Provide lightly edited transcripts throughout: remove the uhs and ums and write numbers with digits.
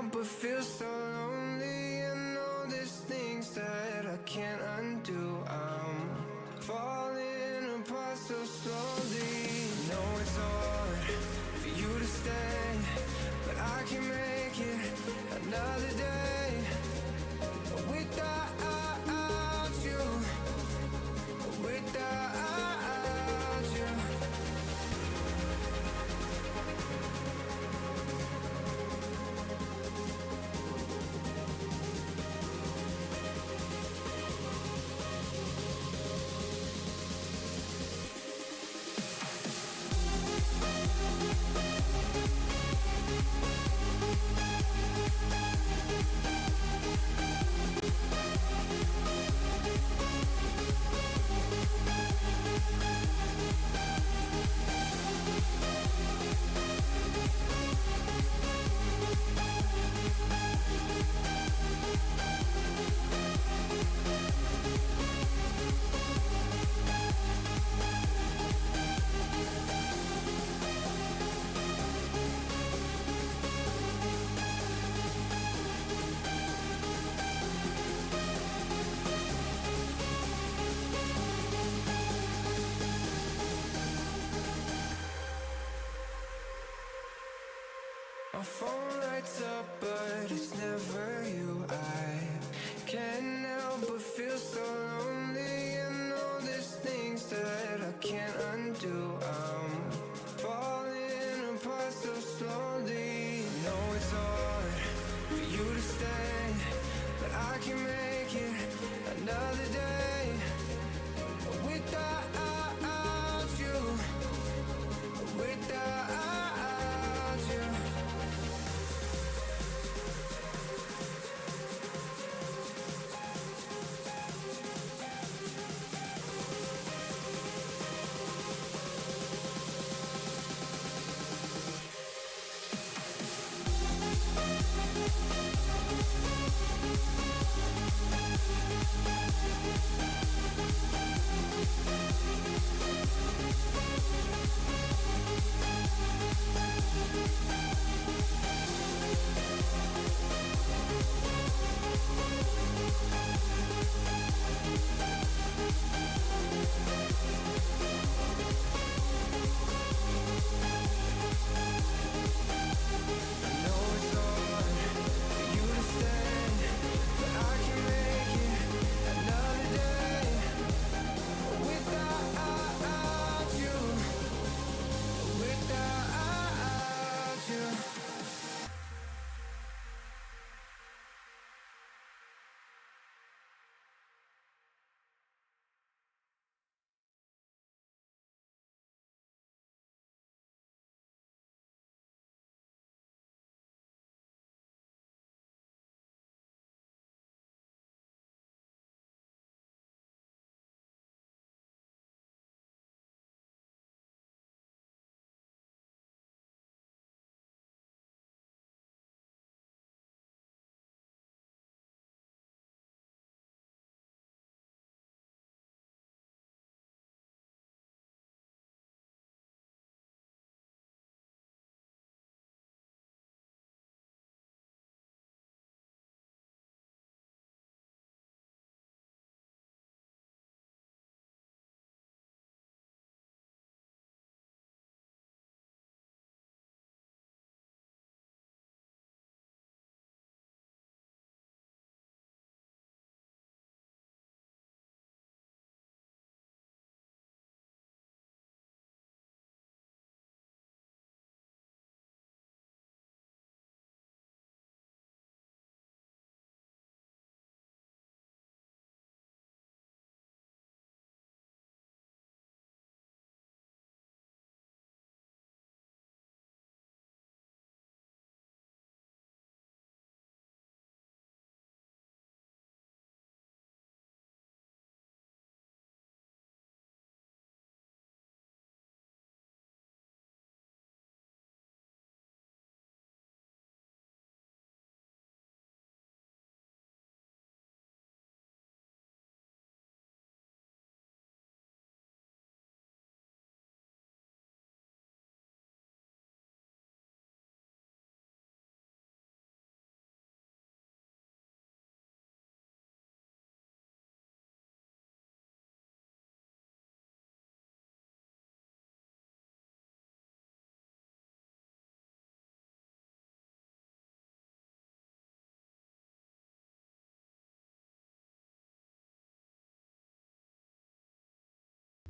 help but feel so lonely, and all these things that I can't undo. I'm falling apart so slowly. No, it's hard for you to stay, but I can make it another day without you, without you. My phone lights up, but it's never you. I can't help but feel so lonely, and all these things that I can't undo. I'm falling apart so slowly. No, it's hard for you to stay, but I can make it another day without you, without you.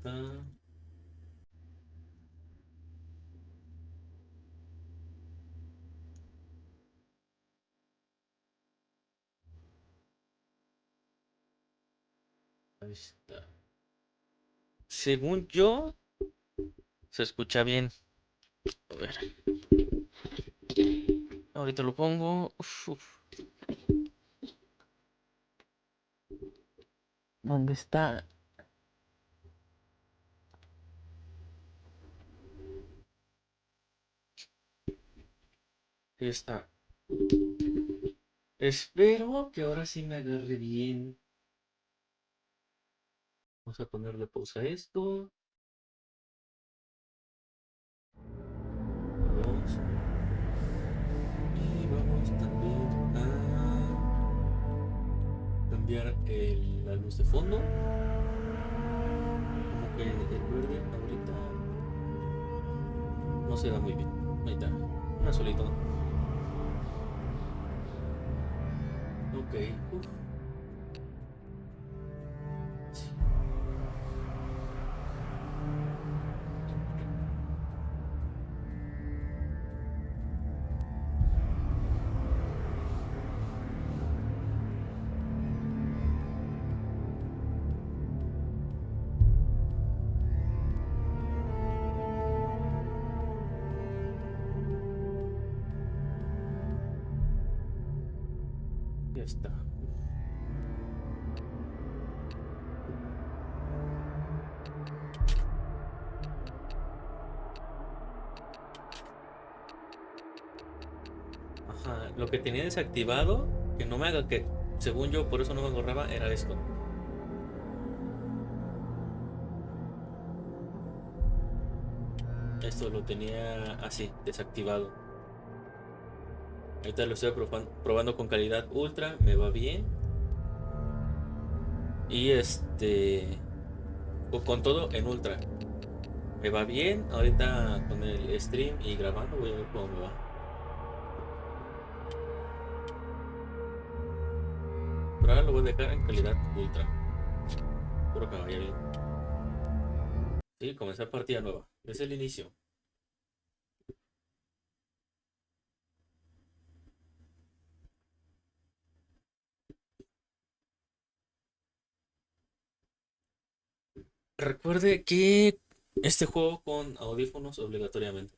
está. Ahí está. Según yo, se escucha bien. A ver, ahorita lo pongo. Uf, uf. ¿Dónde está? Ahí está. Espero que ahora sí me agarre bien. Vamos a ponerle pausa a esto. Vamos. Y vamos también a cambiar la luz de fondo. Como que el verde ahorita no se da muy bien. Ahí está. Un azulito. Ok. Uf. Sí. Ya está. Ajá. Lo que tenía desactivado, que no me haga que, según yo, por eso no me agarraba, era esto. Esto lo tenía así, desactivado. Ahorita lo estoy probando con calidad ultra, me va bien. Y con todo en ultra. Me va bien. Ahorita con el stream y grabando voy a ver cómo me va. Pero ahora lo voy a dejar en calidad ultra. Espero que me vaya bien. Sí, comenzar partida nueva. Es el inicio. Recuerde que este juego con audífonos obligatoriamente.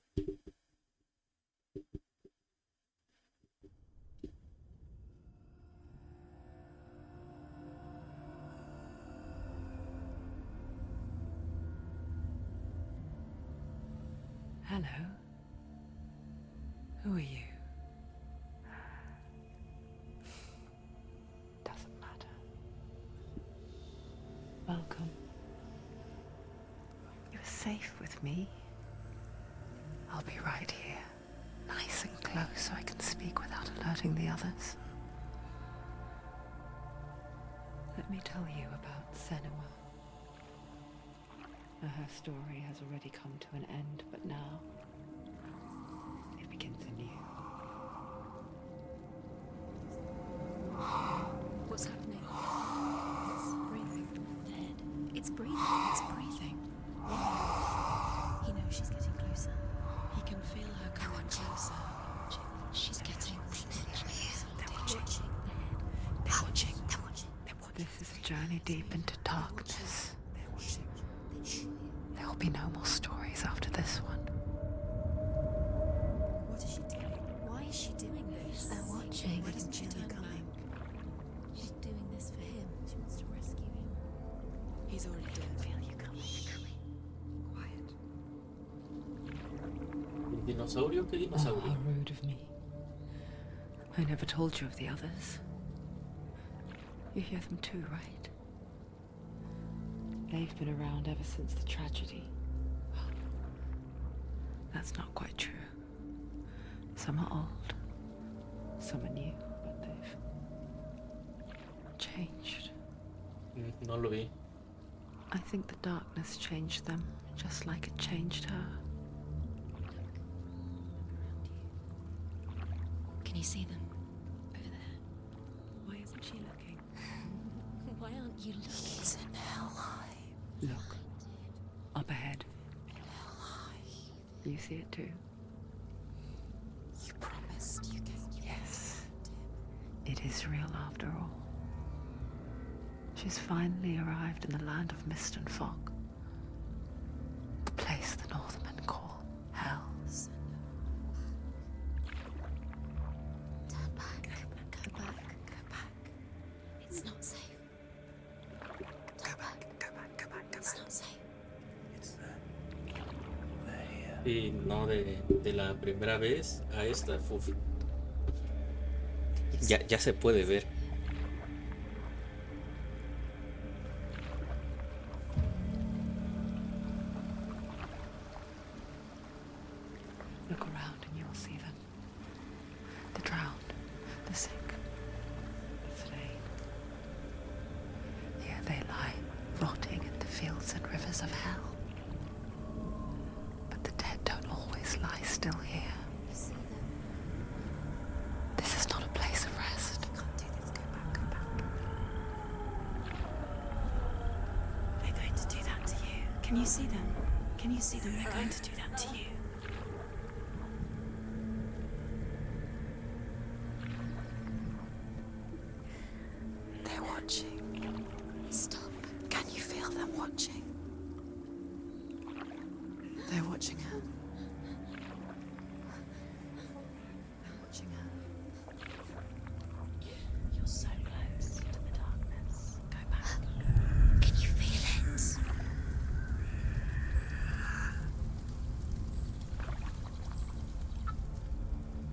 Hello. Who are you? Doesn't matter. Welcome. You're safe with me. I'll be right here, nice and close so I can speak without alerting the others. Let me tell you about Senua. Her story has already come to an end, but now it begins anew. What's happening? It's breathing. The head. It's breathing. It's breathing. He knows she's getting closer. He can feel her coming closer. She's getting closer. They're watching. The head. They're watching. They're watching. This is a journey deep into darkness. There will be no more stories after this one. What is she doing? Why is she doing this? They're watching. Why doesn't she turn coming? She's doing this for him. She wants to rescue him. He's already dead. Feel you coming. Quiet. ¿Un dinosaurio? ¿Qué Oh, dinosaurio? how rude of me. I never told you of the others. You hear them too, right? They've been around ever since the tragedy. Well, that's not quite true. Some are old, some are new, but they've changed. No lo vi. I think the darkness changed them, just like it changed her. Can you see them? Over there. Why isn't she looking? Why aren't you looking? It's in hell. Look. You see it too? You promised you gave me. Yes. It is real after all. She's finally arrived in the land of mist and fog. The place the Northmen call hell. Turn back. Go back. Go back. It's not safe. Turn back. Go back. It's not safe. It's there. They're here. Y no de la primera vez a esta, uf, ya se puede ver. Look around and you'll see them. The drowned, the sick, the slain. Here they lie, rotting in the fields and rivers of hell. But the dead don't always lie still here. You see them? This is not a place of rest. You can't do this. Go back. Go back. They're going to do that to you. Can you see them? Can you see them? They're going to do that to you. They're watching. Stop. Can you feel them watching? They're watching her. They're watching her. You're so close to the darkness. Go back. Can you feel it?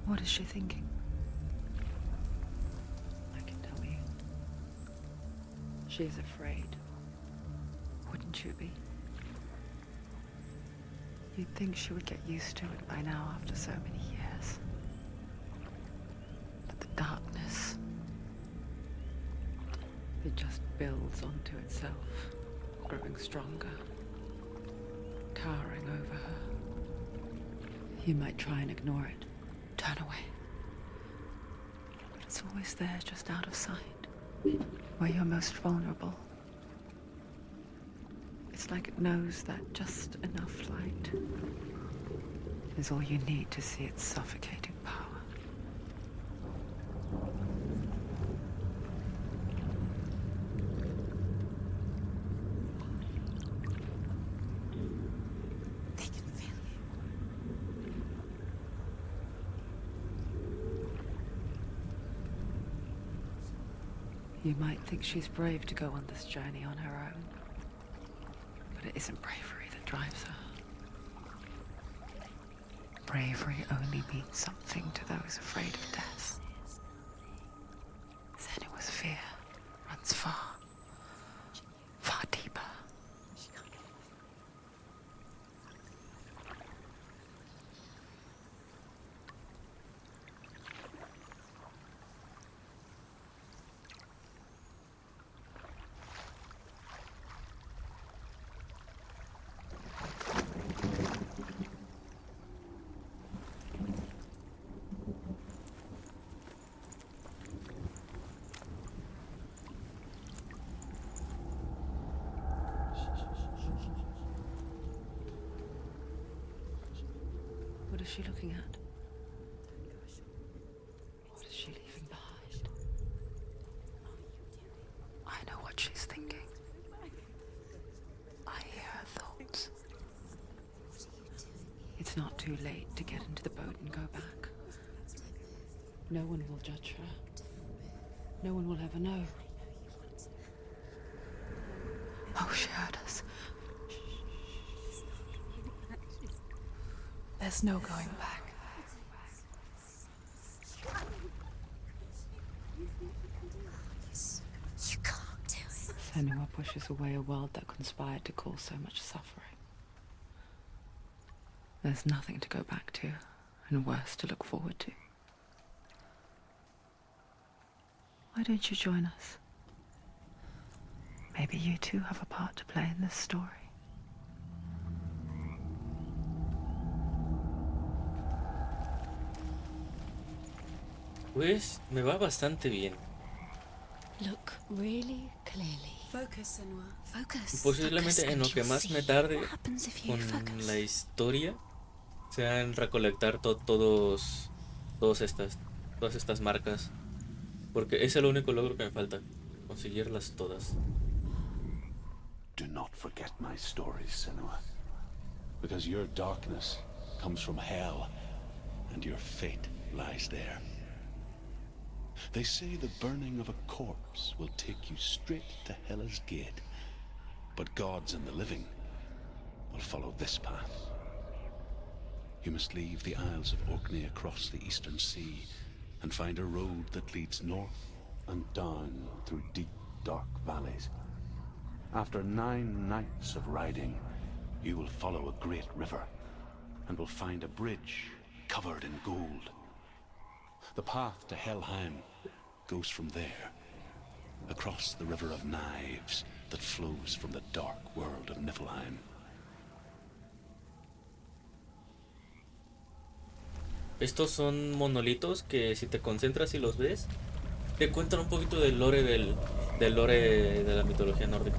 What is she thinking? I can tell you. She's afraid. Wouldn't you be? You'd think she would get used to it by now after so many years. But the darkness, it just builds onto itself, growing stronger, towering over her. You might try and ignore it, turn away. But it's always there, just out of sight, where you're most vulnerable. It's like it knows that just enough light is all you need to see its suffocating power. They can feel you. You might think she's brave to go on this journey on her own. But it isn't bravery that drives her. Bravery only means something to those afraid of death. Senua's fear runs far, far deeper. What is she looking at? What is she leaving behind? I know what she's thinking. I hear her thoughts. It's not too late to get into the boat and go back. No one will judge her. No one will ever know. Oh, she heard us. There's no going back. You can't do it. Senua pushes away a world that conspired to cause so much suffering. There's nothing to go back to, and worse to look forward to. Why don't you join us? Maybe you too have a part to play in this story. Pues me va bastante bien. Look really clearly. Focus, Senua. Focus. Posiblemente Focus en lo and que you'll más see me tarde what happens if you con focus. la historia sean recolectar todas estas marcas, porque es el único logro que me falta, conseguirlas todas. Do not forget my stories, Senua, because your darkness comes from hell, and your fate lies there. They say the burning of a corpse will take you straight to Hela's gate, but gods and the living will follow this path. You must leave the Isles of Orkney across the eastern sea and find a road that leads north and down through deep, dark valleys. After 9 nights of riding, you will follow a great river and will find a bridge covered in gold. The path to Helheim goes from there, across the River of Knives that flows from the dark world of Niflheim. Estos son monolitos que si te concentras y los ves, te cuentan un poquito del lore del lore de la mitología nórdica.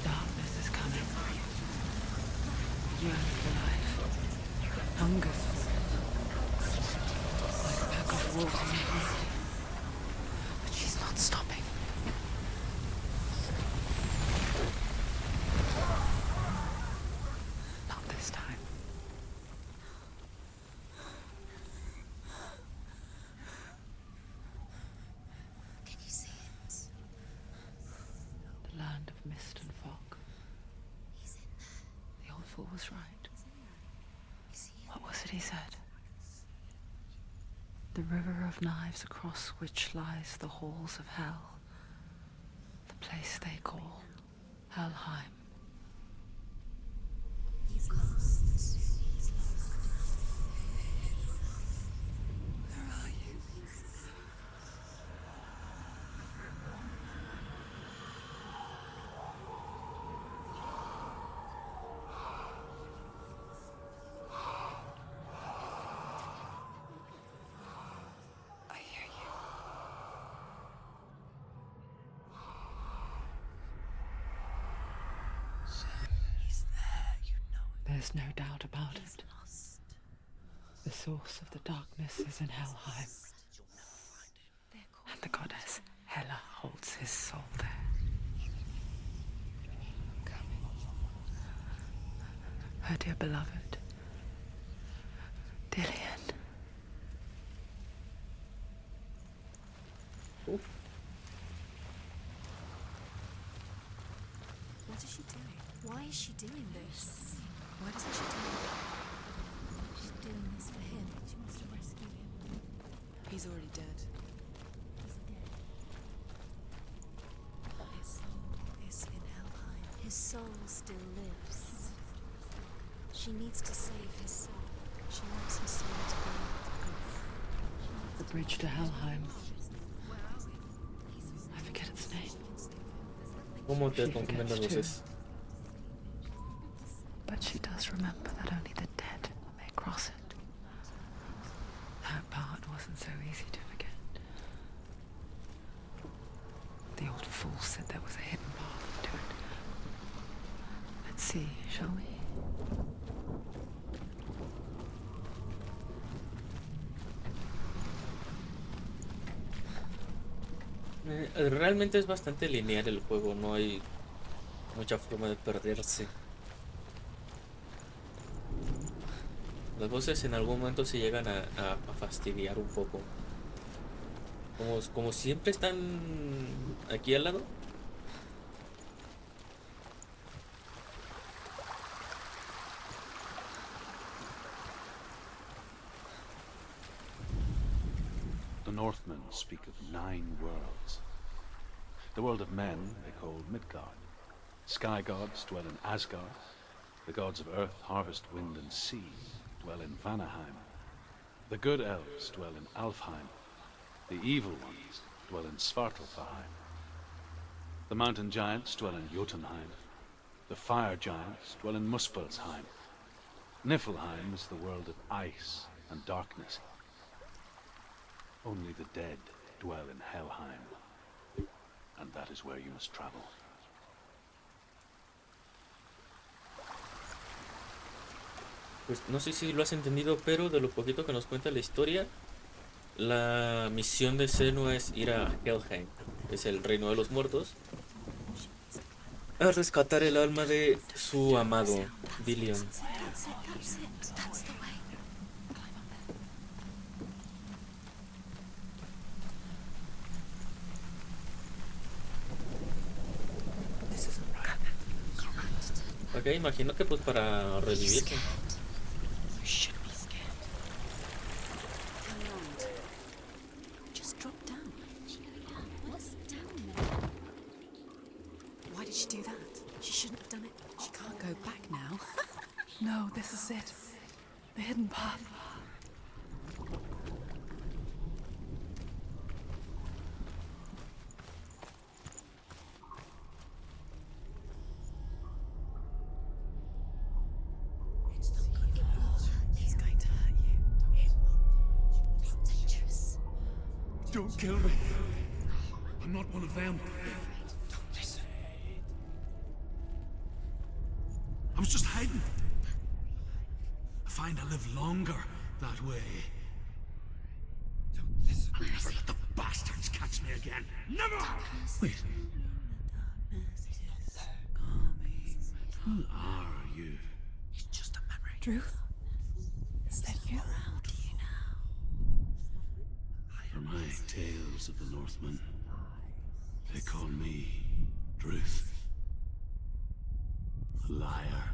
Darkness is coming. Yearns for life. Hungers for it. Like a pack of wolves in the night. But she's not stopping. Not this time. Can you see it? The land of mist and fog. He's in there. The old fool was right. You see him? What was it he said? The river of knives across which lies the halls of hell. The place they call Helheim. He's lost. He's lost. Where are you? I hear you. He's there, you know it. There's no doubt about He's it. lost. The source of the darkness is in Helheim, They're called and the goddess Hela holds his soul there. Her dear beloved, Dillian. What is she doing? Why is she doing this? Why doesn't she do it? She's doing this for him. She wants to rescue him. He's already dead. He's dead. But his soul is in Helheim. His soul still lives. She needs to save his soul. She wants his soul to be The bridge to Helheim. I forget its name. ¿Cómo te She confunden las forgets voces? But she does remember that only the dead may cross it. That part wasn't so easy to forget. The old fool said there was a hidden path to it. Let's see, shall we? Realmente es bastante lineal el juego, no hay mucha forma de perderse. Las voces en algún momento se llegan a fastidiar un poco. Como siempre están aquí al lado. The Northmen speak of 9 worlds. The world of men they call Midgard. Sky gods dwell in Asgard. The gods of earth, harvest, wind, and sea dwell in Vanaheim. The good elves dwell in Alfheim. The evil ones dwell in Svartalfheim. The mountain giants dwell in Jotunheim. The fire giants dwell in Muspelheim. Niflheim is the world of ice and darkness. Only the dead dwell in Helheim. And that is where you must travel. Pues no sé si lo has entendido, pero de lo poquito que nos cuenta la historia, la misión de Senua es ir a Helheim, que es el reino de los muertos, a rescatar el alma de su amado, Dillion. That's it. That's the way. This isn't right. Ok, imagino que pues para revivirse. You should be scared. Turn around. Just drop down. What's down there? Why did she do that? She shouldn't have done it. She can't go back now. No, this is it. The hidden path. It's going to hurt you. It's dangerous. Don't kill me. I'm not one of them. Don't listen. I was just hiding. I find I live longer that way. Don't listen. I'll never let the bastards catch me again. Never! Wait. Who are you? It's just a memory. Truth? Is that you? For my tales of the Northmen, they call me Druth. A liar.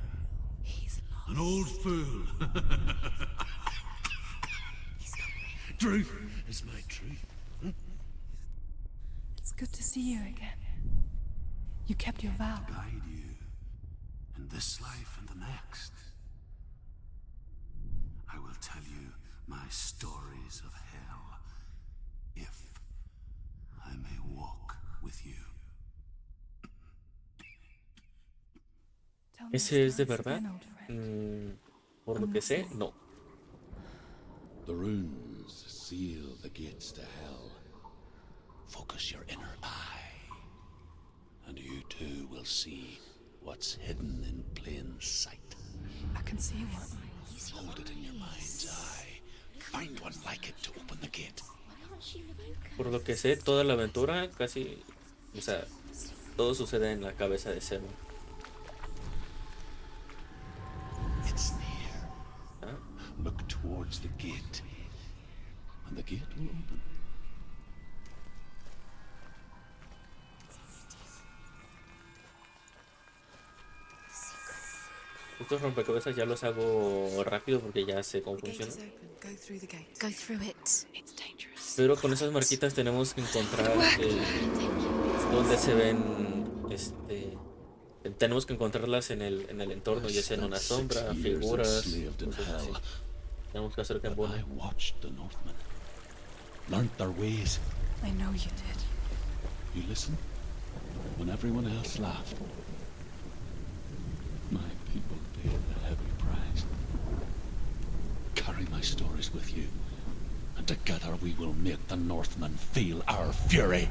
He's lost. An old fool. Truth is my truth. It's good to see you again. You kept your vow. Guide you in this life and the next. I will tell you my stories of hell, if I may walk with you. Tell me ¿Ese your es de stories verdad? again, old friend. Por lo que sé, no. The runes seal the gates to hell. Focus your inner eye, and you too will see what's hidden in plain sight. I can see one. Hold it in your mind's eye. Find one like it to open the gate. Por lo que sé, toda la aventura casi, o sea, todo sucede en la cabeza de Senua. It's near. ¿Ah? Look towards the gate, and the gate will open. Estos rompecabezas ya los hago rápido porque ya sé cómo The gate funciona. is open. Go through the gate. Go through it. It's dangerous. Pero con esas marquitas tenemos que encontrar dónde se ven, tenemos que encontrarlas en el entorno, ya sea en una sombra, figuras, cosas así. Tenemos que hacer que I embone. watched the Northmen, learnt their ways. I know you did. You listened when everyone else laughed. My people paid a heavy price. Carry my stories with you, and together we will make the Northmen feel our fury.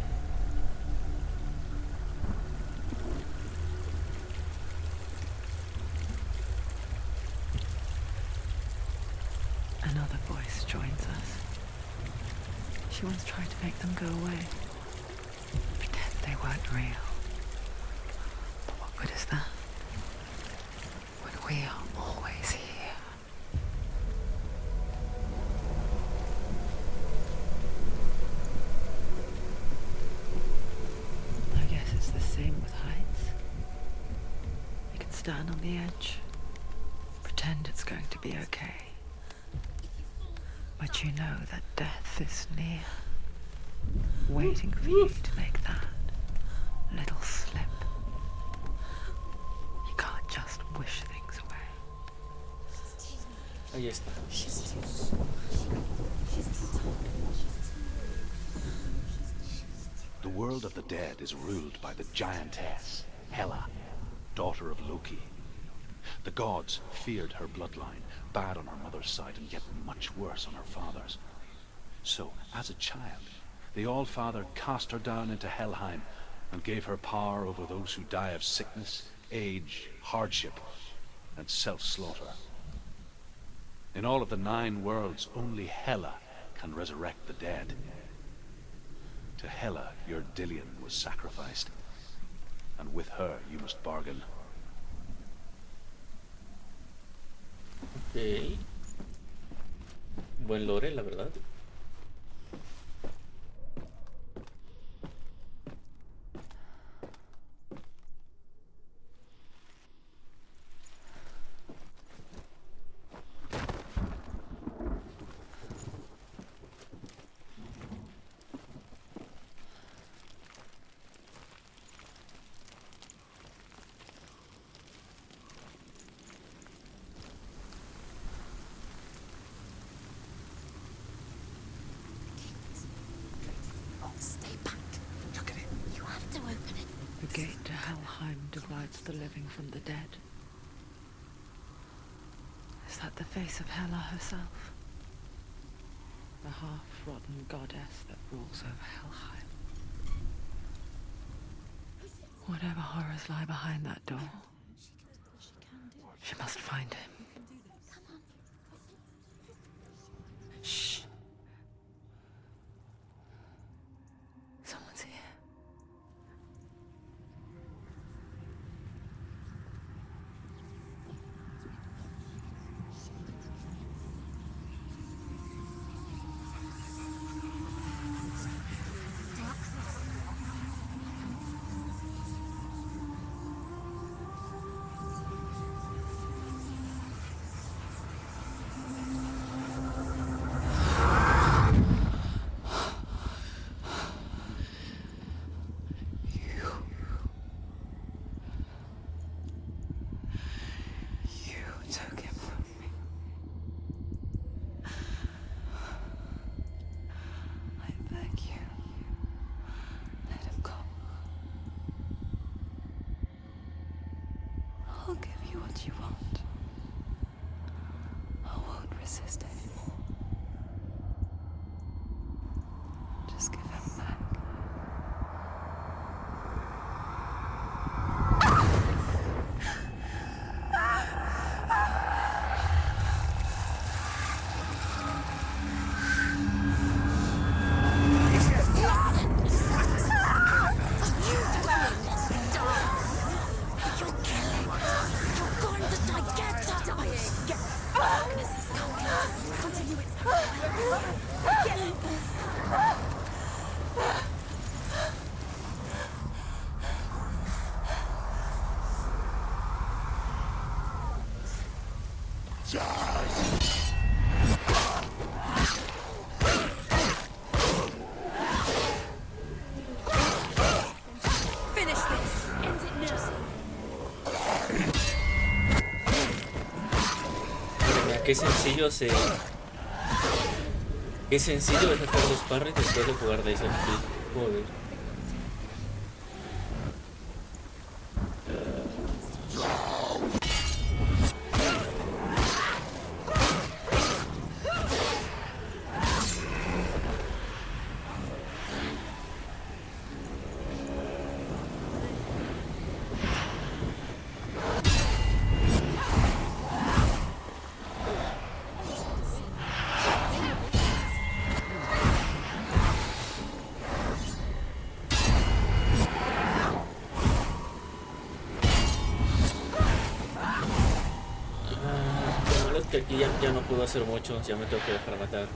Another voice joins us. She once tried to make them go away. Pretend they weren't real. But what good is that? When we are always here. I guess it's the same with heights. You can stand on the edge, pretend it's going to be okay. But you know that death is near, waiting for you to make that little slip. You can't just wish things away. Ahí está. The world of the dead is ruled by the giantess, Hela, daughter of Loki. The gods feared her bloodline, bad on her mother's side and yet much worse on her father's. So, as a child, the All-Father cast her down into Helheim and gave her power over those who die of sickness, age, hardship, and self-slaughter. In all of the 9 worlds, only Hela can resurrect the dead. To Hela, your Dillion was sacrificed, and with her you must bargain. Ok. Buen lore, la verdad. Stay back. Look at it. You have to open it. The gate to Helheim divides the living from the dead. Is that the face of Hela herself? The half-rotten goddess that rules over Helheim. Whatever horrors lie behind that door, she must find him. Shh. Someone's here. You took him from me. I beg you, let him go. I'll give you what you want. I won't resist anymore. Just give him back. Qué sencillo Qué sencillo es sacar los parries después de jugar de ese estilo. Joder. Que aquí ya no puedo hacer mucho, ya me tengo que dejar matar.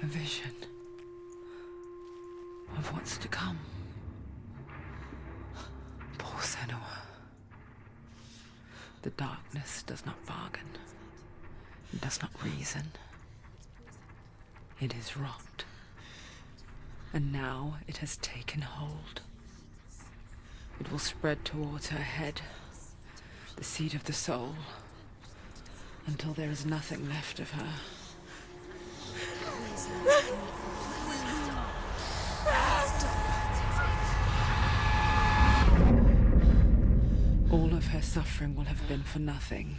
vision of what's to come. Poor Senua. The darkness does not bargain. It does not reason. It is rot. And now it has taken hold. It will spread towards her head, the seat of the soul, until there is nothing left of her. All of her suffering will have been for nothing.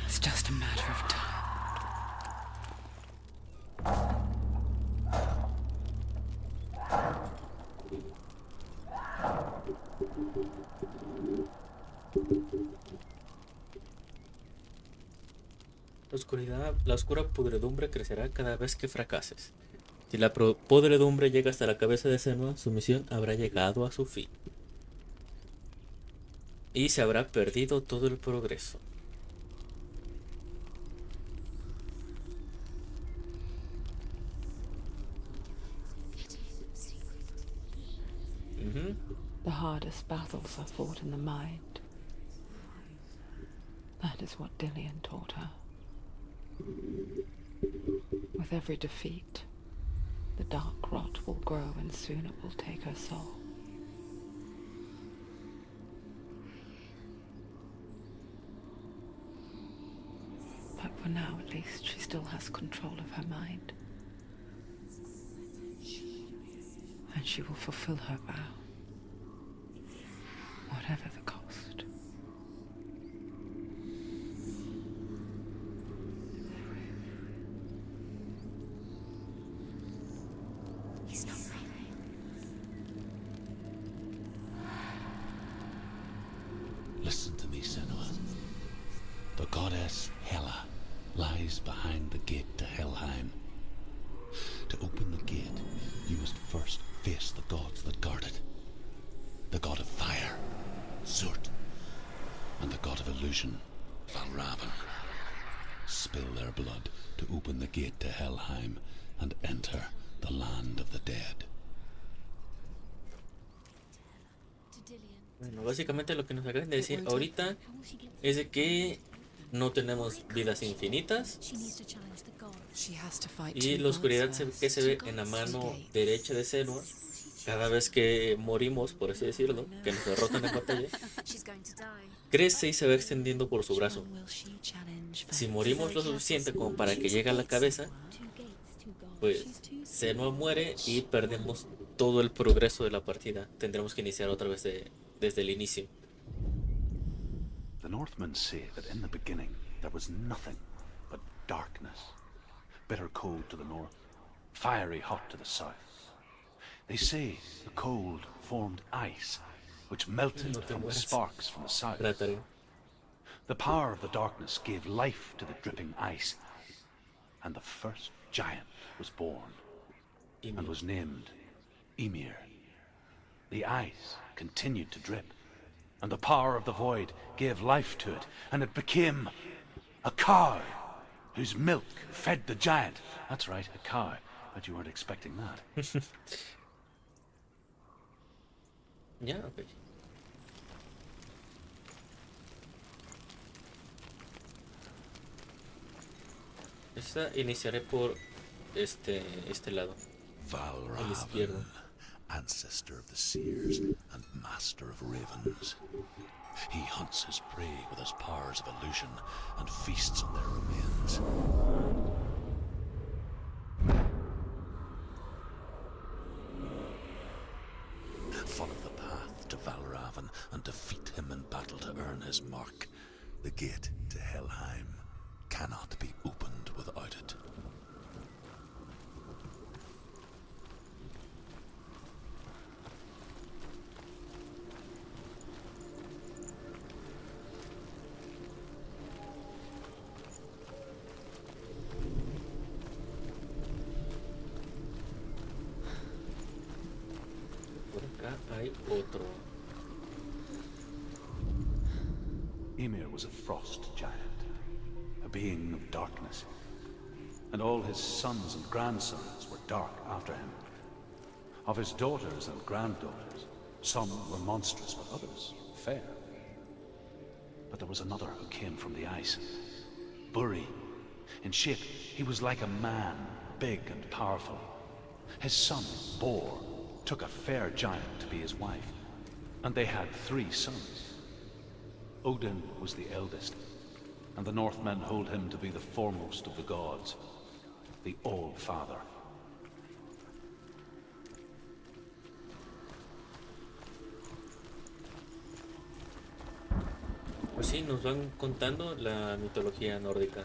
It's just a matter of time. La oscura podredumbre crecerá cada vez que fracases. Si la podredumbre llega hasta la cabeza de Senua, su misión habrá llegado a su fin. Y se habrá perdido todo el progreso. The hardest battles are fought in the mind. That is what Dillian taught her. With every defeat, the dark rot will grow and soon it will take her soul. But for now, at least, she still has control of her mind. And she will fulfill her vow, whatever the cost. Listen to me, Senua. The goddess Hela lies behind the gate to Helheim. To open the gate, you must first face the gods that guard it. The god of fire, Zurt, and the god of illusion, Valravn. Spill their blood to open the gate to Helheim and enter the land of the dead. Bueno, básicamente lo que nos acaban de decir ahorita es de que no tenemos vidas infinitas y la oscuridad que se ve en la mano derecha de Senua cada vez que morimos, por así decirlo, que nos derrotan en batalla, crece y se va extendiendo por su brazo. Si morimos lo suficiente como para que llegue a la cabeza, pues Senua muere y perdemos todo el progreso de la partida. Tendremos que iniciar otra vez desde el inicio. The Northmen say that in the beginning there was nothing but darkness. Bitter cold to the north, fiery hot to the south. They say the cold formed ice, which melted from the sparks from the south. The power of the darkness gave life to the dripping ice, and the first giant was born, and was named Ymir. The ice continued to drip, and the power of the void gave life to it, and it became a cow, whose milk fed the giant. That's right, a cow. But you weren't expecting that. Ya, ok. Iniciaré por este lado. El izquierdo. Ancestor of the seers and master of ravens. He hunts his prey with his powers of illusion and feasts on their remains. Follow the path to Valravn and defeat him in battle to earn his mark. The gate to Helheim cannot be opened without it. Hay otro. Ymir was a frost giant, a being of darkness. and all his sons and grandsons were dark after him. Of his daughters and granddaughters, some were monstrous, but others fair. But there was another who came from the ice. Buri. In shape, he was like a man, big and powerful. His son, Bor, took a fair giant to be his wife, and they had 3 sons. Odin was the eldest, and the Northmen hold him to be the foremost of the gods, the All-Father. Pues sí, nos van contando la mitología nórdica.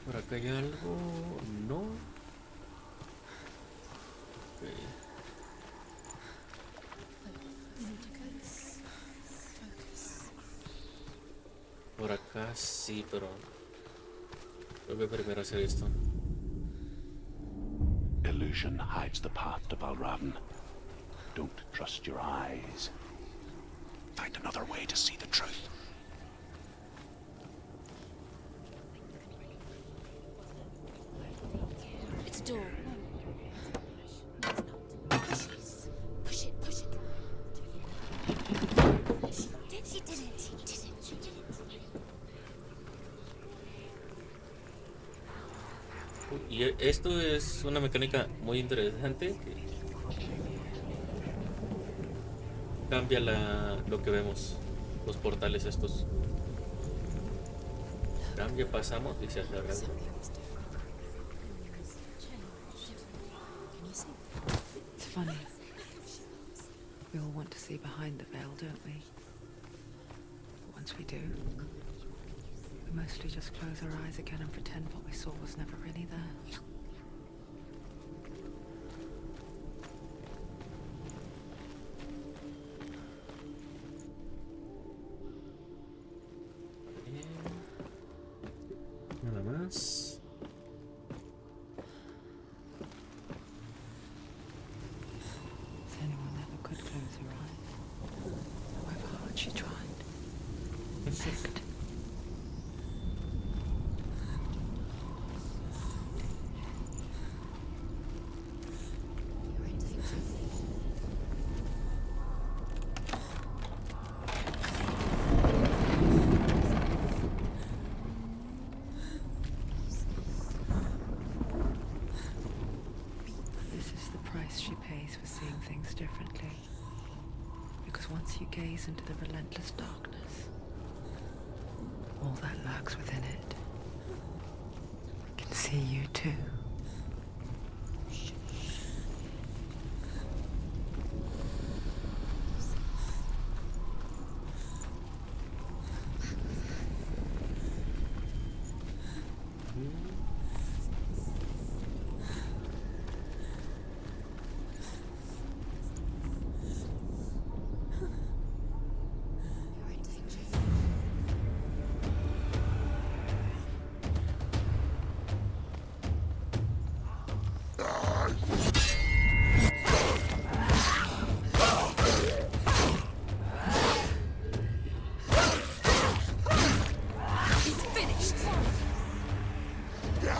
Por acá hay algo, no. Ok. Por acá sí, pero creo que primero hacer esto. Illusion hides the path to Valravn. Don't trust your eyes. Find another way to see the truth. It's a door. Push it, push it. She did it. Y esto es una mecánica muy interesante que cambia lo que vemos, los portales estos. Cambia, pasamos y se hace algo. It's funny. We all want to see behind the veil, don't we? But once we do, we mostly just close our eyes again and pretend what we saw was never really there. Nada más. If anyone ever could close her eyes, however hard she tried. Perfect. This is the price she pays for seeing things differently. Because once you gaze into the relentless darkness, all that lurks within it can see you too. It's finished. There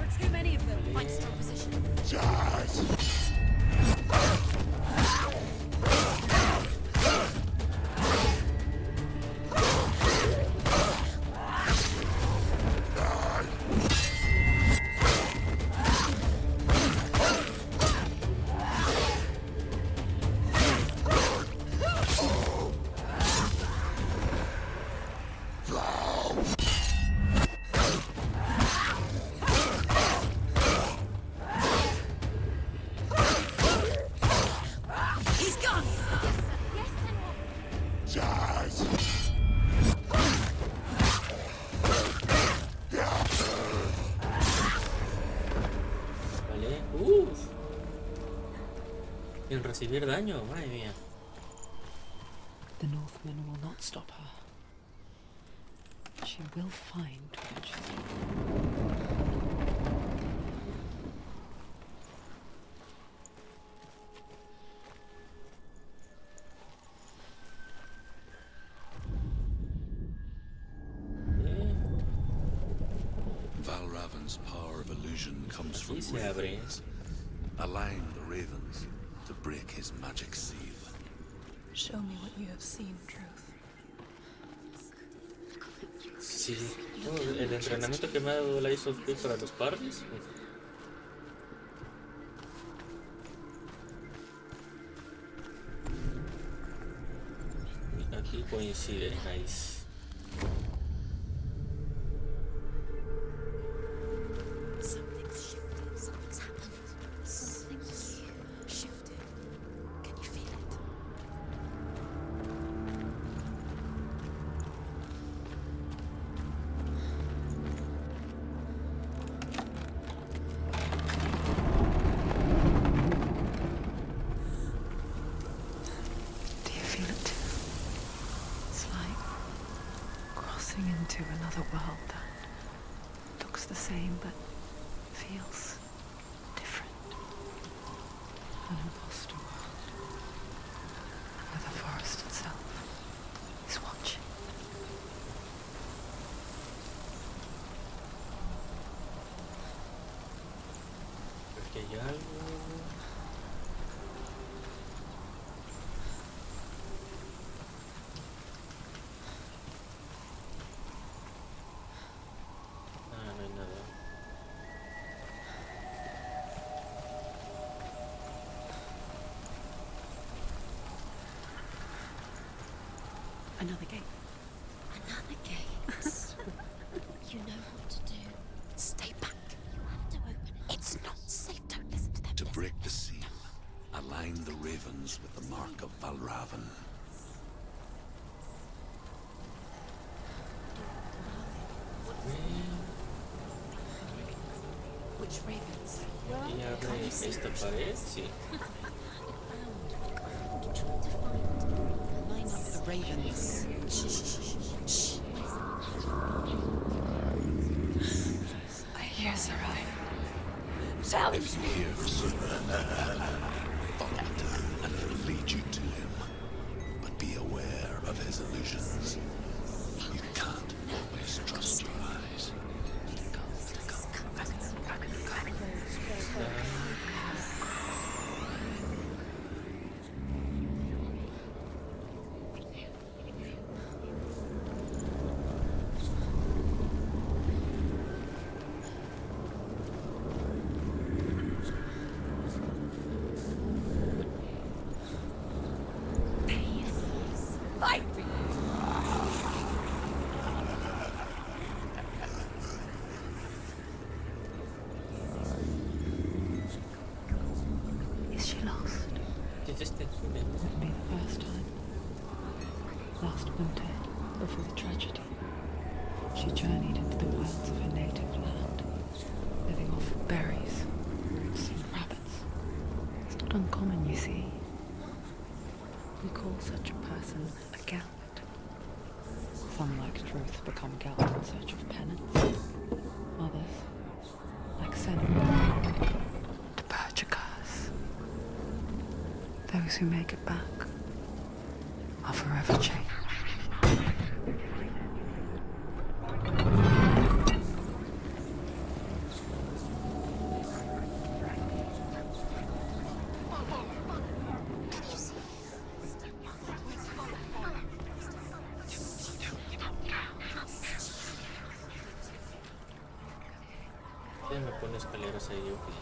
are too many of them. Find a strong position. Sin recibir daño, madre mía. The Northmen will not stop her. She will find what she's Valravan's power of illusion comes from Aquí se abre. ravens. Align the ravens to break his magic seal. Show me what you have seen, Truth. Sí. Oh, el entrenamiento que me ha dado la hizo para los parties. Aquí coincide, nice. Something's shifted. Something's happened. Something's shifted. Can you feel it? Do you feel it too? It's like crossing into another world that looks the same but feels different. An imposter world where the forest itself is watching. Aquí hay algo. Ah, no hay nada. Another gate. Another gate. You know what to do. Stay back. You have to open it. It's not safe. Don't listen to them. To break the seal, align the ravens with the mark of Valravan. Which ravens? Y abre esta pared, sí. Trying to find. Line up the ravens. Shh, shh, shh, shh. I hear Sarai. Salud. If you hear follow it, and it'll lead you to him. But be aware of his illusions. You can't always trust your eyes. Is she lost? Es este. It'd be the first time. Last winter, before the tragedy, she journeyed into the wilds of her native land, living off berries, roots, and rabbits. It's not uncommon, you see. We call such a person a Gelt. Some, like Truth, become Gelt in search of penance. Others, like Senna, to purge a curse. Those who make it back are forever changed. Ya me pone escaleras ahí, ok.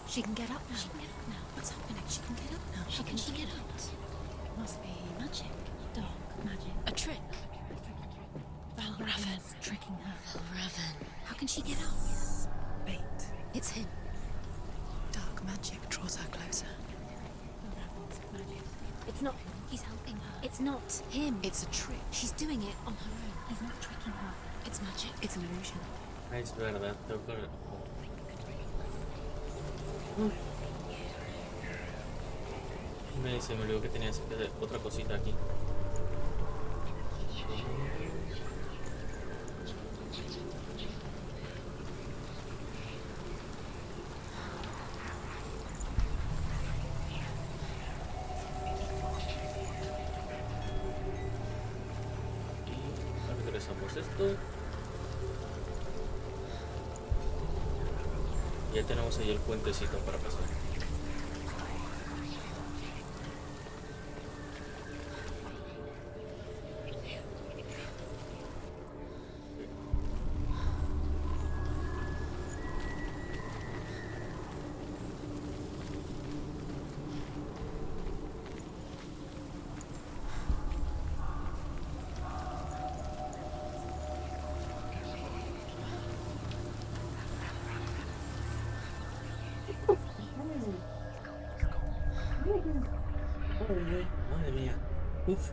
She can get up now. She can get up now. What's happening? She can get up now. How can she get up? It must be magic. Dark magic. A trick. Valravan's tricking her. Valravan. How can she get up? Bait. It's him. Dark magic draws her closer. Valravan's magic. It's not him. He's helping her. It's not him. It's a trick. She's doing it on her own. He's not tricking her. It's magic. It's an illusion. Ah, es verdad, tengo que... Se me olvidó que tenía otra cosita aquí. Y regresamos esto. Ya tenemos ahí el puentecito para pasar. Madre mía. Uf.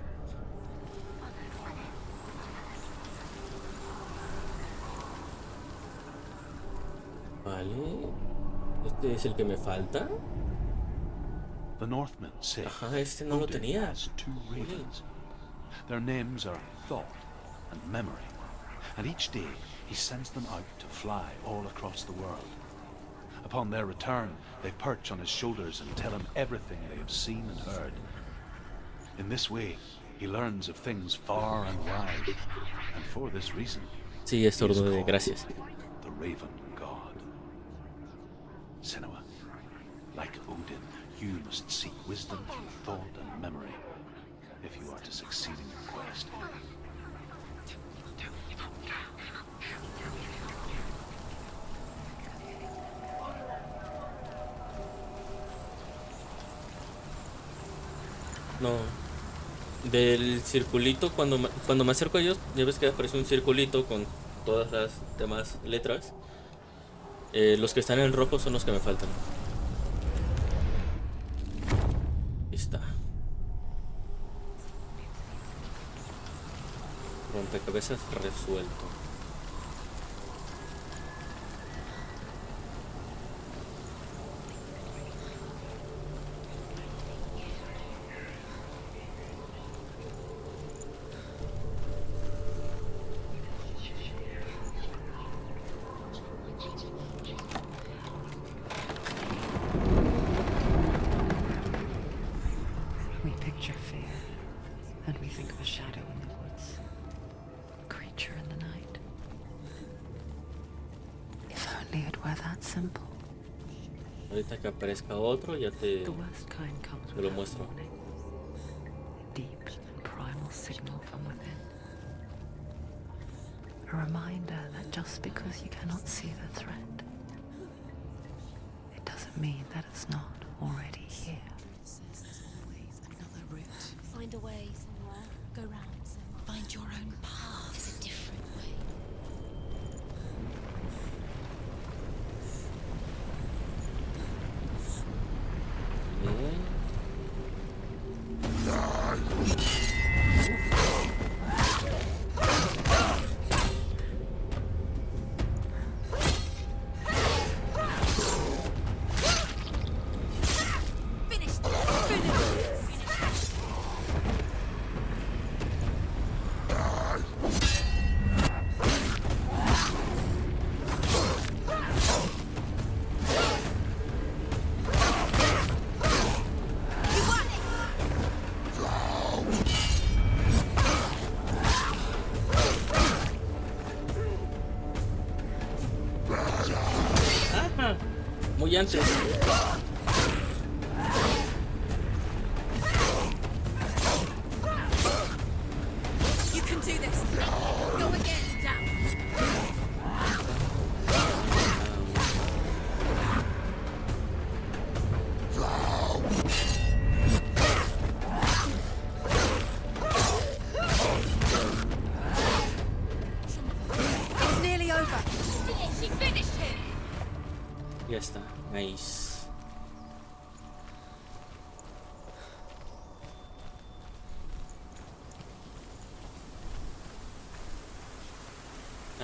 Vale. Este es el que me falta. The Northmen say Ajá, este no lo Odin tenía. has two ravens. Their names are Thought and Memory, and each day he sends them out to fly all across the world. Upon their return, they perch on his shoulders and tell him everything they have seen and heard. In this way, he learns of things far and wide, and for this reason, Sí, es he is sordo de called gracias. the Raven God. Senua, like Odin, you must seek wisdom through thought and memory if you are to succeed in your quest. No. Del circulito, cuando me acerco a ellos, ya ves que aparece un circulito con todas las demás letras. Los que están en rojo son los que me faltan. Ahí está. Rompecabezas resuelto. We picture fear, and we think of a shadow in the woods, a creature in the night. If only it were that simple. Ahorita que aparezca otro, ya te The worst kind comes lo without muestro. warning. A deep and primal signal from within. A reminder that just because you cannot see the threat, it doesn't mean that it's not already here. There's always another route. Find a way somewhere. Go round somewhere. Find your own path. There's a different way. Finished. Ajá. Muy antes. You can do this. Go again, down. It's nearly over. She finished him. Ya está. Nice.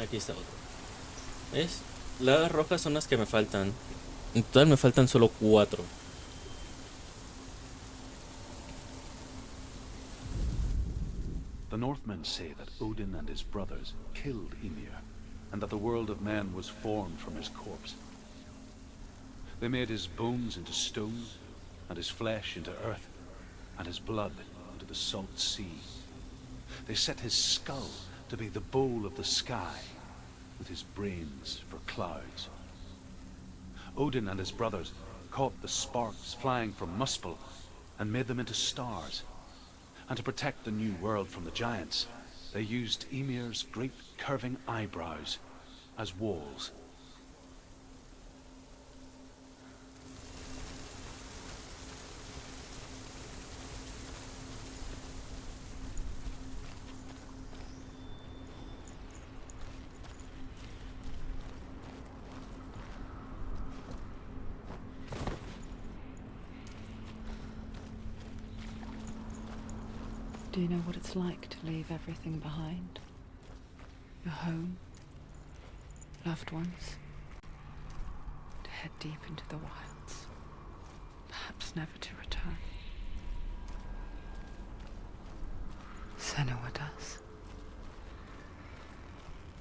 Aquí está otro. ¿Ves? Las rojas son las que me faltan. En total me faltan solo 4. Northmen say that Odin and his brothers killed Ymir, and that the world of men was formed from his corpse. They made his bones into stone, and his flesh into earth, and his blood into the salt sea. They set his skull to be the bowl of the sky, with his brains for clouds. Odin and his brothers caught the sparks flying from Muspel and made them into stars. And to protect the new world from the giants, they used Ymir's great curving eyebrows as walls. Do you know what it's like to leave everything behind? Your home, loved ones, to head deep into the wilds, perhaps never to return. Senua does.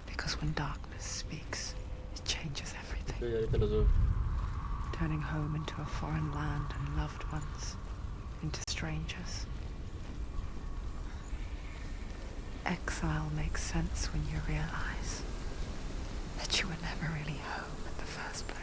Because when darkness speaks, it changes everything. Ok, ahorita los veo. Turning home into a foreign land and loved ones into strangers. Exile makes sense when you realize that you were never really home in the first place.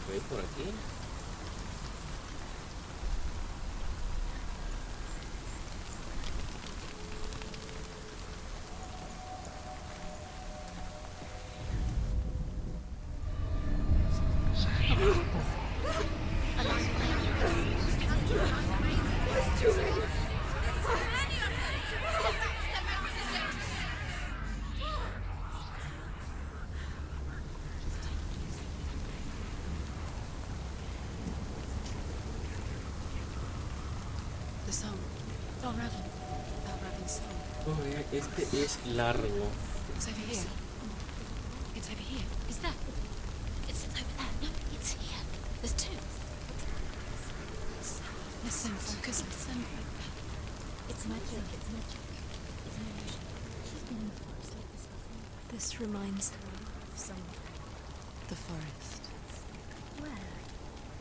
Voy por aquí. The song. Oh, Raven. That Raven's song. Oh, este es largo. It's over here. It's over here. Is that? It's over there. No, it's here. There's two. Listen, focus. Listen. It's magic. It's magic. It's magic. She's been in the forest like this before. This reminds her of somewhere. The forest. Where?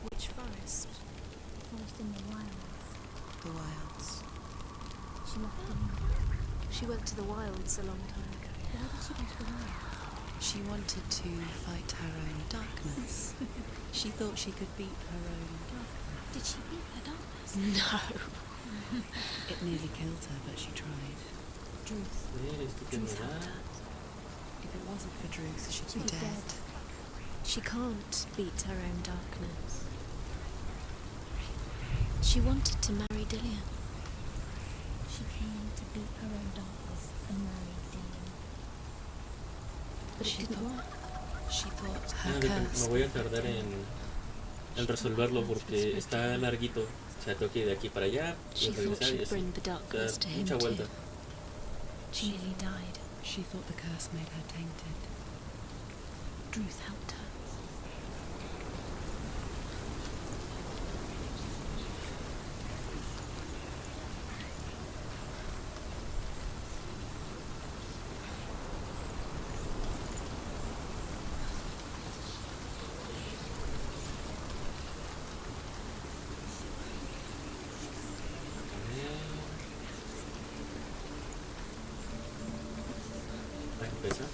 Which forest? The forest in the wilds. The wilds. She went to the wilds a long time ago. Why did she go to the wilds? She wanted to fight her own darkness. She thought she could beat her own darkness. Did she beat her darkness? No. It nearly killed her, but she tried. Druth. Druth helped her. If it wasn't for Druth, she'd be dead. She can't beat her own darkness. She wanted to marry Dillian. She came to beat her own darkness and marry Dillian. But it didn't work. She thought her curse. Me voy a tardar en resolverlo porque está larguito. O sea, tengo que ir de aquí para allá y regresar y así. Mucha vuelta. She nearly died. She thought the curse made her tainted. Druth helped her. Empieza.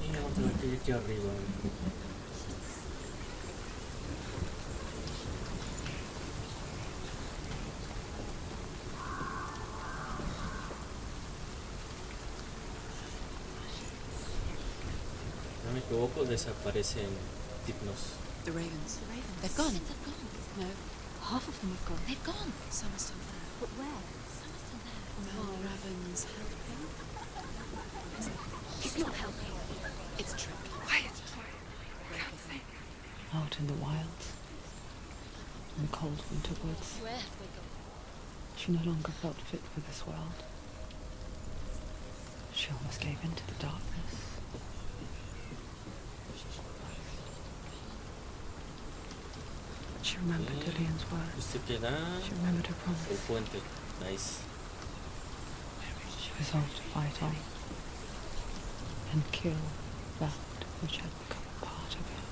Y otra aquí arriba. No me equivoco, desaparecen tipnos. The ravens. The ravens. They've gone. They've gone. No. Half of them have gone. They've gone. Some are still there. But where? Some are still there. Well, Raven's helping. He's not helping. It's a trick. Quiet. out in the wilds, in cold winter woods. Where have we gone? She no longer felt fit for this world. She almost gave in to the darkness. She remembered Lillian's words. Este queda She remembered her el promise. puente. Nice. She resolved to fight on and kill that which had become a part of her.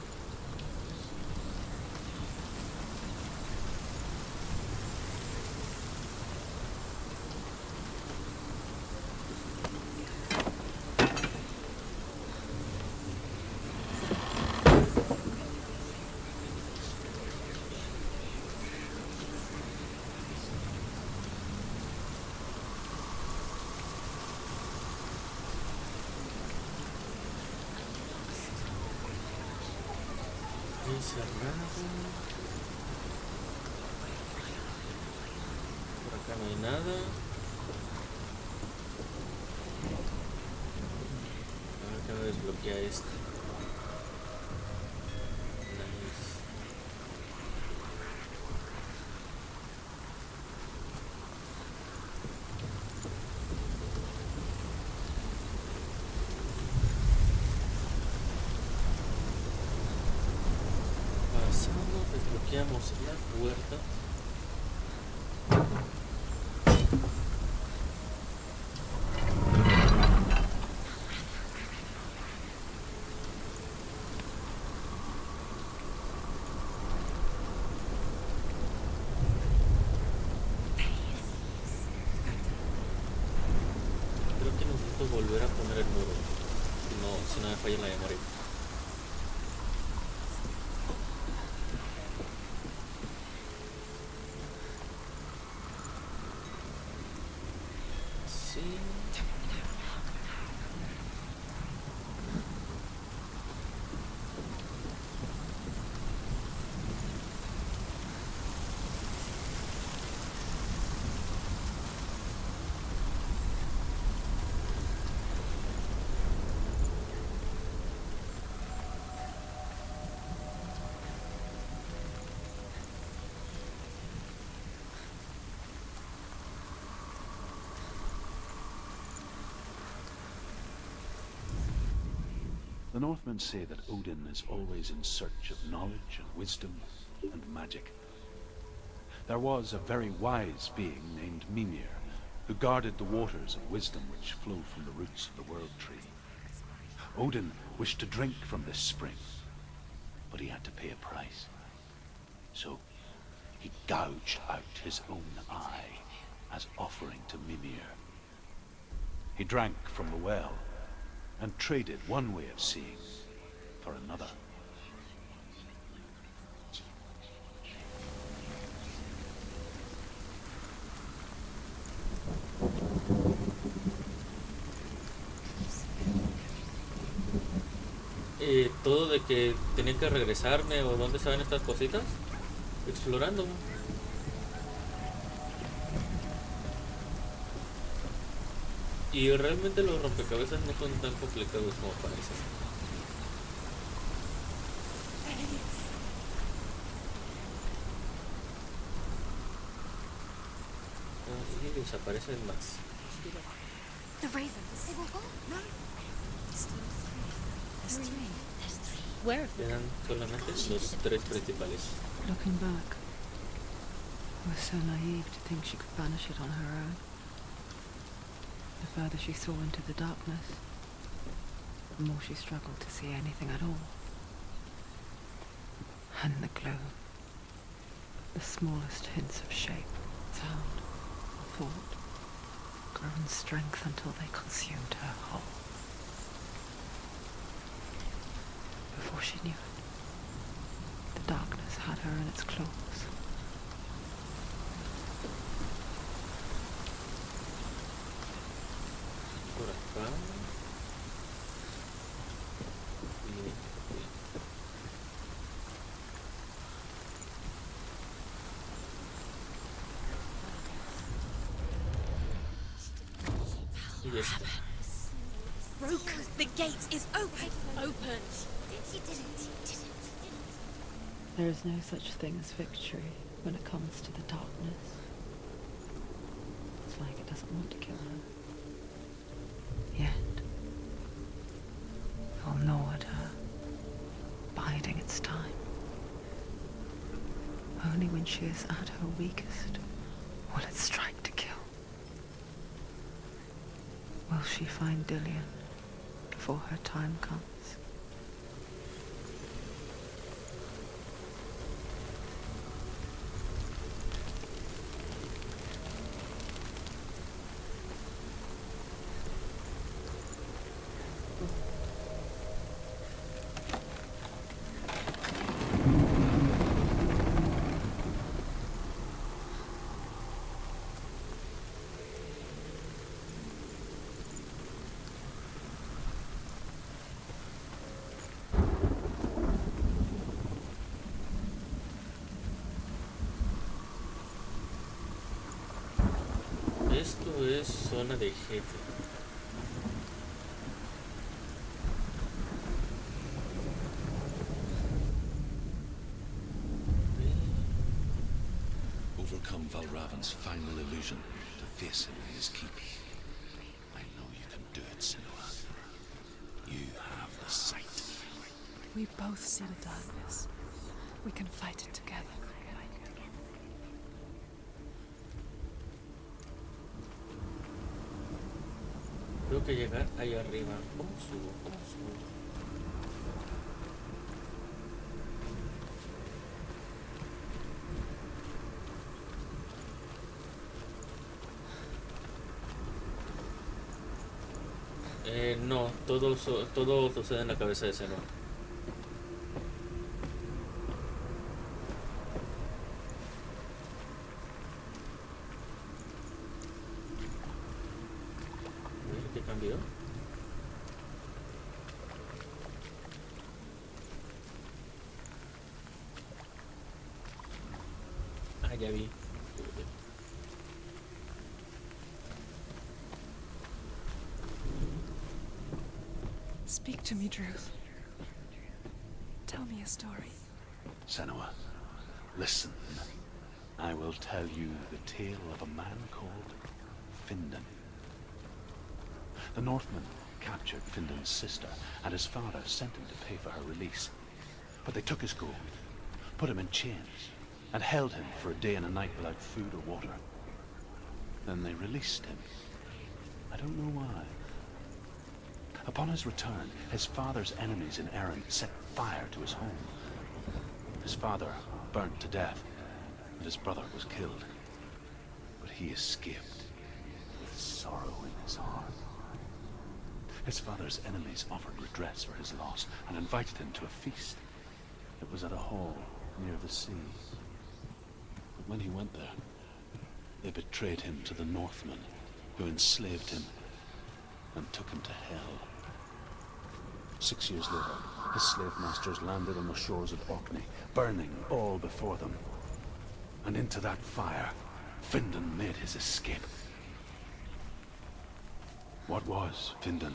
Cerrado. Por acá no hay nada. A ver qué me desbloquea esto. Nice. Pasamos, desbloqueamos la puerta. Creo que necesito volver a poner el muro. Si no me falla la memoria. Sí. The Northmen say that Odin is always in search of knowledge and wisdom and magic. There was a very wise being named Mimir, who guarded the waters of wisdom which flow from the roots of the World Tree. Odin wished to drink from this spring, but he had to pay a price. So he gouged out his own eye as offering to Mimir. He drank from the well and traded one way of seeing for another. Todo de que tenía que regresarme o dónde estaban estas cositas, explorando. Y realmente los rompecabezas no son tan complicados como parecen. Y desaparecen más. The ravens. They've all gone. No. Still three. There's three. There's three. Where have they Quedan solamente los tres principales. Looking back, I was so naive to think she could banish it on her own. The further she saw into the darkness, the more she struggled to see anything at all. And in the gloom, the smallest hints of shape, sound, or thought grew in strength until they consumed her whole. Before she knew it, the darkness had her in its claws. Por acá. Y esta. broken? The gate is open. Open. She didn't. There is no such thing as victory when it comes to the darkness. It's like it doesn't want to kill her. Yet, it will gnaw at her, biding its time. Only when she is at her weakest will it strike to kill. Will she find Dillian before her time comes? Esto es zona de jefe. Overcome Valravan's final illusion to face him in his keep. I know you can do it, Senua. You have the sight. We both see the darkness. We can fight it together. Tengo que llegar ahí arriba. ¿Cómo subo? ¿Cómo subo? No, todo sucede en la cabeza de Senua. ¿Qué cambió? Ah, ya vi. Speak to me, Druth. Tell me a story. Senua, listen. I will tell you the tale of a man called Findan. The Northmen captured Findan's sister, and his father sent him to pay for her release. But they took his gold, put him in chains, and held him for a day and a night without food or water. Then they released him. I don't know why. Upon his return, his father's enemies in Erin set fire to his home. His father burnt to death, and his brother was killed. But he escaped with sorrow in his heart. His father's enemies offered redress for his loss and invited him to a feast. It was at a hall near the sea. But when he went there, they betrayed him to the Northmen, who enslaved him and took him to hell. 6 years later, his slave masters landed on the shores of Orkney, burning all before them. And into that fire, Findan made his escape. What was Findan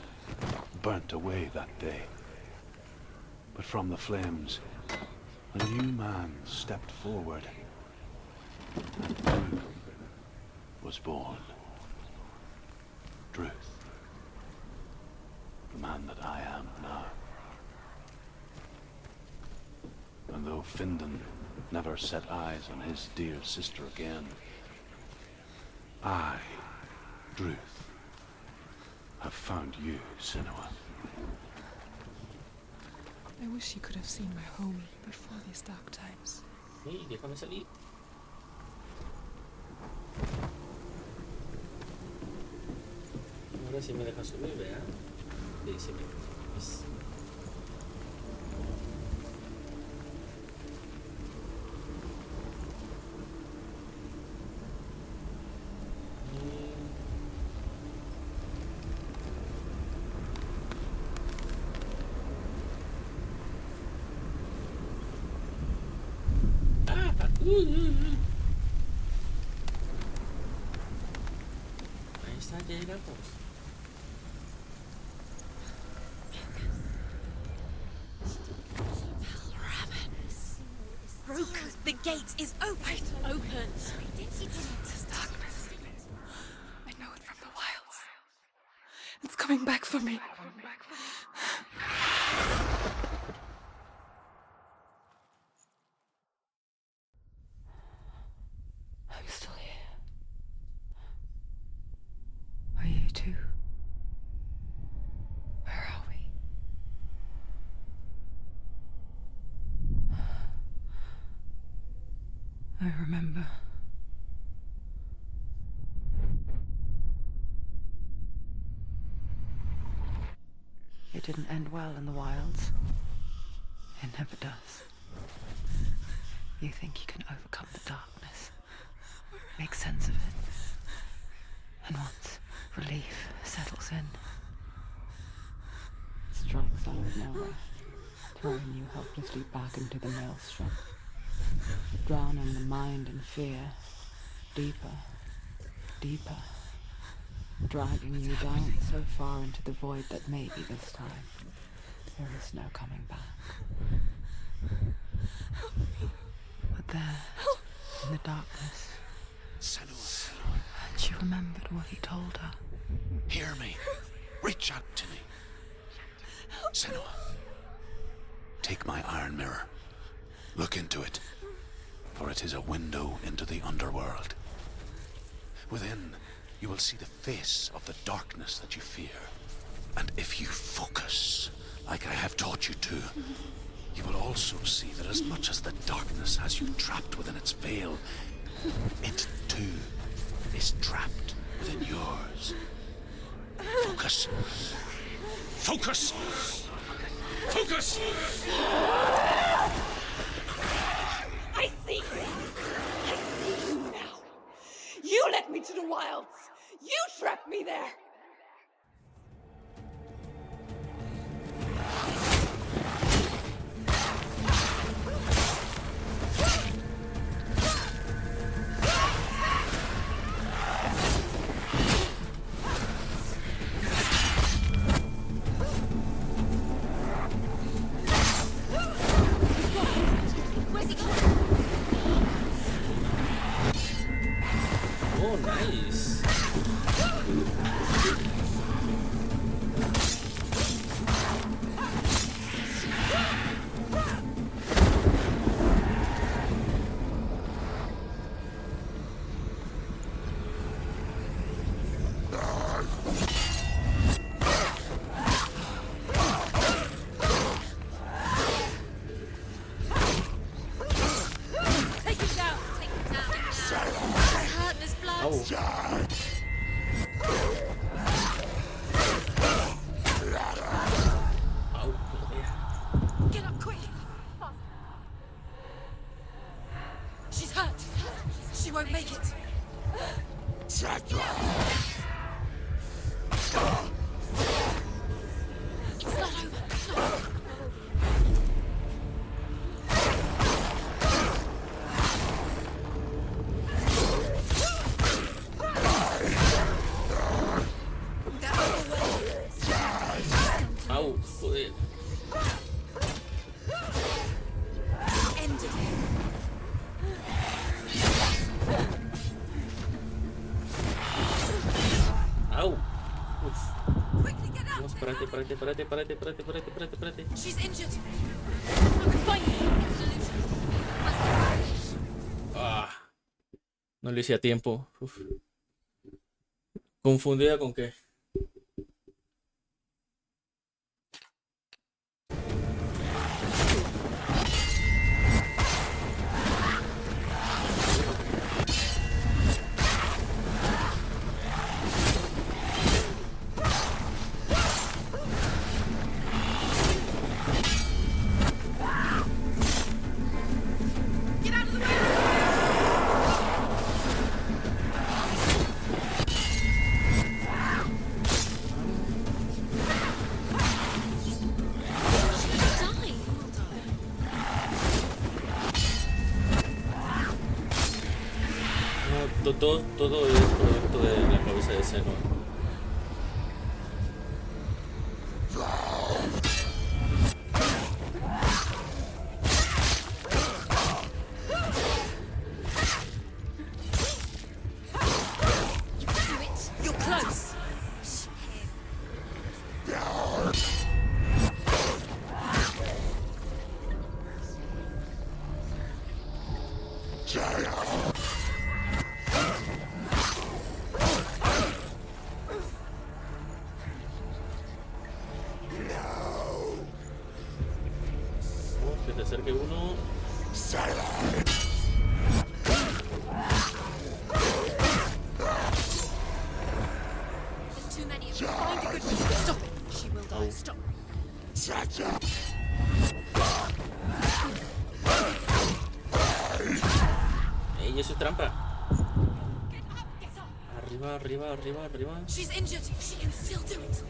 burnt away that day. But from the flames, a new man stepped forward, and Druth was born. Druth. The man that I am now. And though Findan never set eyes on his dear sister again, I, Druth, have found you, Senua. I wish you could have seen my home before these dark times. Sí, déjame salir. Ahora sí me deja subir, ¿verdad? Sí, sí me deja. Ahí está, ya llegamos. gate is open. Open. It's darkness. I know it from the wilds. It's coming back for me. I'm still here. Are you too? Where are we? I remember. It didn't end well in the wilds. It never does. You think you can overcome the darkness, make sense of it, and once relief settles in, it strikes out of nowhere, throwing you helplessly back into the maelstrom, drowning the mind in fear, deeper, deeper, dragging you down so far into the void that maybe this time there is no coming back. But there, in the darkness, Senua, and she remembered what he told her. hear me. Reach out to me. Senua, take my iron mirror. Look into it, for it is a window into the underworld. Within, you will see the face of the darkness that you fear. And if you focus, like I have taught you to, you will also see that as much as the darkness has you trapped within its veil, it too is trapped within yours. Focus. Focus! Focus! I see you! I see you now! You led me to the wilds! You trapped me there! Where's he going? Oh, nice. Take him down. Take him down. He's hurt. There's blood. Au. Au. Get up quick. She's hurt. She won't make it. It's not over. It's not over. They're on the way. Au. Joder. Ended him. Au. Uf. Quickly get out. Vamos, párate, párate, párate, párate, párate, párate, párate, párate. She's injured. I can find you. It's delusion. Ah. No lo hice a tiempo. Uf. Confundida con qué. Get out of the way. Todo es producto de la cabeza de Senua. Stop it. She will die. Stop. ¡Ey, eso es trampa! Arriba, arriba, arriba, arriba. She's injured. She can still do it.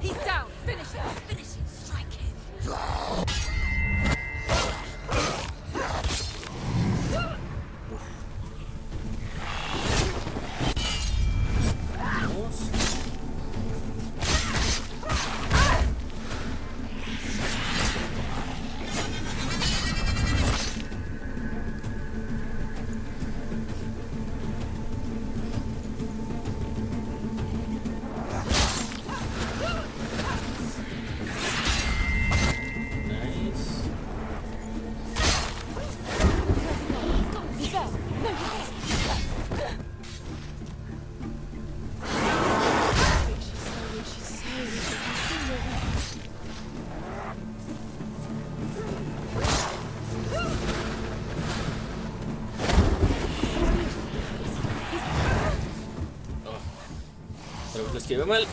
He's down. Finish it. Finish it. Strike him. Vamos. Pero lo esquivé mal.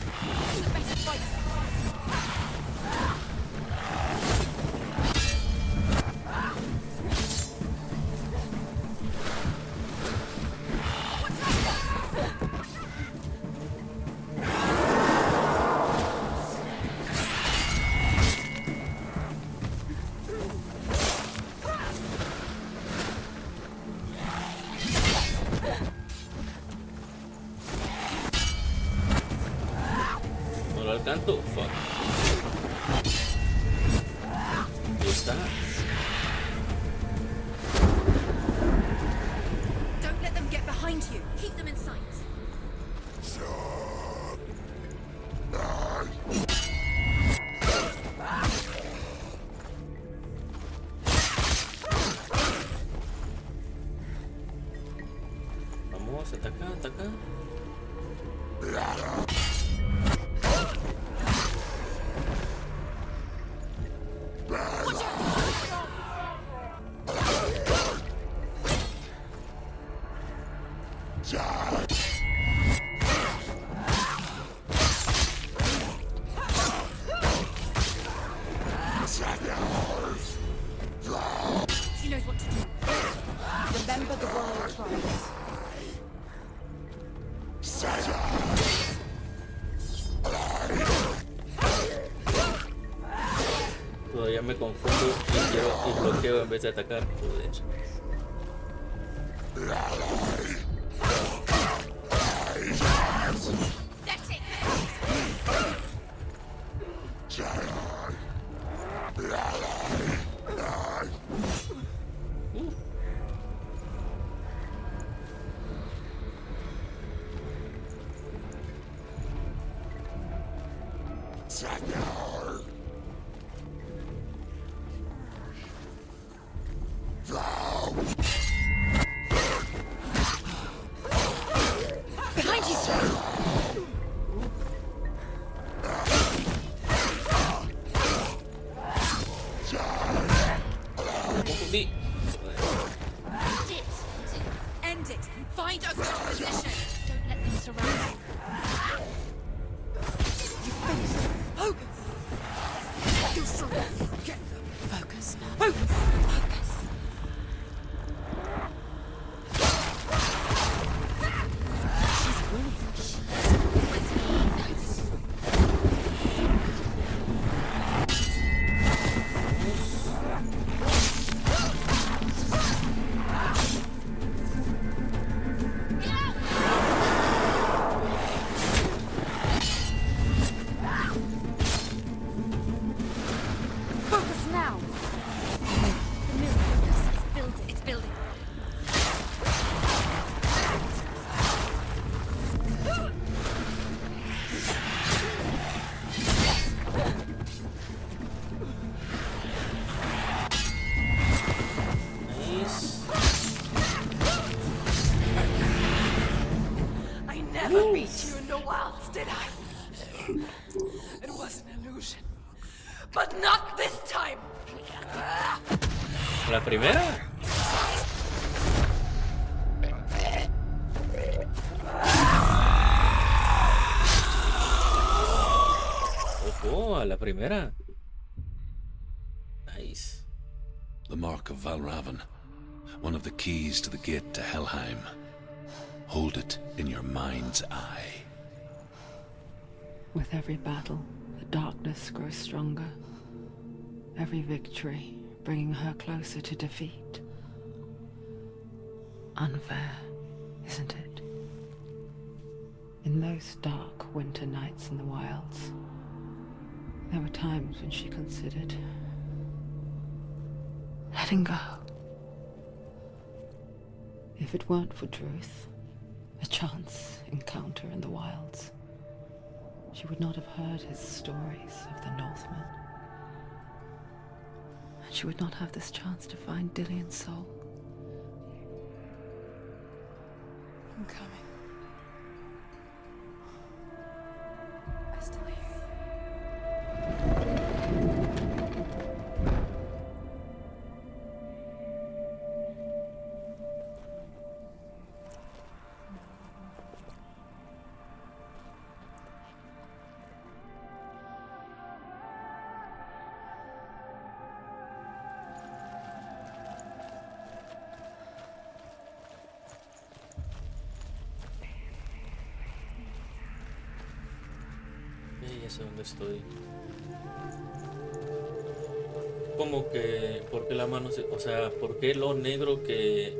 No lo alcanzo. Fuck. Ahí está. Don't let them get behind you. Keep them in sight. Vamos, ataca, ataca. She knows what to do. Remember the warrior tribes. Todavía me confundo y quiero y bloqueo en vez de atacar. Joder. That's it. Behind you. Confundí. End it. End it. Find a good position. Don't let them surround you. You finished. Focus. You're strong. Get them. Focus. Focus. Focus. She's winning. Focus now. The mirror. It's building. It's building. Nice. I never beat you in the wilds, did I? It was an illusion. But not this time! La primera. a la primera. Nice. The mark of Valravan, one of the keys to the gate to Helheim. Hold it in your mind's eye. With every battle, the darkness grows stronger. Every victory bringing her closer to defeat. Unfair, isn't it? In those dark winter nights in the wilds, there were times when she considered letting go. If it weren't for Druth, a chance encounter in the wilds, she would not have heard his stories of the Northmen. And she would not have this chance to find Dillion's soul. I'm coming. I still hear Ya sé dónde estoy. Como que, ¿por qué la mano o sea, ¿por qué lo negro que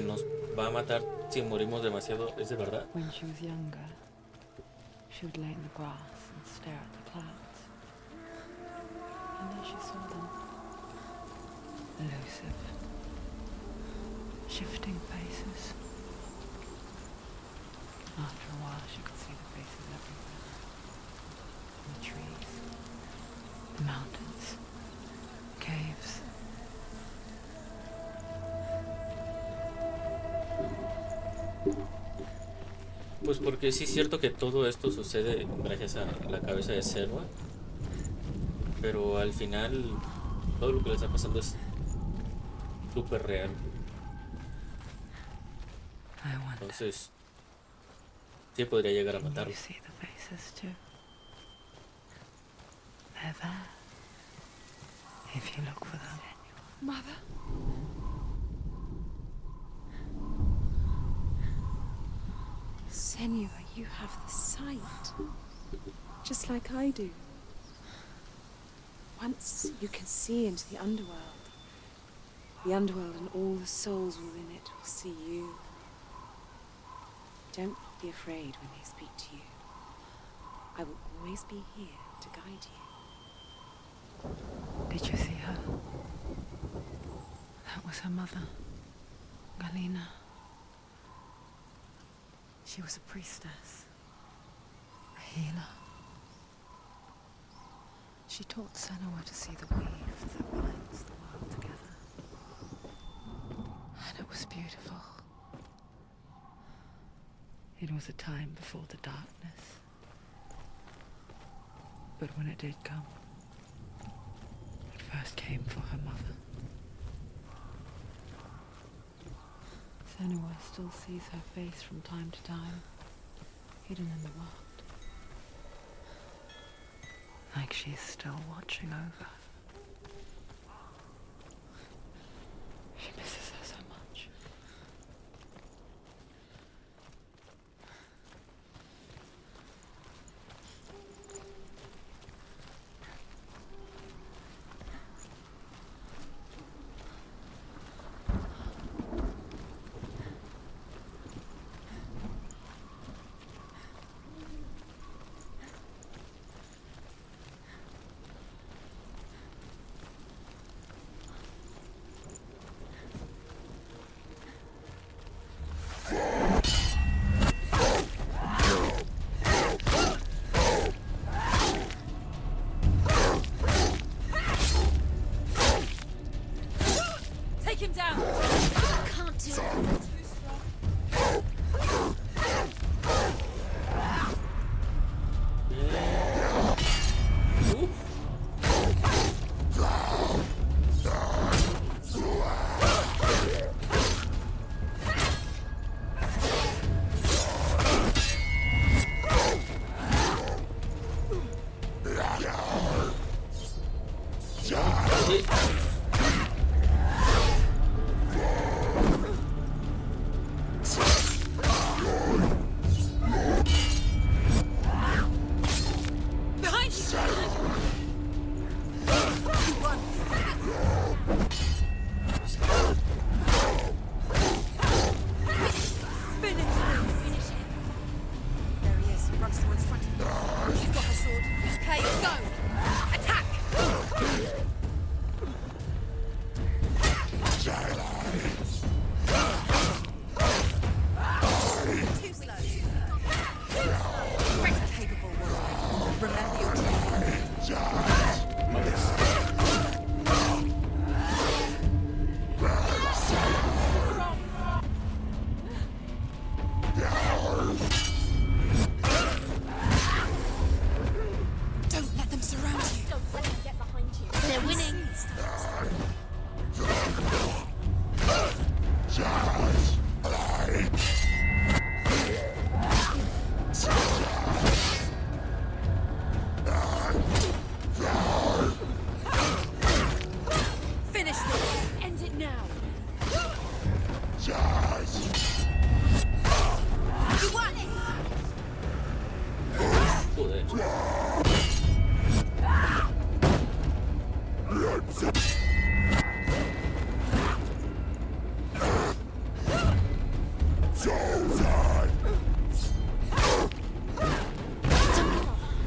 nos va a matar si morimos demasiado es de verdad? When she was younger, she would lay in the grass and stare at the clouds. And then she saw them. Elusive. Shifting faces. After a while, she could see the faces everywhere. In the trees, the mountains, caves. Pues porque sí es cierto que todo esto sucede gracias a la cabeza de Senua, pero al final todo lo que le está pasando es súper real. I wonder, Entonces, sí podría llegar a can matarlo. you see the faces too? They're there. If you look for them. Mother? Senua, you have the sight. Just like I do. Once you can see into the underworld. The underworld and all the souls within it will see you. Don't be afraid when they speak to you. I will always be here to guide you. Did you see her? That was her mother, Galina. She was a priestess, a healer. She taught Senua to see the weave that binds the world together. And it was beautiful. It was a time before the darkness. But when it did come, it first came for her mother. Senua still sees her face from time to time, hidden in the world. Like she's still watching over. She misses her so much.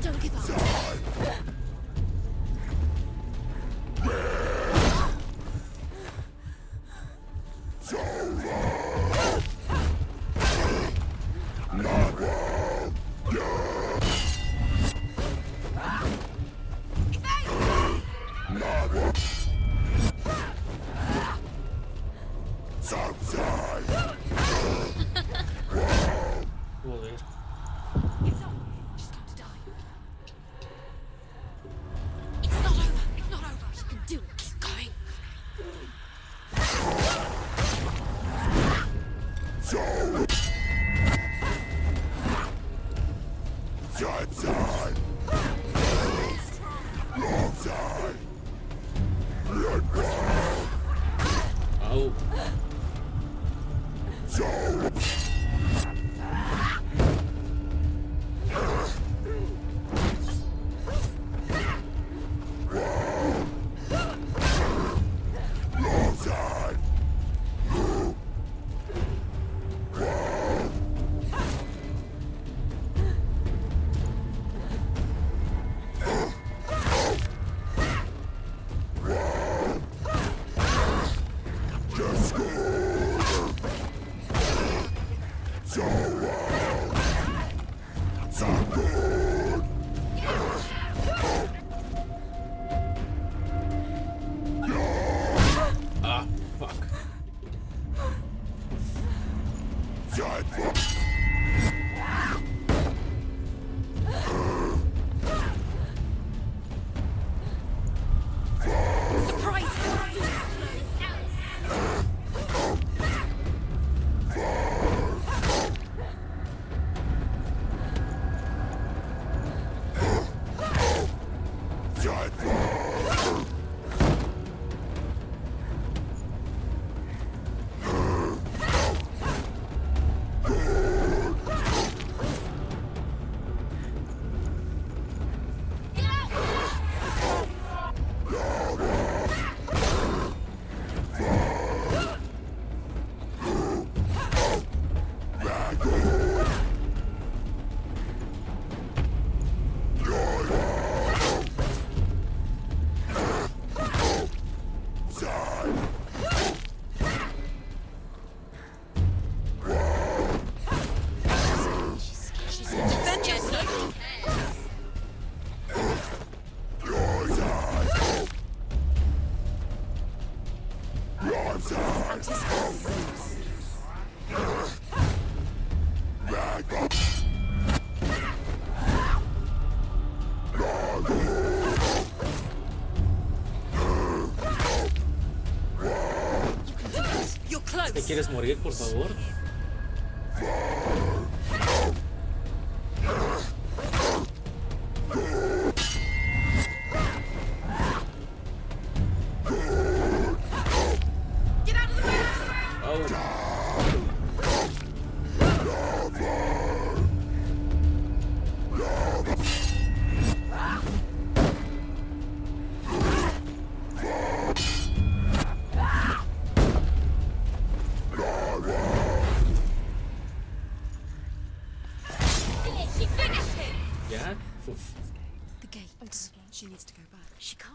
Don't give up. Joder. It's on. She's going to die. It's not over. It's not over. She can do it. Keep going. Au. Ah, fuck. Surprise! She's defend yourself. You're close. ¿Te quieres morir, por favor? Get out of the way. Au. She finished him. ¿Ya? Uf. The gate. She needs to go back. She can't.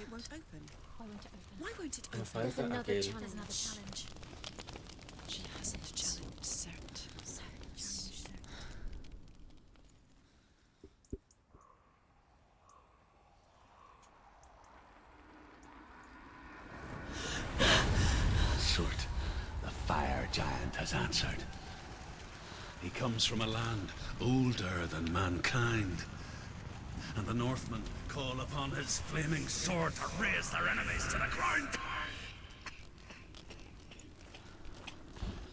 It won't open. Why won't it open? Why won't it Me open? falta Another aquel. challenge. Another challenge. She hasn't challenged Cert. Surt, the fire giant has answered. He comes from a land older than mankind. And the Northmen call upon his flaming sword to raise their enemies to the ground.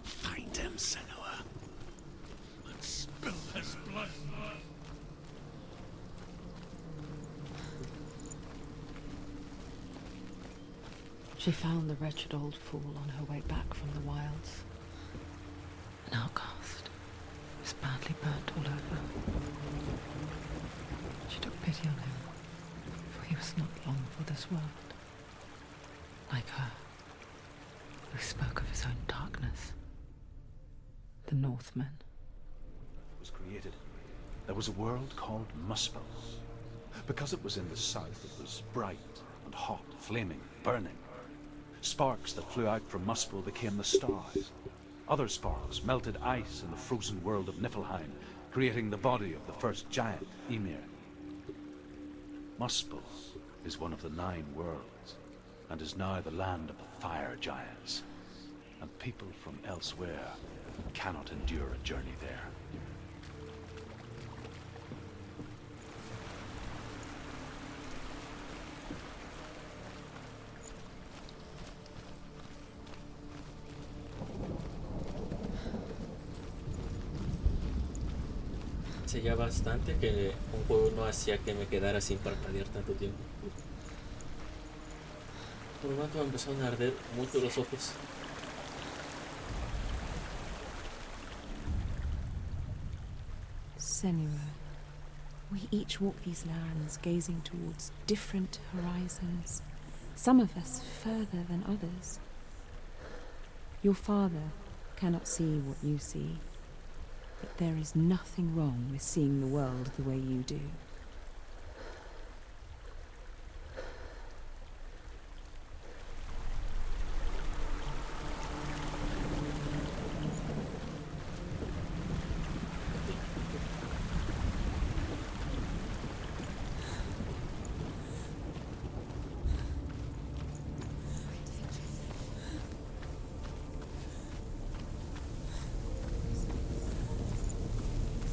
Find him, Senua, and spill his blood. She found the wretched old fool on her way back from the wilds. An outcast. He was badly burnt all over. She took pity on him, for he was not long for this world. Like her, who spoke of his own darkness. The the Northmen. Was created, there was a world called Muspel. Because it was in the south, it was bright and hot, flaming, burning. Sparks that flew out from Muspel became the stars. Other sparks melted ice in the frozen world of Niflheim, creating the body of the first giant, Ymir. Muspel is one of the 9 worlds, and is now the land of the fire giants. And people from elsewhere cannot endure a journey there. Hace ya bastante que un juego no hacía que me quedara sin parpadear tanto tiempo. Por lo tanto me empezaron a arder mucho los ojos. Senua, we each walk these lands gazing towards different horizons, some of us further than others. Your father cannot see what you see, but there is nothing wrong with seeing the world the way you do.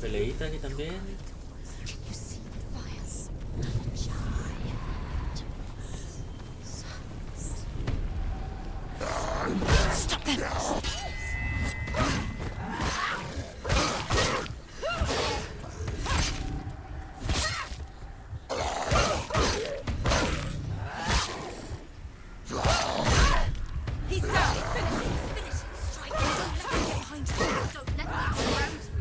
Peleita aquí también. You see the fires. Giant. Stop them! He's down. Finish him. Finish him. Strike him. Don't let them get behind you. Don't let them surround you.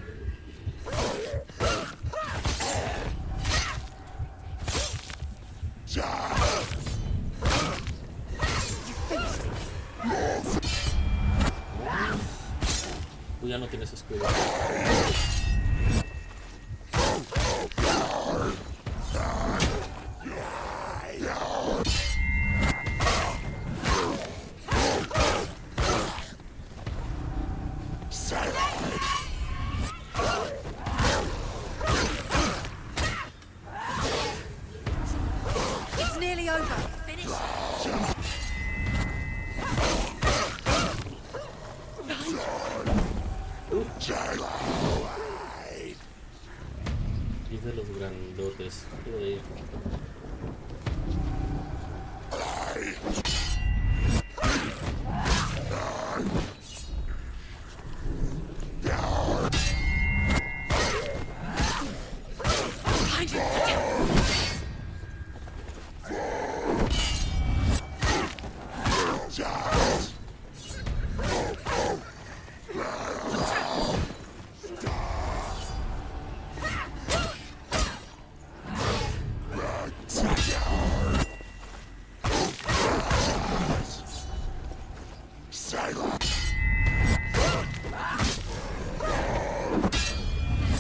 Tú ya no tienes escudo. It's nearly over. Finish him. Y de los grandotes. Joder. Behind you.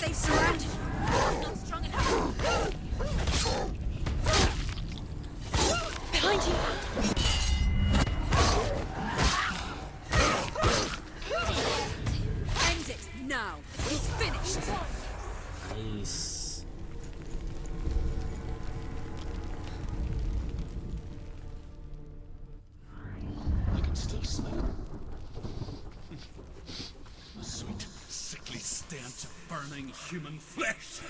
They've surrounded you. It's not strong enough. Behind you. End it now. He's finished. Nice. I can still smell it. A sweet, sickly stench of burning human flesh.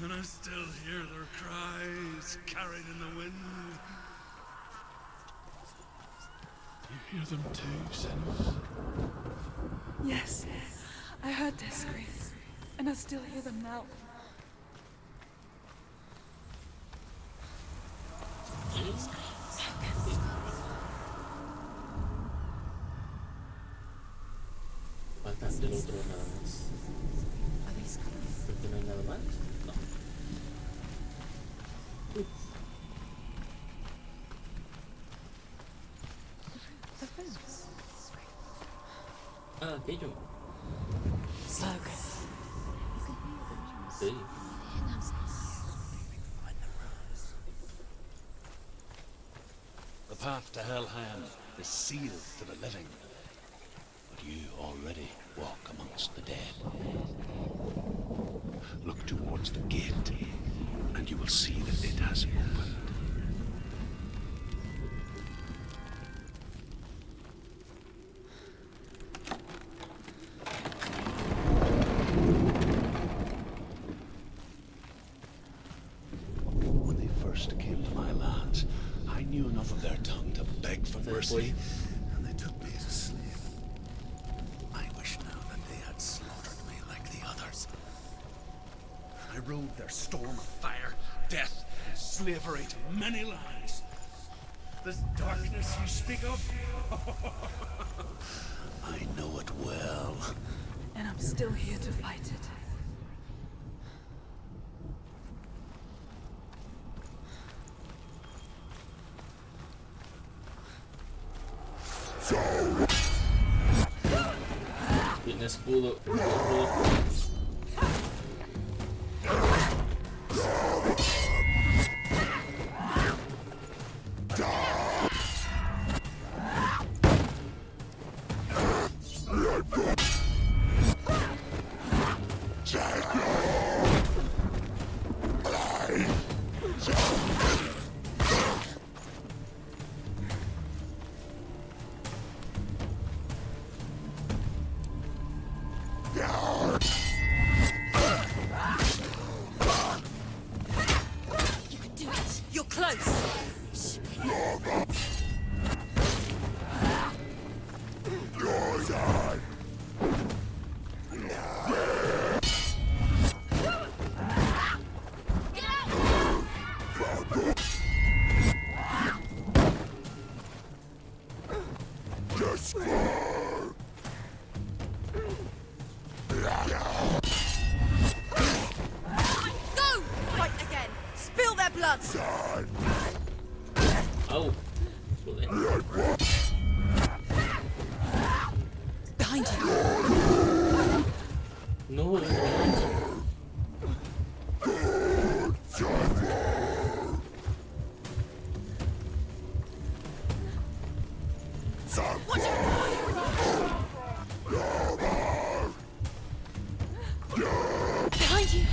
And I still hear their cries carried in the wind. You hear them too, Senua? Yes, I heard their screams, and I still hear them now. Faltan del otro nada más. Are they screaming? Creo que no hay nada más. No. The fence. Ah, aquello. So good. Sí. The path to Hellham is sealed to the living, but you already walk amongst the dead. Look towards the gate, and you will see that it has opened. When they first came to my lands, I knew enough of their tongue to beg for mercy, and they took me as a slave. I wish now that they had slaughtered me like the others. I rode their storm of fire, death, and slavery to many lands. This darkness you speak of, I know it well. And I'm still here to fight it. Tiene escudo. You can do it. You're close. Get out! Go! Fight again. Spill their blood. Au. Joder. Behind you. No, no. Behind you.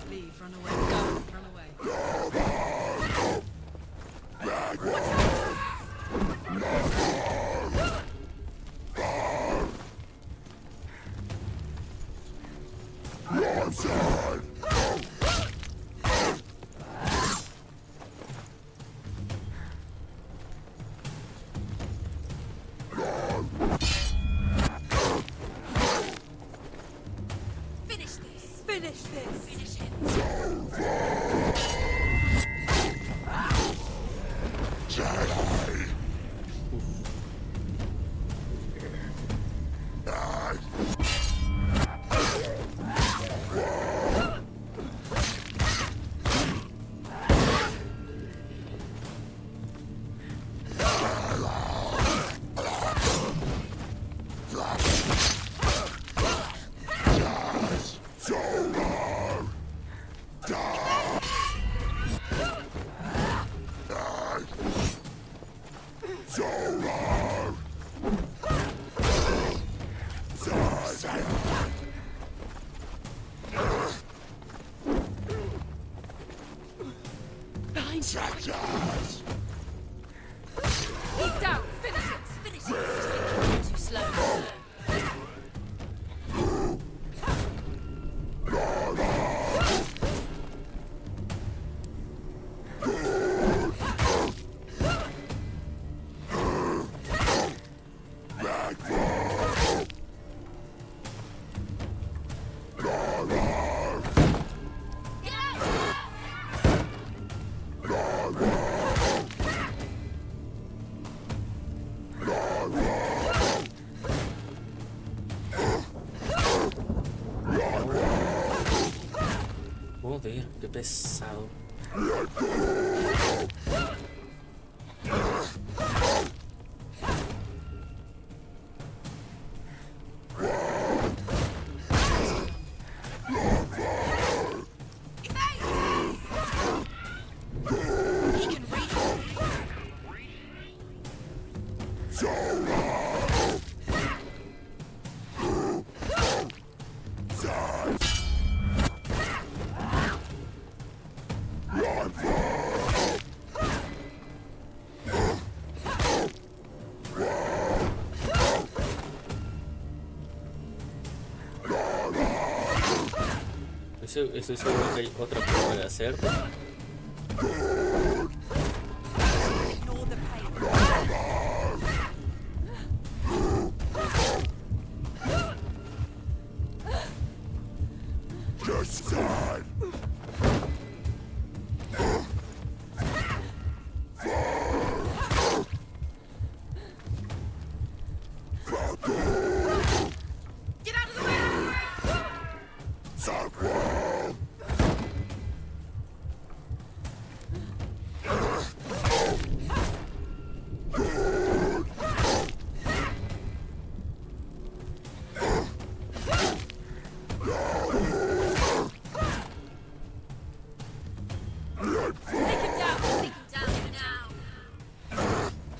Leave, run away, go, run away. Finish this. Finish this. Finish him. Behind you. He's down. Finish it. Finish it. Too slow. Get out! pesado. Estoy seguro que hay otra forma de hacerlo.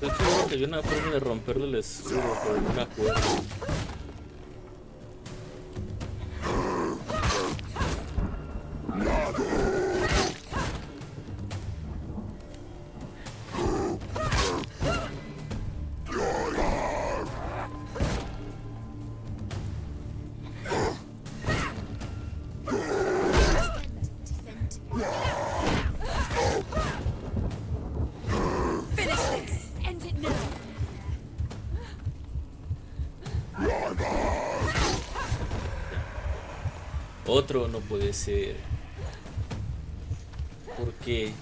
Estoy seguro que hay una forma de romperle el escudo con una cuerda. Otro no puede ser. ¿Por qué?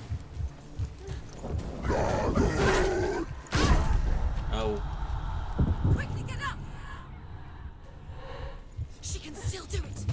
Au. Quickly get up! She can still do it!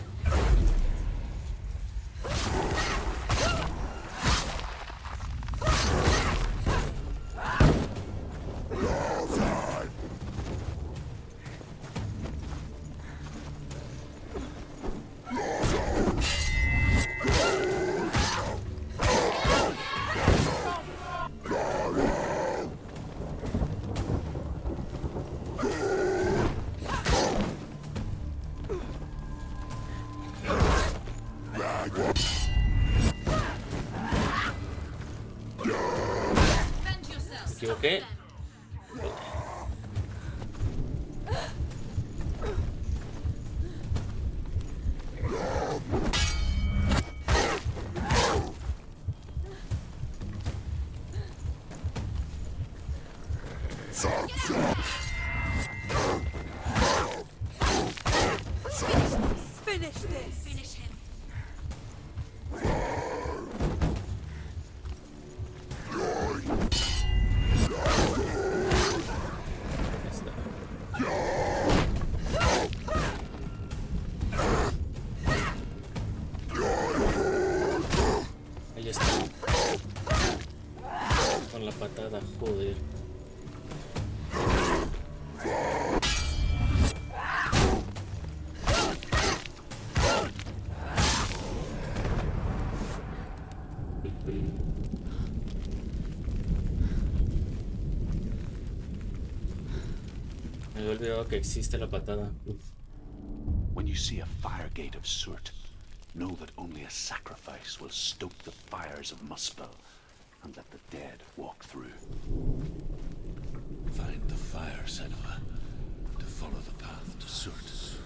¿Me equivoqué? Finish this! Finish him! Ahí está. Con la patada, joder. Me había olvidado que existe la patada. Uf. When you see a fire gate of Surt, know that only a sacrifice will stoke the fires of Muspel and let the dead walk through. Find the fire, Senua, to follow the path to Surt.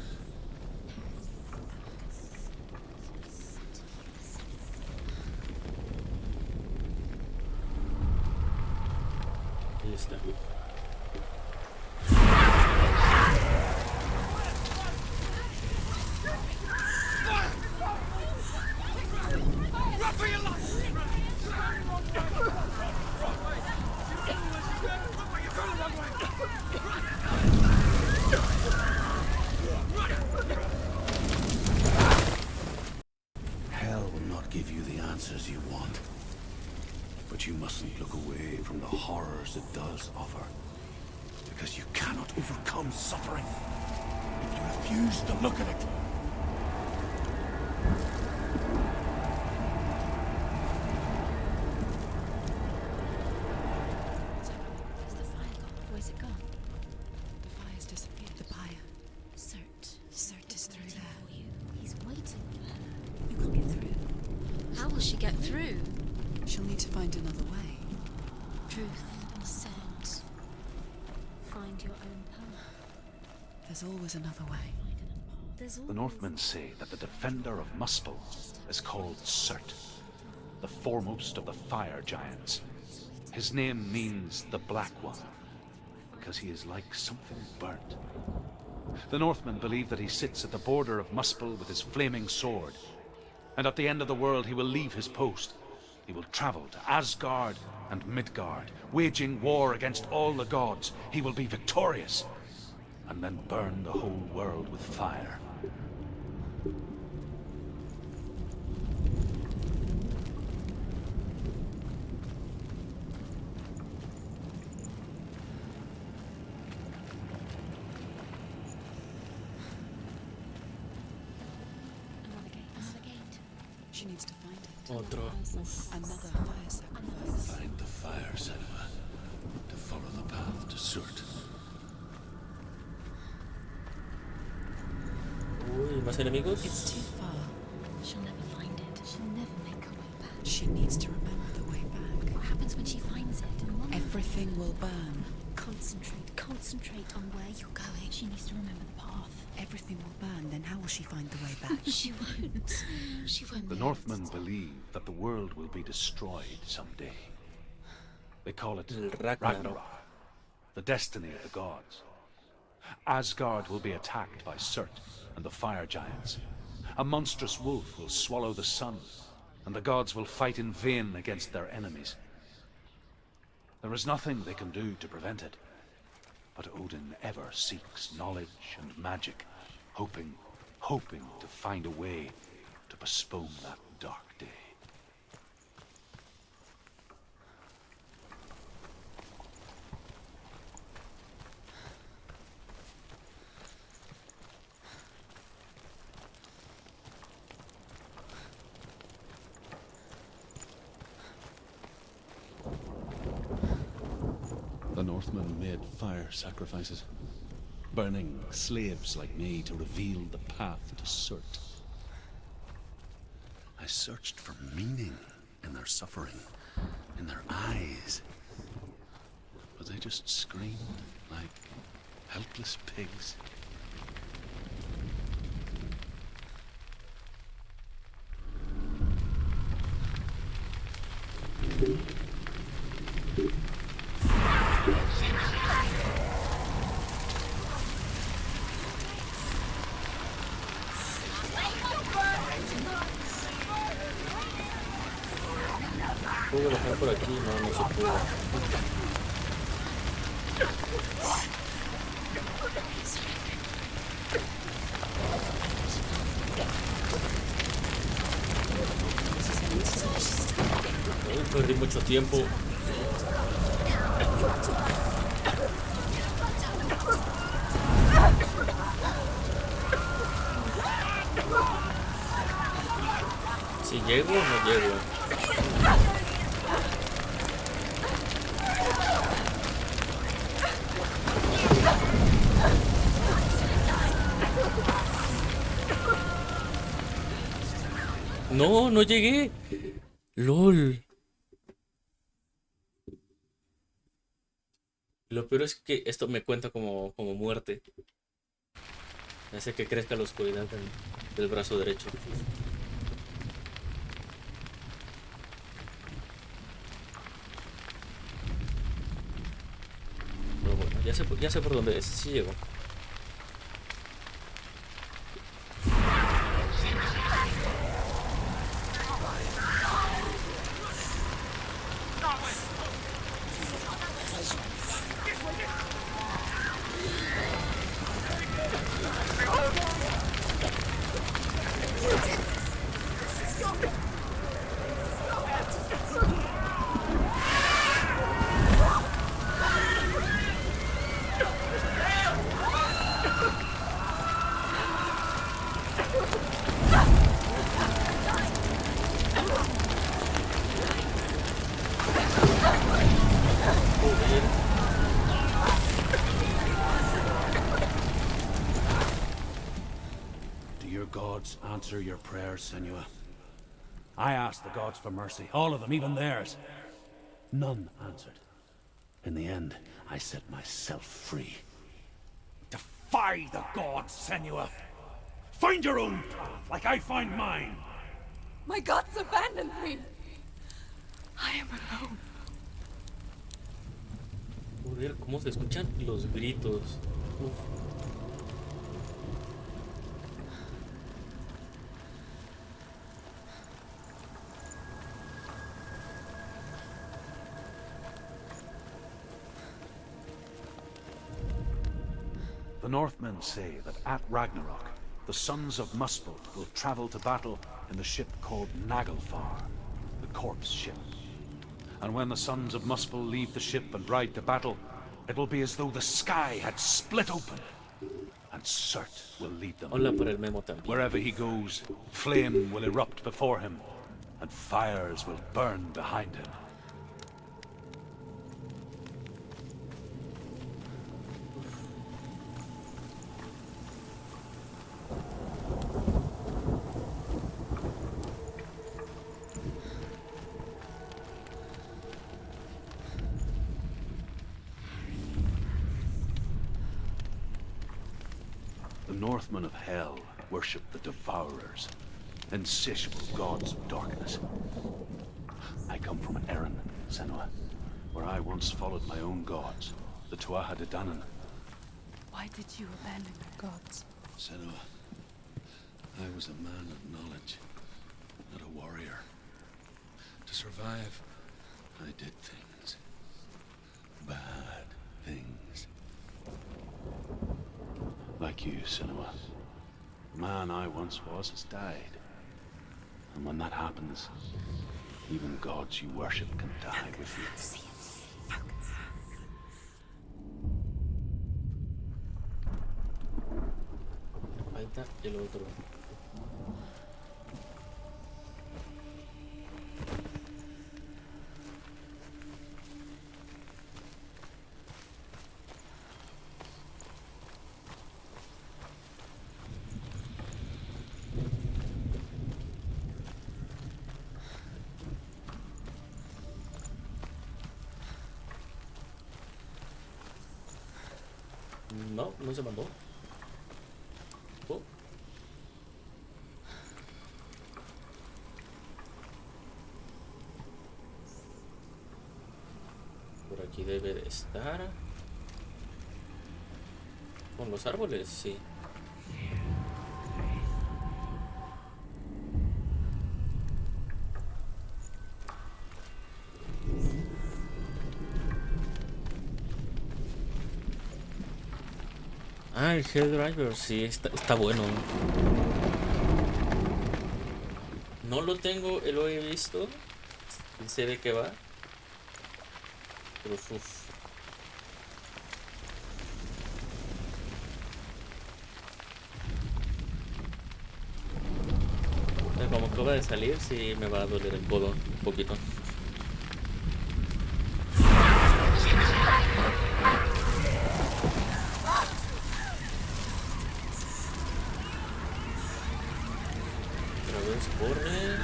Ahí está. Hell will not give you the answers But you mustn't look away from the horrors it does offer. Because you cannot overcome suffering if you refuse to look at it. Where's the fire gone? Where's it gone? The fire's disappeared. The pyre. Cert is through there. for you. He's waiting for her. You can't get through. How will she get through? She'll need to find another way. Truth, Cert. Find your own path. There's always another way. There's The always Northmen say that the defender of Muspel is called Cert, the foremost of the fire giants. His name means the Black One, because he is like something burnt. The Northmen believe that he sits at the border of Muspel with his flaming sword, and at the end of the world he will leave his post. He will travel to Asgard and Midgard, waging war against all the gods. He will be victorious, and then burn the whole world with fire. another gate. She needs to find it. Otro. Another fire sacrifice. Find the fire, Senua, to follow the path to Surt. Uy, ¿más enemigos? It's too far. She'll never find it. She'll never make her way back. She needs to remember the way back. What happens when she finds it? In one Everything will burn. Concentrate on where you're going. She needs to remember the path. Everything will burn, then how will she find the way back? She won't. She won't. The Northmen believe that the world will be destroyed someday. They call it El Ragnarok. the destiny of the gods. Asgard will be attacked by Surt and the fire giants. A monstrous wolf will swallow the sun, and the gods will fight in vain against their enemies. There is nothing they can do to prevent it, but Odin ever seeks knowledge and magic, hoping to find a way to postpone that dark day. The Northmen made fire sacrifices, burning slaves like me to reveal the path to Surt. I searched for meaning in their suffering, in their eyes, but they just screamed like helpless pigs. ¿Puedo bajar por aquí? No, no se pudo. Uy, perdí mucho tiempo. Si llego o no llego. No, no llegué. LOL. Lo peor es que esto me cuenta como muerte. Hace que crezca la oscuridad del brazo derecho. Pero bueno, ya sé por dónde es. Sí llego. quiere. Do your gods answer your prayers, Senua? I asked the gods for mercy, all of them, even theirs. None answered. In the end, I set myself free. Defy the gods, Senua! Find your own path, like I find mine! My gods abandoned me. I am alone. Joder, ¿cómo se escuchan los gritos? Uf. The Northmen say that at Ragnarok, the sons of Muspel will travel to battle in the ship called Naglfar, the corpse ship. And when the sons of Muspel leave the ship and ride to battle, it will be as though the sky had split open, and Surt will lead them. Hola por el memo también. Wherever he goes, flame will erupt before him, and fires will burn behind him. The Northmen of Hell worship the Devourers, insatiable gods of darkness. I come from Erin, Senua, where I once followed my own gods, the Tuatha De Danann. Why did you abandon your gods? Senua, I was a man of knowledge, not a warrior. To survive, I did things. Bad things. Like you, Senua. The man I once was has died. And when that happens, even gods you worship can die with you. Falta el otro. No, no se mandó. Oh. Por aquí debe de estar. Con los árboles, sí. Ah, el Hellblade, sí, está bueno. No lo tengo, lo he visto. Y sé de qué va. Pero uff. Como acaba de salir, sí me va a doler el codo un poquito. Corre.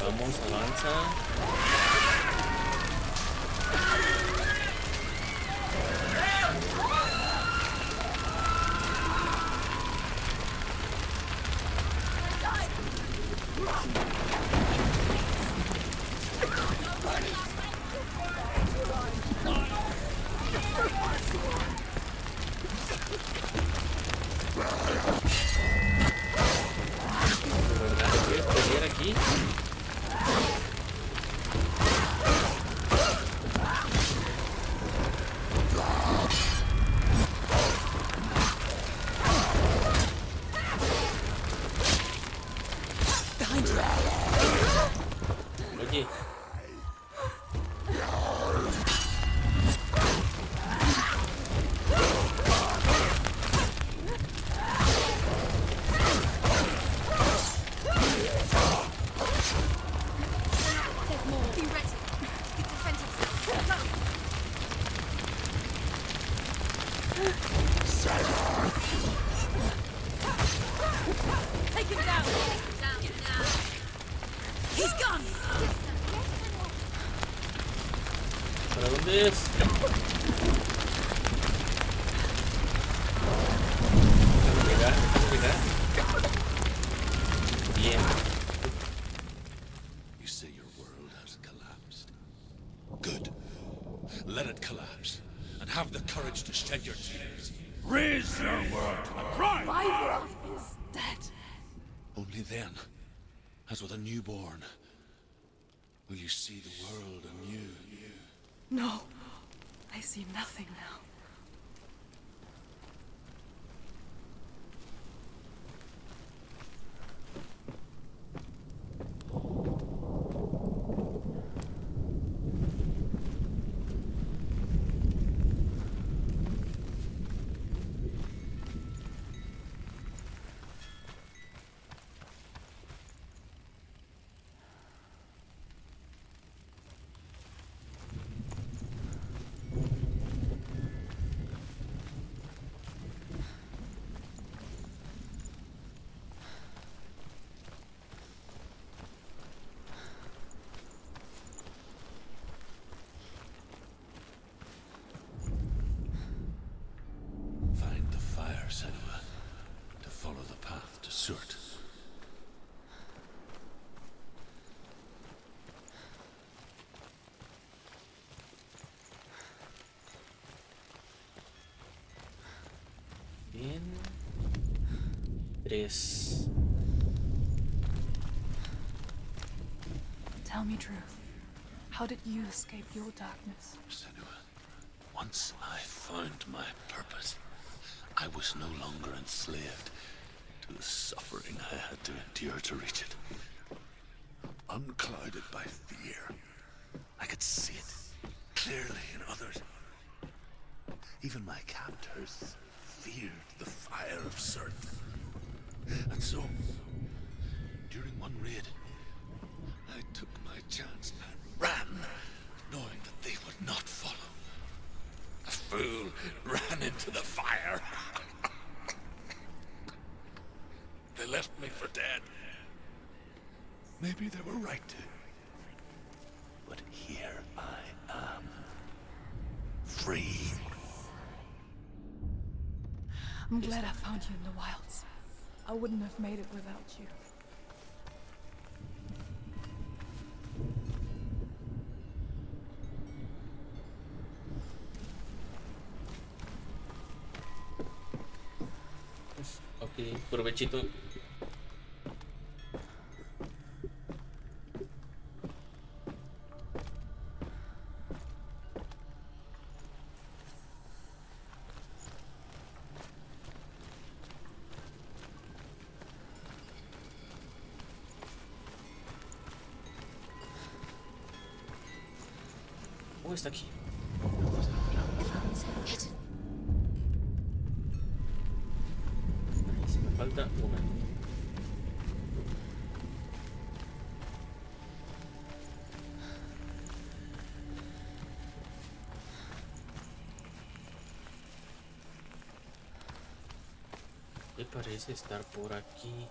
Vamos, avanza. him down. He's gone. ¿Para dónde es? Déjame llegar. Bien. You say your world has collapsed. Good. Let it collapse, and have the courage to shed your tears. Raise your world to the prime! My world is dead. Only then, as with a newborn, will you see the world anew. No, I see nothing now. Find the fire, Senua, to follow the path to Surt. Bien. 3. Tell me truth. How did you escape your darkness? Senua, once I found my purpose, I was no longer enslaved to the suffering I had to endure to reach it. Unclouded by fear, I could see it clearly in others. Even my captors feared the fire of Surt. And so, during one raid, I took my chance and ran, knowing that they would not follow. A fool ran into the fire. They left me for dead. Maybe they were right to. But here I am. Free. I'm glad I found you in the wilds. I wouldn't have made it without you. Ok, provechito. Oh, está aquí. Ahí sí me falta una. Me parece estar por aquí.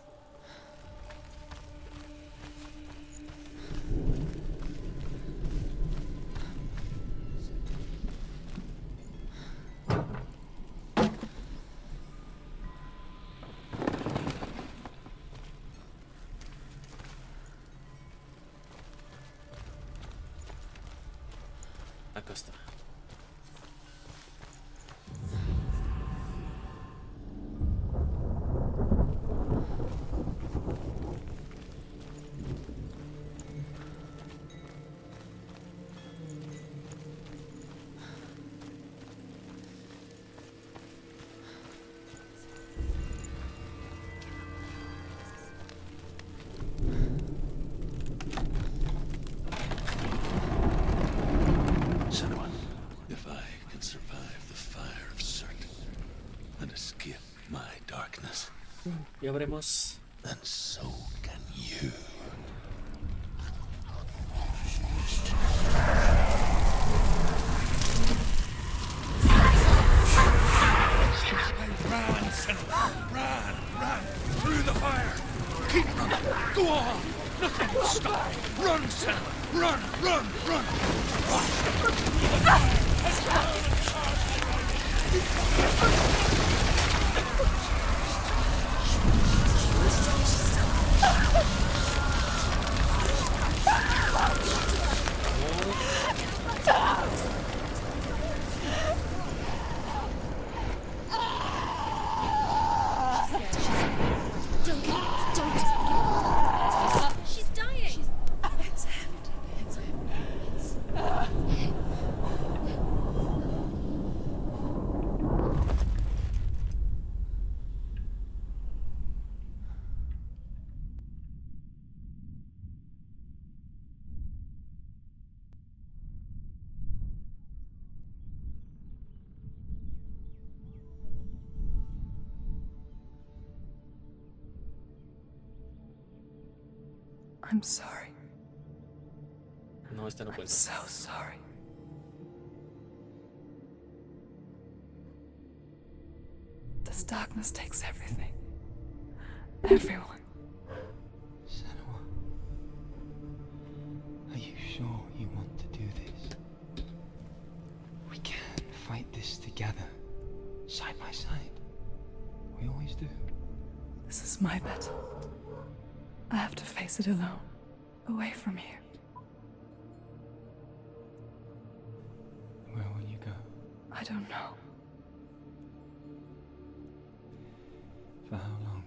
Acá está. Senua, if I can survive the fire of Surt and escape my darkness, Ya veremos. then so can you. I ran, Senua. Ran through the fire. Go on! Nothing will stop! Run, Senna! Run, run, run! She's dying. It's him. It's him. I'm sorry. No, esta no I'm cuenta. so sorry. This darkness takes everything. Everyone. Senua, are you sure you want to do this? We can fight this together, side by side. We always do. This is my battle. I have to face it alone, away from here. Where will you go? I don't know. For how long?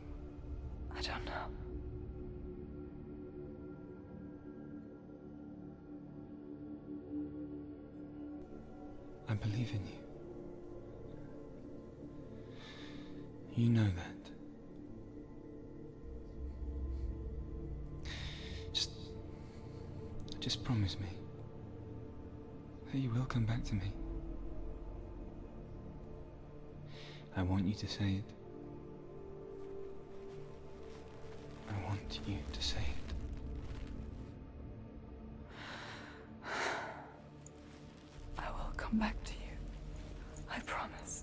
I don't know. I believe in you. You know that. Just promise me that you will come back to me. I want you to say it. I want you to say it. I will come back to you. I promise.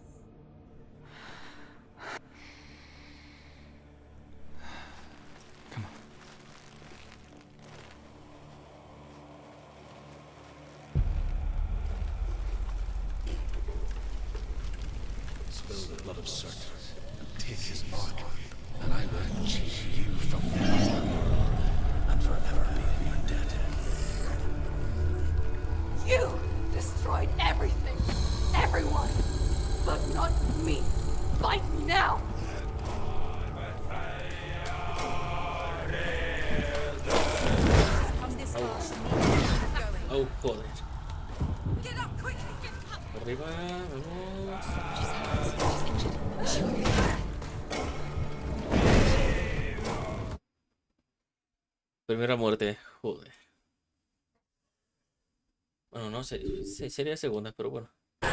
Come on. Spill the blood of Surt and take his mark, and I will chase you from the underworld and forever be in your debt. You destroyed everything, everyone, but not me. Fight me now. Oh, joder. Get up quickly. Get up. Arriba, vamos. She's hurt. She's injured. She will be Primera muerte, joder. Bueno, no sé, sería segunda, pero bueno. Ay,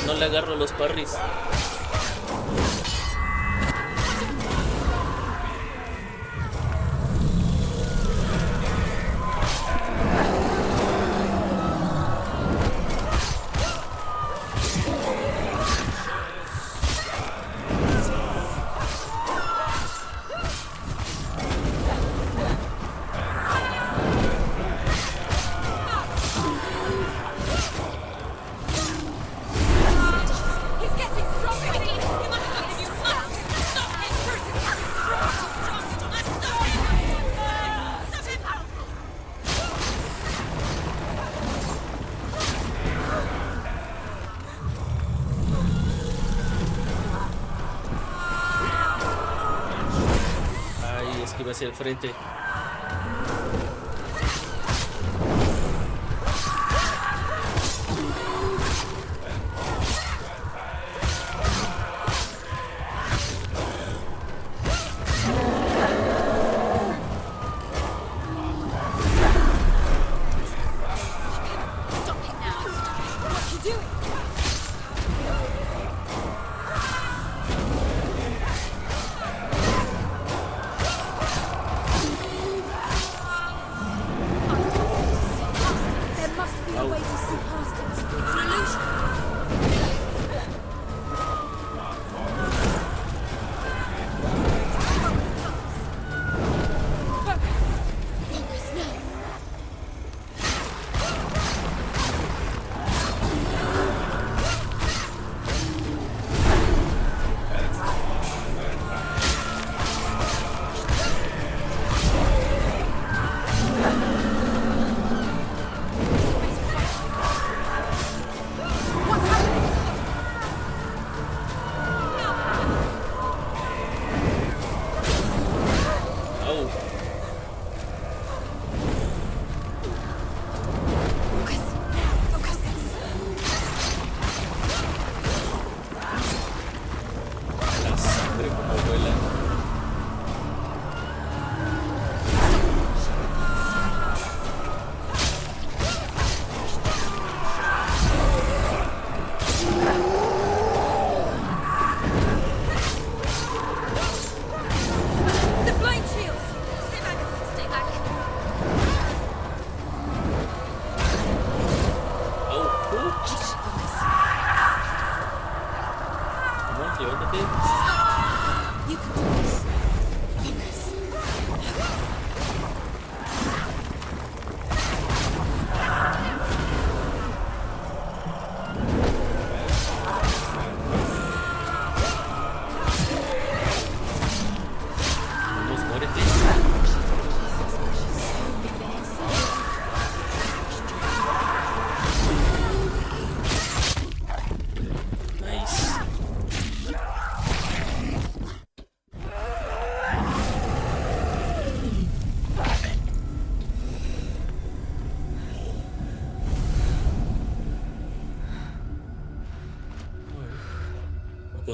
no le agarro los parries. Iba hacia el frente.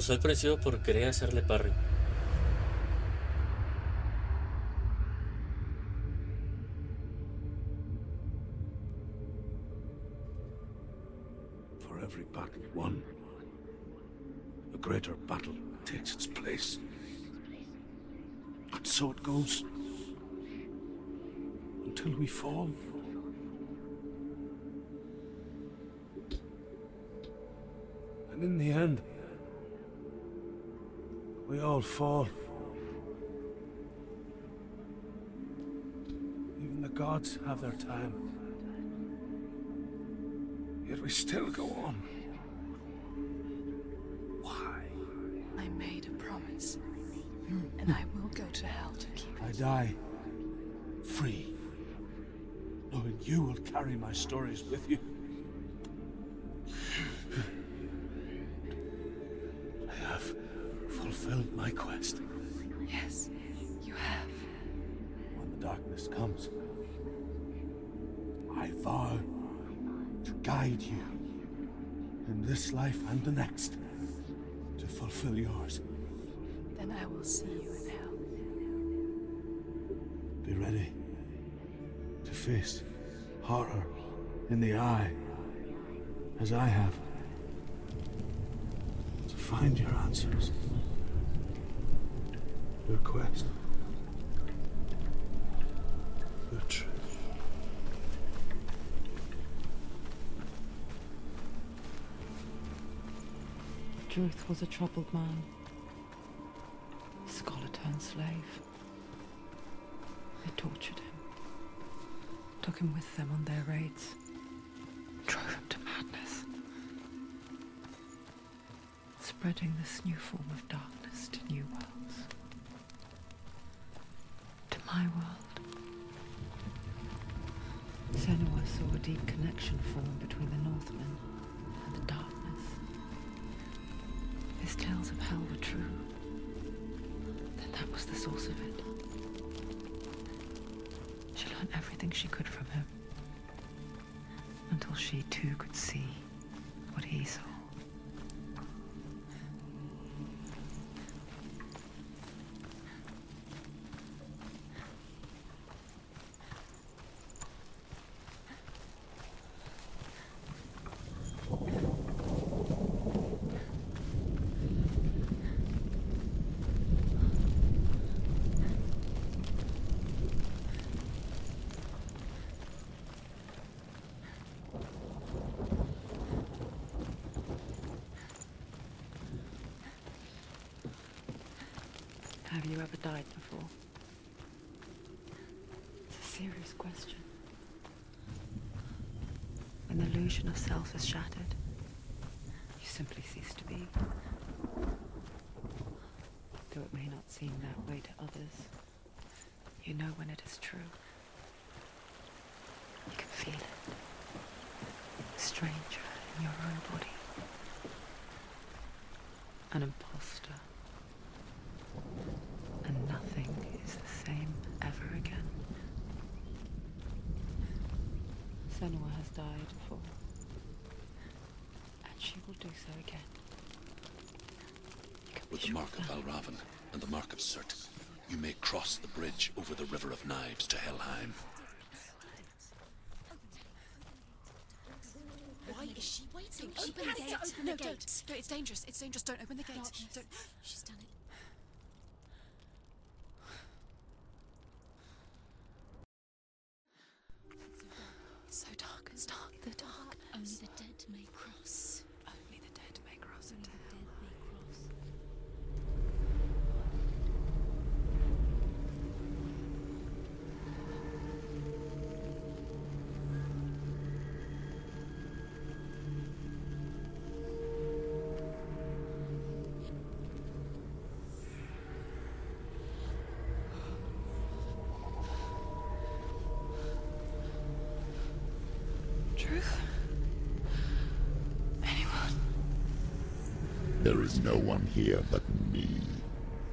Usó el principio por querer hacerle parry. For every battle won, a greater battle takes its place. And so it goes. Until we fall. And in the end, we all fall. Even the gods have their time. Yet we still go on. Why? I made a promise, and I will go to hell to keep it. I die free, knowing you will carry my stories with you. I have fulfilled my quest. Yes, you have. When the darkness comes, I vow to guide you in this life and the next to fulfill yours. Then I will see you in hell. Be ready to face horror in the eye, as I have. To find your answers. Your quest. Your truth. Druth was a troubled man. Scholar turned slave. They tortured him. Took him with them on their raids. Drove him to madness. Spreading this new form of darkness to new worlds. To my world. Senua saw a deep connection form between the Northmen and the darkness. His tales of hell were true. Then that was the source of it. She learned everything she could from him. Until she too could see what he saw. Have you ever died before? It's a serious question. When the illusion of self is shattered, you simply cease to be. Though it may not seem that way to others, you know when it is true. You can feel it. A stranger in your own body. An imposter. And nothing is the same ever again. Senua has died before. And she will do so again. You can be With the sure mark of Valravan and the mark of Surt, you may cross the bridge over the River of Knives to Helheim. Why is she waiting? Open She has the to gate. open No, the gate. don't. It's dangerous. It's dangerous. Don't open the gate. Don't. She's done it. It's so dark. It's dark. The darkness. Only the dead may cross. Only the dead may cross into The hell. dead may cross. Truth? Anyone? There is no one here but me.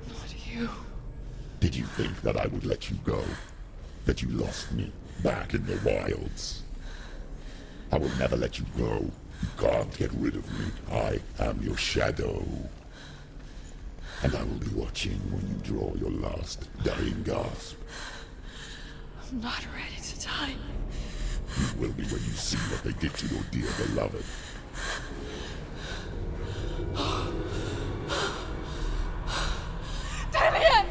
Not you. Did you think that I would let you go? That you lost me back in the wilds? I will never let you go. You can't get rid of me. I am your shadow. And I will be watching when you draw your last dying gasp. I'm not ready to die. You will be when you see what they did to your dear beloved. Damien!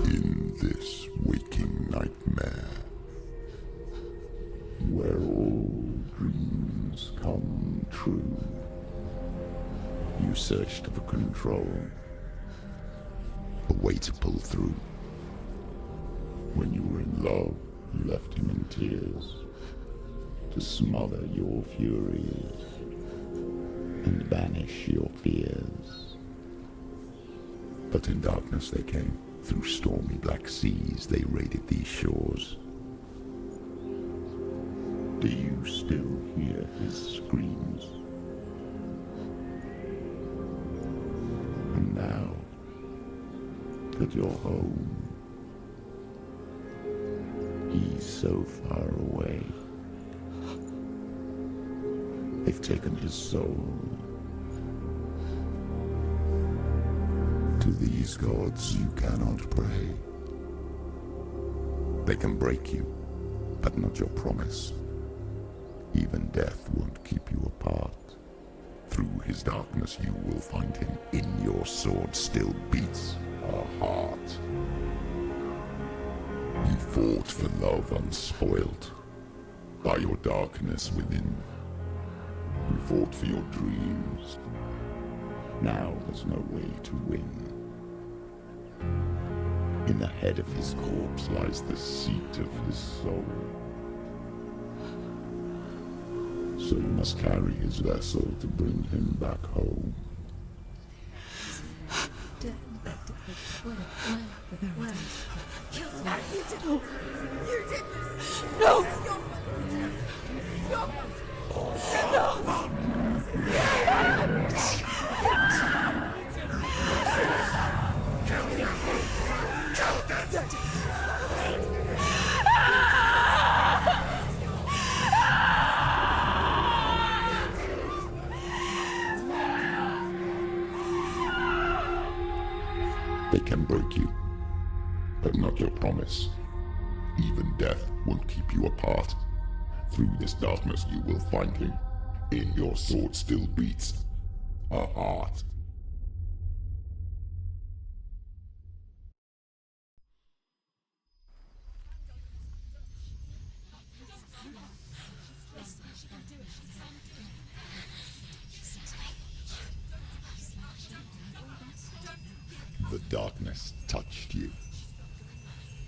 In this waking nightmare, where all dreams come true, you searched for control, a way to pull through. When you were in love, you left him in tears, to smother your furies and banish your fears. But in darkness they came, through stormy black seas they raided these shores. Do you still hear his screams? And now that you're home, he's so far away. They've taken his soul. To these gods you cannot pray. They can break you, but not your promise. Even death won't keep you apart. Through his darkness you will find him. In your sword still beats a heart. You fought for love unspoilt by your darkness within. You fought for your dreams. Now there's no way to win. In the head of his corpse lies the seat of his soul. So you must carry his vessel to bring him back home. They can break you, but not your promise. Even death won't keep you apart. Through this darkness you will find him. In your sword still beats a heart. The darkness touched you.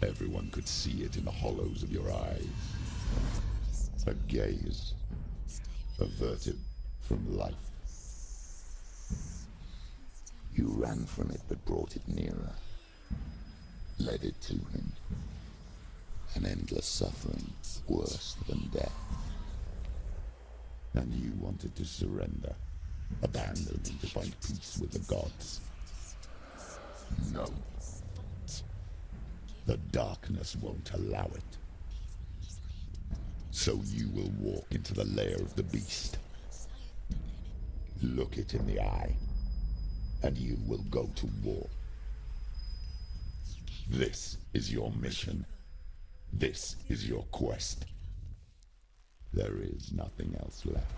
Everyone could see it in the hollows of your eyes. A gaze averted from life. You ran from it but brought it nearer. Led it to him. An endless suffering, worse than death. And you wanted to surrender, abandon him to find peace with the gods. No. The darkness won't allow it. So you will walk into the lair of the beast. Look it in the eye, and you will go to war. This is your mission. This is your quest. There is nothing else left.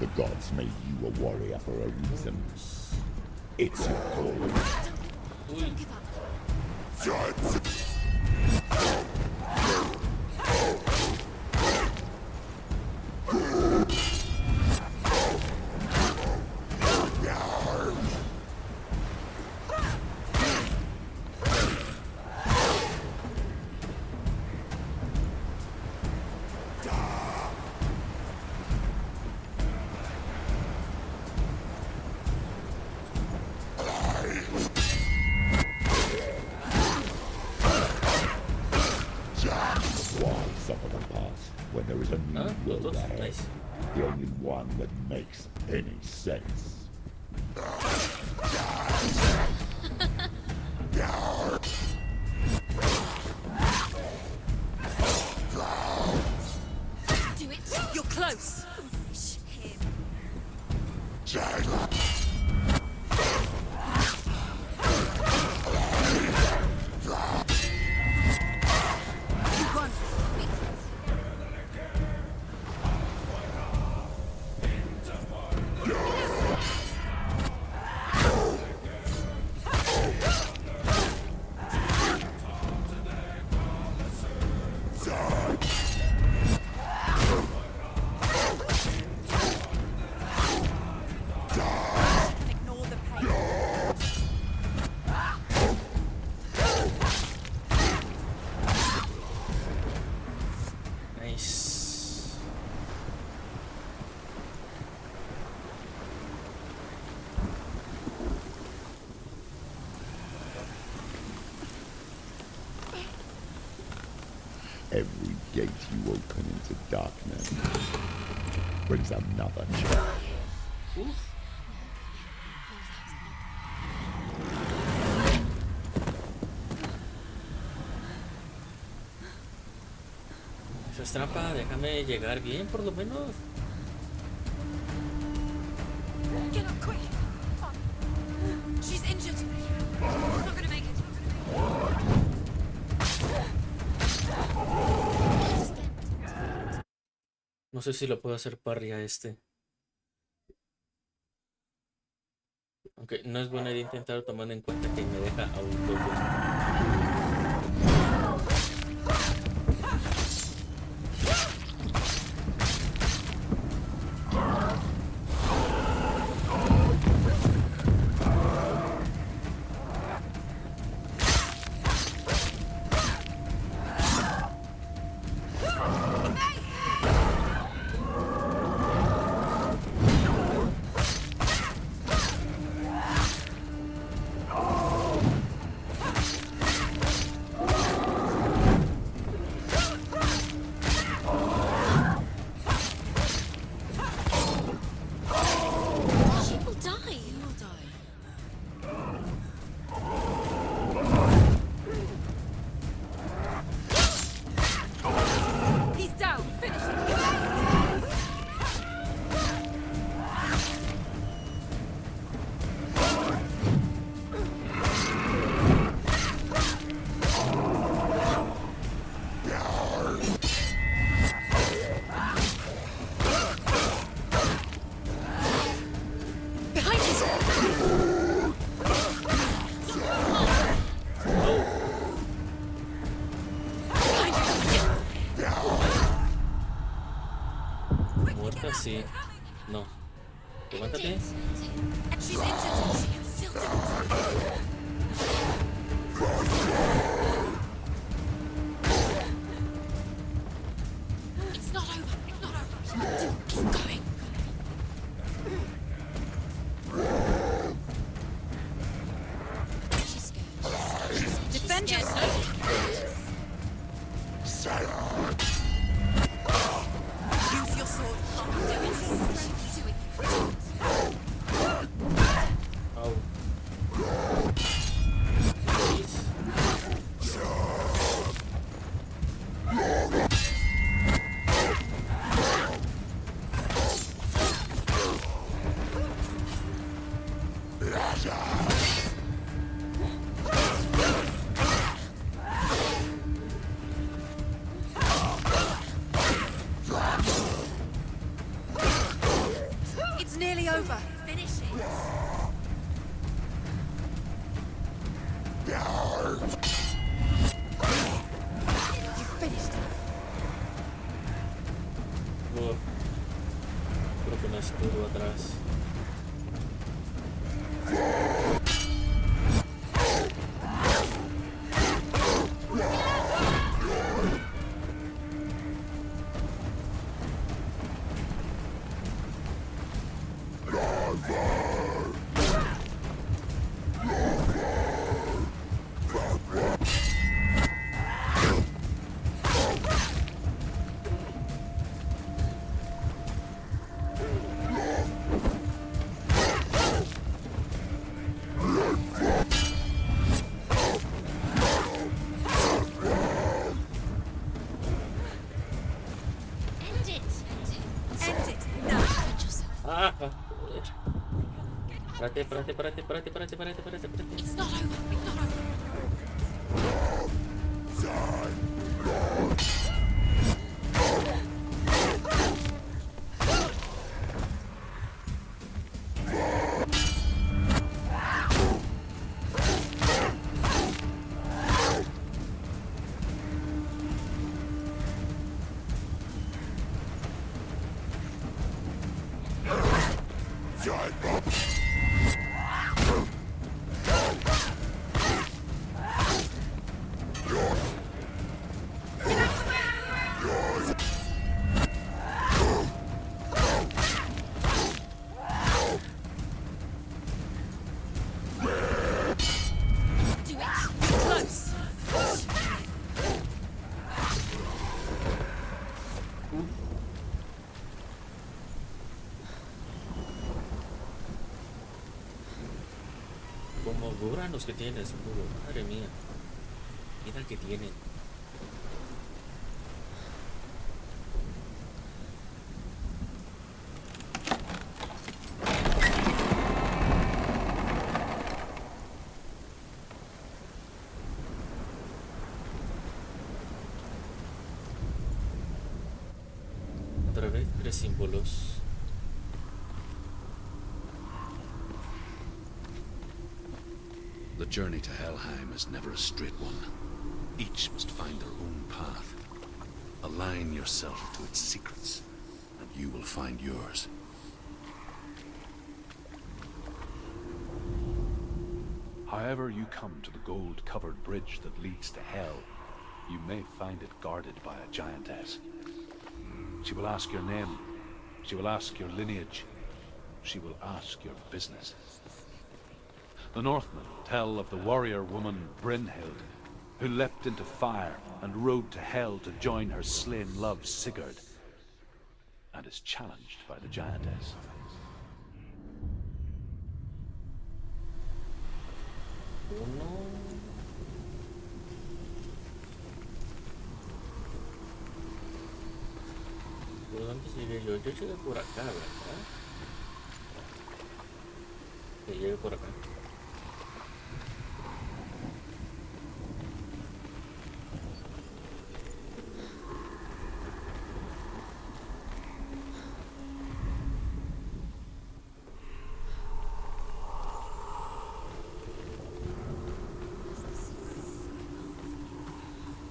The gods made you a warrior for a reason. It's your calling. Don't give up. Nice. The only one that makes any sense. Do it. You're close. Push him. You won. Ignore the pain. Nice. Every gate you open into darkness brings another challenge. Esa es trampa, déjame llegar bien por lo menos. Get up quick. She's injured. She's not gonna make it. No sé si lo puedo hacer parry a este. Aunque no es buena idea intentar tomando en cuenta que me deja auto. She will die. You will die. He's down. Finish him. Behind us. Muerta sí. No. Levántate. And she's injured. She can still do it. It's not over. It's not over. Keep going. She's scared. Defend yourself. Use your sword. Do it. Do it. Au. Please. It's nearly over. Finish it. You finished it. Oh. Creo que me escudo atrás. Párate, párate, párate, párate, párate, párate, párate, párate. It's not over. It's not over. Do it. Close. Como duran los que tienen escudo. Madre mía. Mira que tienen. Otra vez 3 símbolos. The journey to Helheim is never a straight one. Each must find their own path. Align yourself to its secrets, and you will find yours. However you come to the gold-covered bridge that leads to Hell, you may find it guarded by a giantess. She will ask your name. She will ask your lineage. She will ask your business. The Northmen tell of the warrior woman Brynhild, who leapt into fire and rode to Hell to join her slain love Sigurd, and is challenged by the giantess. Uno. ¿Por dónde llegué yo? Yo llegué por acá, ¿verdad? Que llegué por acá.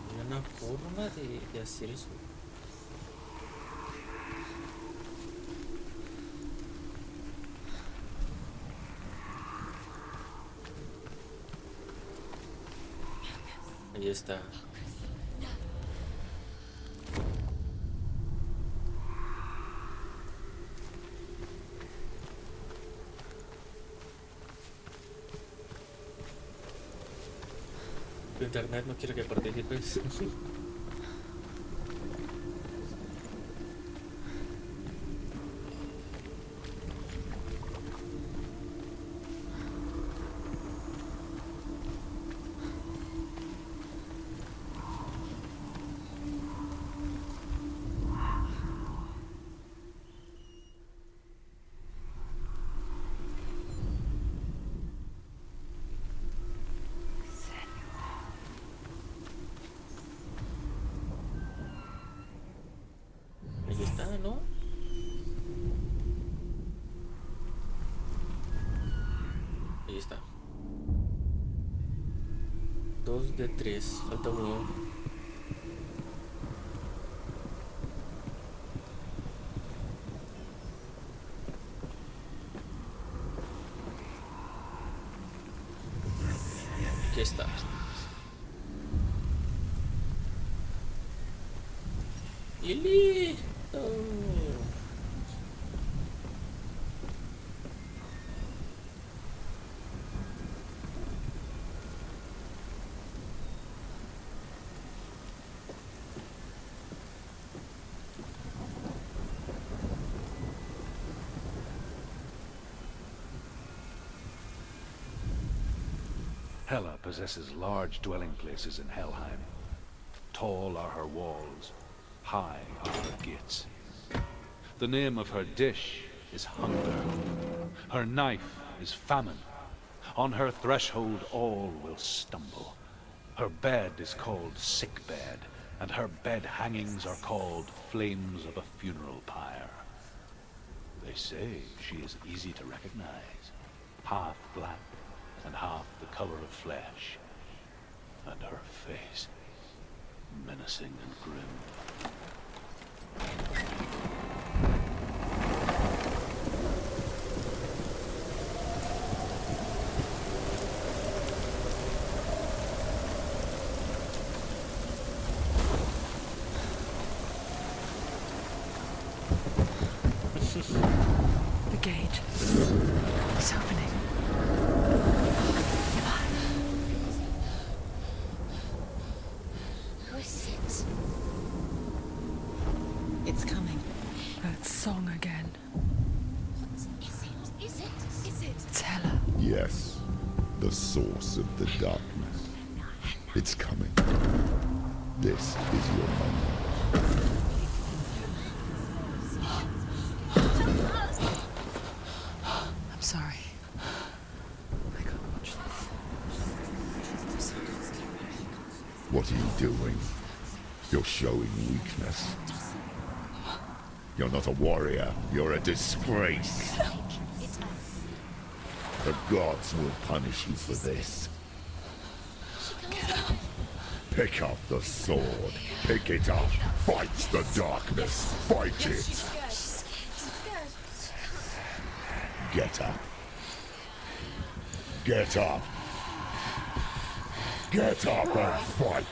Hay una forma de hacer eso. Ahí está. Tu internet no quiere que participes. Ahí está, ¿no? Ahí está. 2 de 3. Falta uno. Aquí está. Y listo. Hela possesses large dwelling places in Helheim. Tall are her walls, high are her gates. The name of her dish is hunger. Her knife is famine. On her threshold all will stumble. Her bed is called sick bed, and her bed hangings are called flames of a funeral pyre. They say she is easy to recognize, half black and half the color of flesh, and her face menacing and grim. The gate. It's opening. Who is it? It's coming. That song again. What is it? Is it? Is it? It's Hella. Yes, the source of the darkness. It's coming. This is your moment. I'm sorry. I can't watch this. What are you doing? You're showing weakness. You're not a warrior. You're a disgrace. The gods will punish you for this. Pick up the sword. Pick it up. Fight the darkness. Fight it. Get up. Get up. Get up and fight.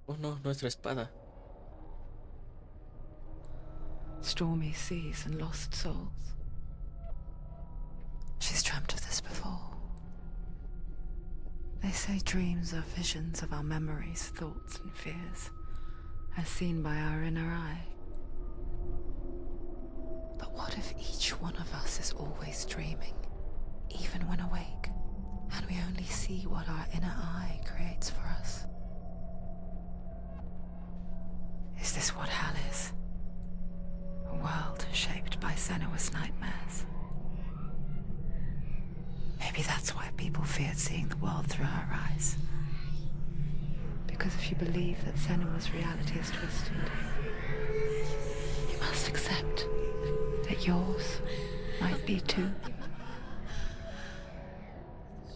Oh no, nuestra espada. Stormy seas and lost souls. She's dreamt of this before. They say dreams are visions of our memories, thoughts, and fears, as seen by our inner eye. But what if each one of us is always dreaming, even when awake, and we only see what our inner eye creates for us? Is this what hell is? A world shaped by Senua's nightmares. Maybe that's why people feared seeing the world through her eyes. Because if you believe that Senua's reality is twisted, you must accept that yours might be too.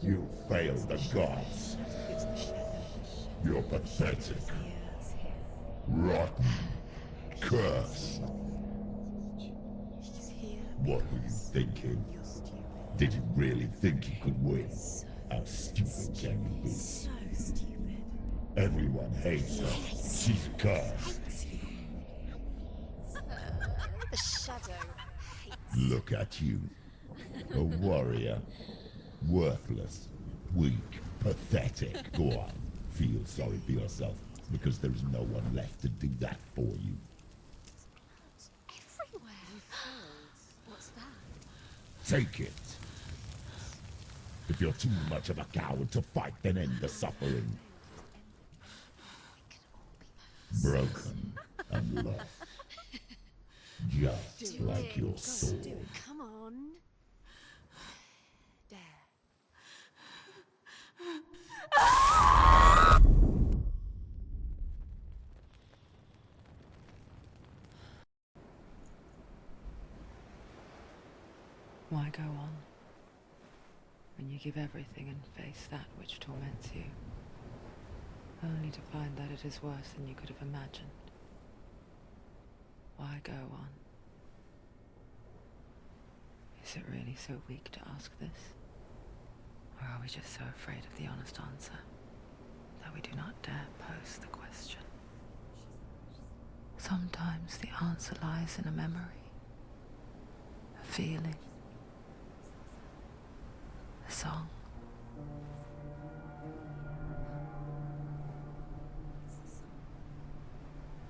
You failed the gods. You're pathetic. Rotten. Cursed. What were you thinking? Did you really think you could win? How stupid can you be? So stupid. Everyone hates her. She's cursed. The shadow hates. Look at you. A warrior. Worthless. Weak. Pathetic. Go on. Feel sorry for yourself, because there is no one left to do that for you. Everywhere. What's that? Take it. If you're too much of a coward to fight, then end the suffering. Broken and lost. Just like your sword. Come on. Dare. Why go on when you give everything and face that which torments you, only to find that it is worse than you could have imagined? Why go on? Is it really so weak to ask this? Or are we just so afraid of the honest answer that we do not dare pose the question? Sometimes the answer lies in a memory, a feeling, a song.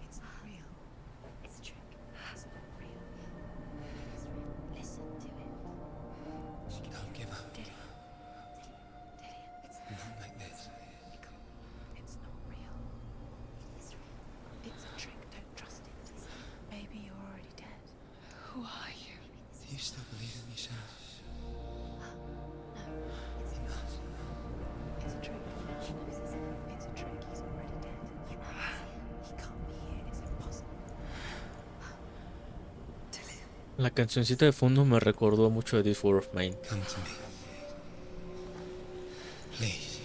It's not real. It's a trick. It's not real. It is real. Listen to it. She can Don't give up. Did it? Not like this. It's not real. It is real. It's a trick. Don't trust it. Maybe you're already dead. Who are you? Do you still believe in me, Senna? No, it's Enough. It's a trick. She knows it's him. It's a trick. He's already dead. You know it's him. He can't be here. It's impossible. La cancioncita de fondo me recordó mucho a This War of Mine. Come to me. Please.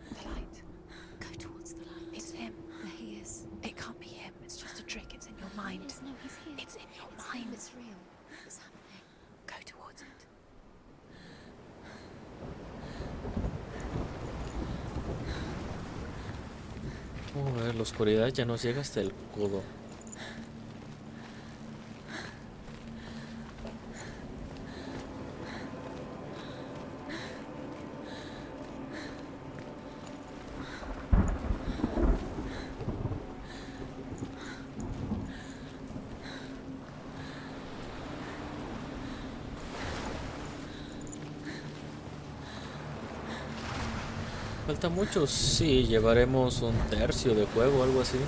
The light. Go towards the light. It's him. There he is. It can't be him. It's just a trick. It's in your mind. Yes, no, he's here. It's in your It's mind. him. It's real. It's happening. Go towards it. Joder, la oscuridad ya nos llega hasta el codo. ¿Falta mucho? Sí, llevaremos un tercio de juego, algo así.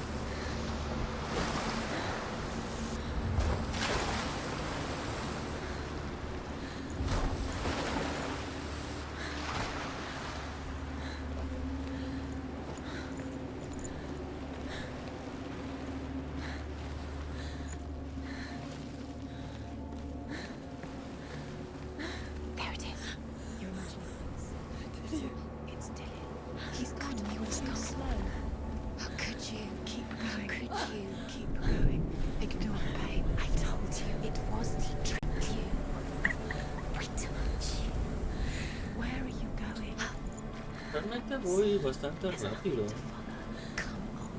There it is. You're imagining things. It's still him. He's gone. He was so slow. How could you? Keep How going. could you? Keep going. Ignore the pain. I told you it was to trick you. I told you. Where are you going? Realmente voy bastante There's nothing rápido. to follow. Come on.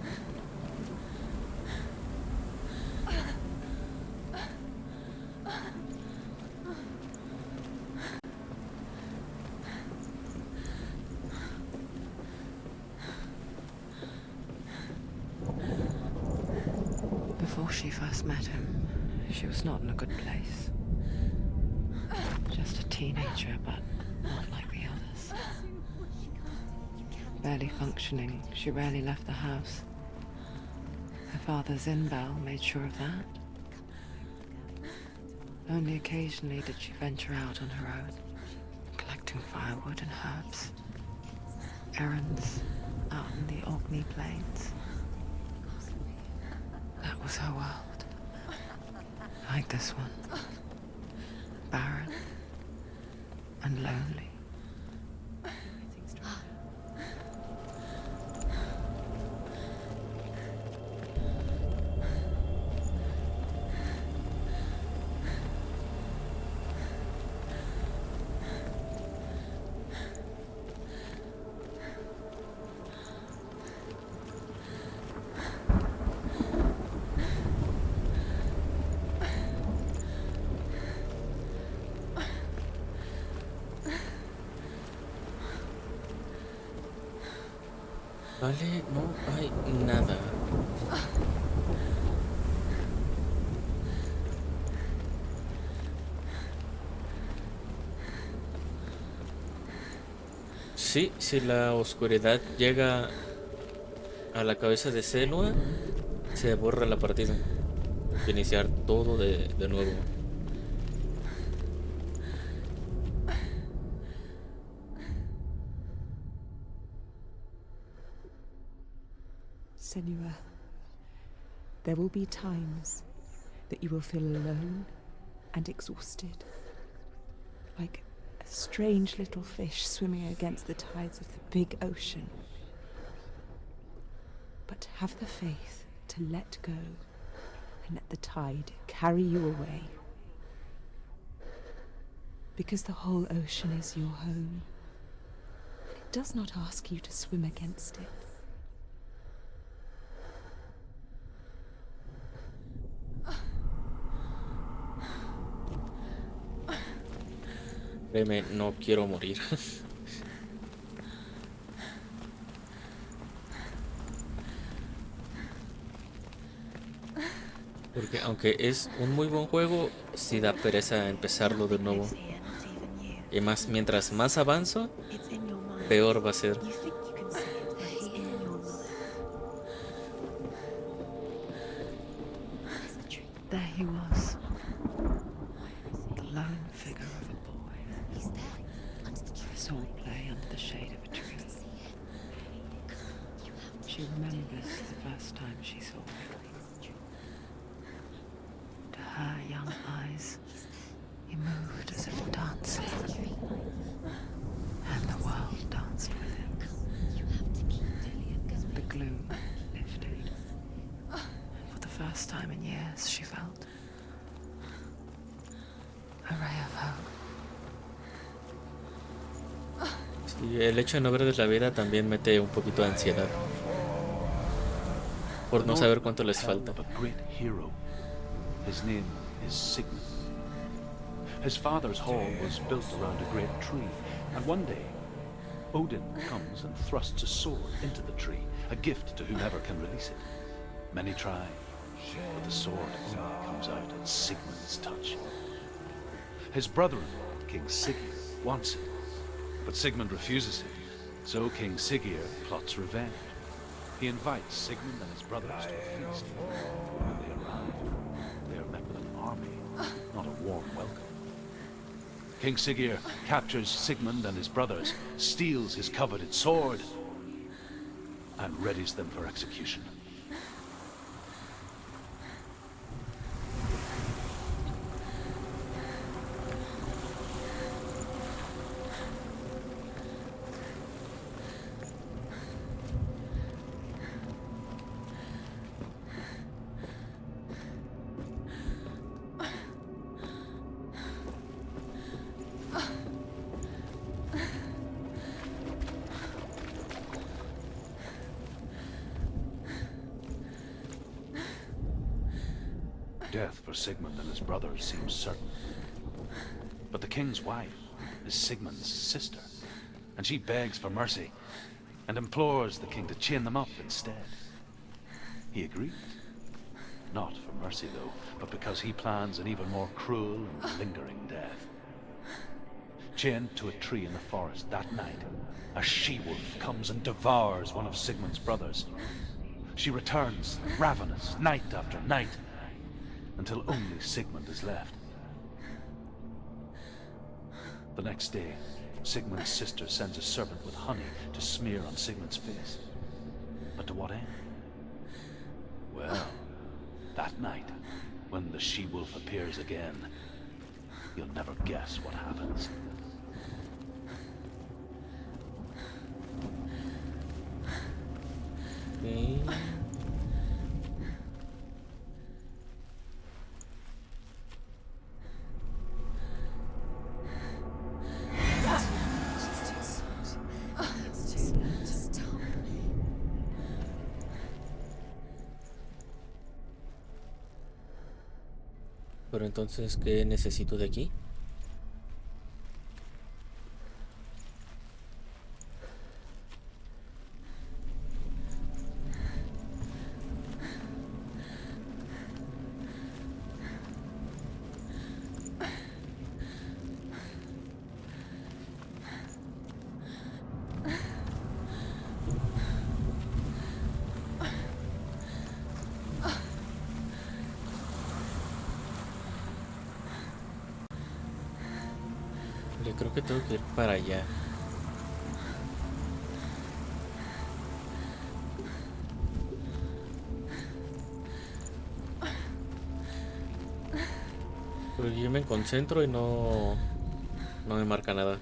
Before she first met him, she was not in a good place. Just a teenager, but not like the others. Barely functioning, she rarely left the house. Her father's in-bell made sure of that. Only occasionally did she venture out on her own, collecting firewood and herbs. Errands out in the Orkney Plains. That was her world. Like this one. Barren and lonely. Vale, no hay nada. Sí, si la oscuridad llega a la cabeza de Senua, se borra la partida. Iniciar todo de nuevo. Senua, there will be times that you will feel alone and exhausted, like a strange little fish swimming against the tides of the big ocean. But have the faith to let go and let the tide carry you away. Because the whole ocean is your home. It does not ask you to swim against it. Créeme, no quiero morir. Porque aunque es un muy buen juego, sí da pereza empezarlo de nuevo. Nothing lives here, not even you. Y más, mientras más avanzo, It's in your mind. peor va a ser. You think you can see it, but it's in your mind. What is the truth? There he was, the lone figure of a boy. He's there, under the tree. I saw him play under the shade of a tree. She remembers the first time she saw him. To her young eyes, he moved as if dancing, and the world danced with him. The gloom lifted, and for the first time in years she felt a ray of hope. Sí, el hecho de no ver la vida también mete un poquito de ansiedad. Por no saber cuánto les falta. A great hero. His name is Sigmund. His father's hall was built around a great tree, and one day, Odin comes and thrusts a sword into the tree, a gift to whomever can release it. Many try, but the sword only comes out at Sigmund's touch. His brother-in-law, King Siggeir, wants it, but Sigmund refuses it, so King Siggeir plots revenge. He invites Sigmund and his brothers to a feast. When they arrive, they are met with an army, not a warm welcome. King Siggeir captures Sigmund and his brothers, steals his coveted sword, and readies them for execution. Death for Sigmund and his brothers seems certain. But the king's wife is Sigmund's sister, and she begs for mercy and implores the king to chain them up instead. He agrees. Not for mercy, though, but because he plans an even more cruel and lingering death. Chained to a tree in the forest that night, a she-wolf comes and devours one of Sigmund's brothers. She returns, ravenous, night after night, until only Sigmund is left. The next day, Sigmund's sister sends a servant with honey to smear on Sigmund's face. But to what end? Well, that night, when the she-wolf appears again, you'll never guess what happens. Okay. Pero entonces, ¿qué necesito de aquí? Yo creo que tengo que ir para allá. Pero yo me concentro y no me marca nada.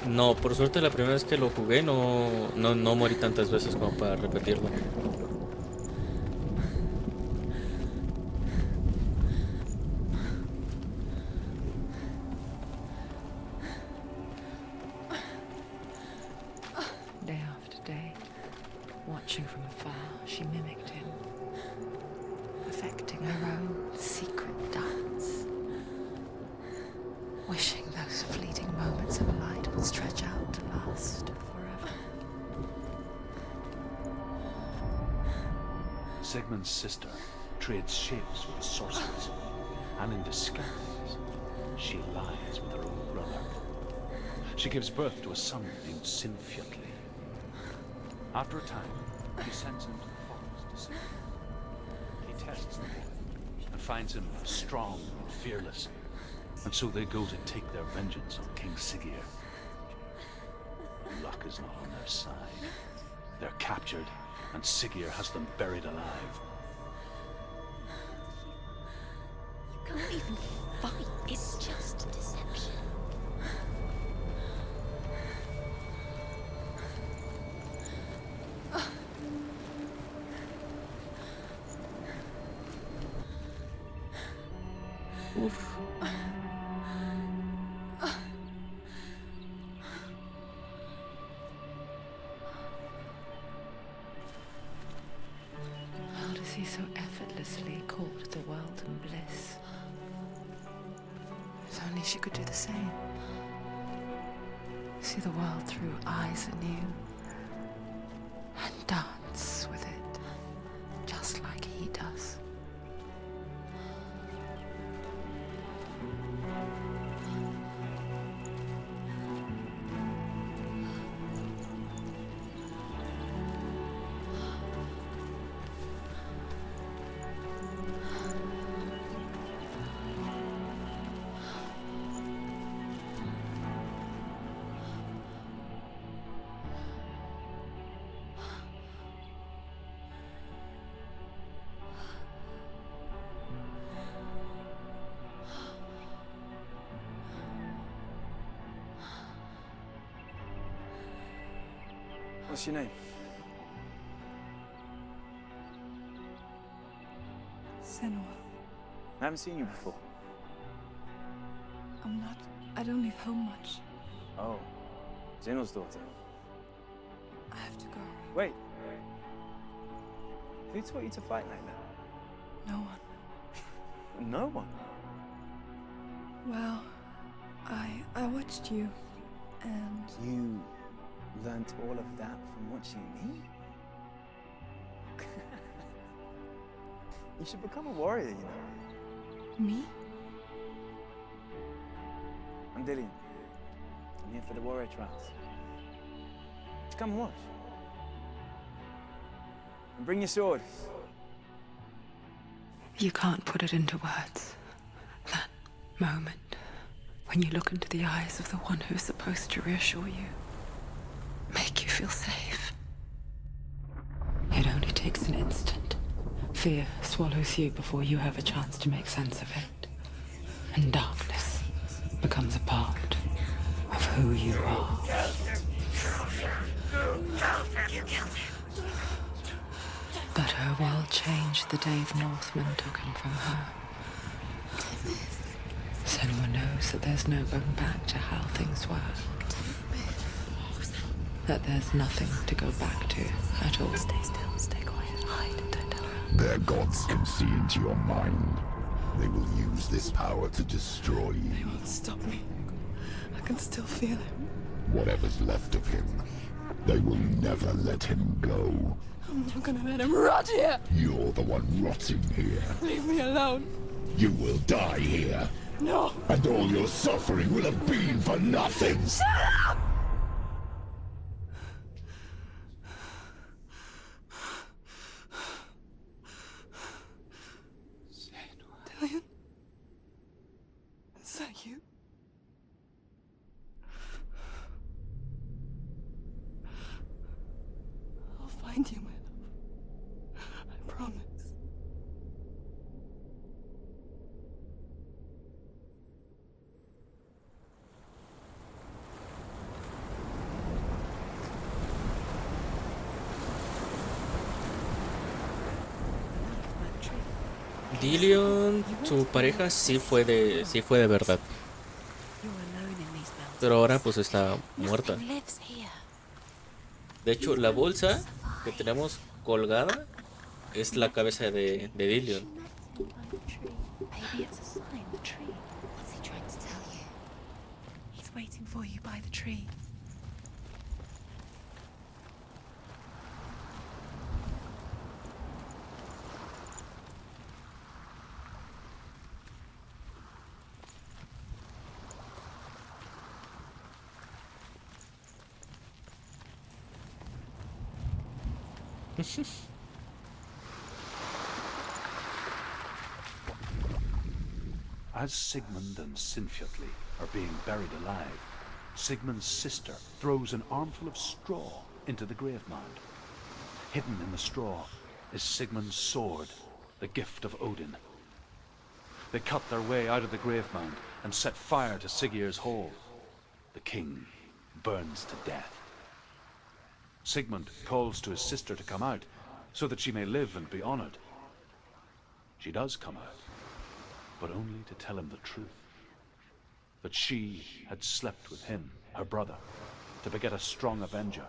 No, por suerte la primera vez que lo jugué no morí tantas veces como para repetirlo. Day after day, watching from afar, she mimicked him, perfecting her own secret dance, wishing those fleeting moments of light would stretch out to last forever. Sigmund's sister trades shapes with the sorceress, and in disguise, she lies with her own brother. She gives birth to a son named Sinfjotli. After a time, he sends him to the forest to see him. He tests the boy and finds him strong and fearless, and so they go to take their vengeance on King Siggeir. Luck is not on their side. They're captured, and Siggeir has them buried alive. You can't even fight. It's just deception. Uf. How does he so effortlessly court the world and bliss? If only she could do the same. See the world through eyes anew and dance with it, just like he does. What's your name? Senua. I haven't seen you before. I don't leave home much. Oh, Zeno's daughter. I have to go. Wait. Who taught you to fight like that? No one. No one? Well, I watched you, and You learnt all of that from watching me? You should become a warrior, you know. me? I'm Dillian. I'm here for the warrior trials. Just come and watch. And bring your sword. You can't put it into words. That moment when you look into the eyes of the one who's supposed to reassure you, make you feel safe. It only takes an instant. Fear swallows you before you have a chance to make sense of it. And darkness becomes a part of who you are. You killed him. But her world changed the day the Northmen took him from her. Senua knows that there's no going back to how things were. That there's nothing to go back to at all. Stay still, stay quiet, hide, don't tell her. Their gods can see into your mind. They will use this power to destroy They you. won't stop me. I can still feel him. Whatever's left of him, they will never let him go. I'm not gonna let him rot here. You're the one rotting here. Leave me alone. You will die here. No. And all your suffering will have been for nothing. Shut up! Dillian? Is that you? I'll find you, my love. I promise. Dillion, su pareja sí fue de verdad, You're alone in these mountains. pero ahora pues está muerta. Nothing lives here. De hecho, la bolsa que tenemos colgada es la cabeza de Dillion. Maybe it's a sign, the tree. What's he trying to tell you? He's waiting for you by the tree. As Sigmund and Sinfjotli are being buried alive, Sigmund's sister throws an armful of straw into the grave mound. Hidden in the straw is Sigmund's sword, the gift of Odin. They cut their way out of the grave mound and set fire to Siggeir's hall. The king burns to death. Sigmund calls to his sister to come out so that she may live and be honored. She does come out, but only to tell him the truth. That she had slept with him, her brother, to beget a strong avenger.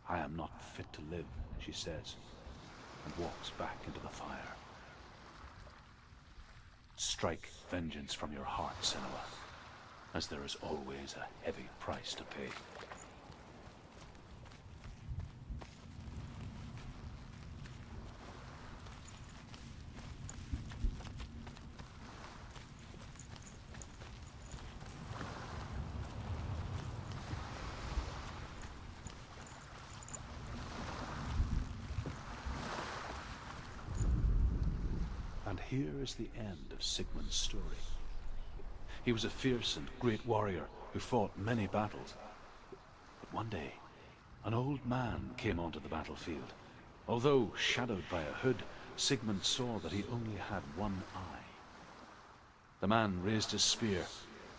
I am not fit to live, she says, and walks back into the fire. Strike vengeance from your heart, Senua, as there is always a heavy price to pay. And here is the end of Sigmund's story. He was a fierce and great warrior who fought many battles. But one day, an old man came onto the battlefield. Although shadowed by a hood, Sigmund saw that he only had one eye. The man raised his spear,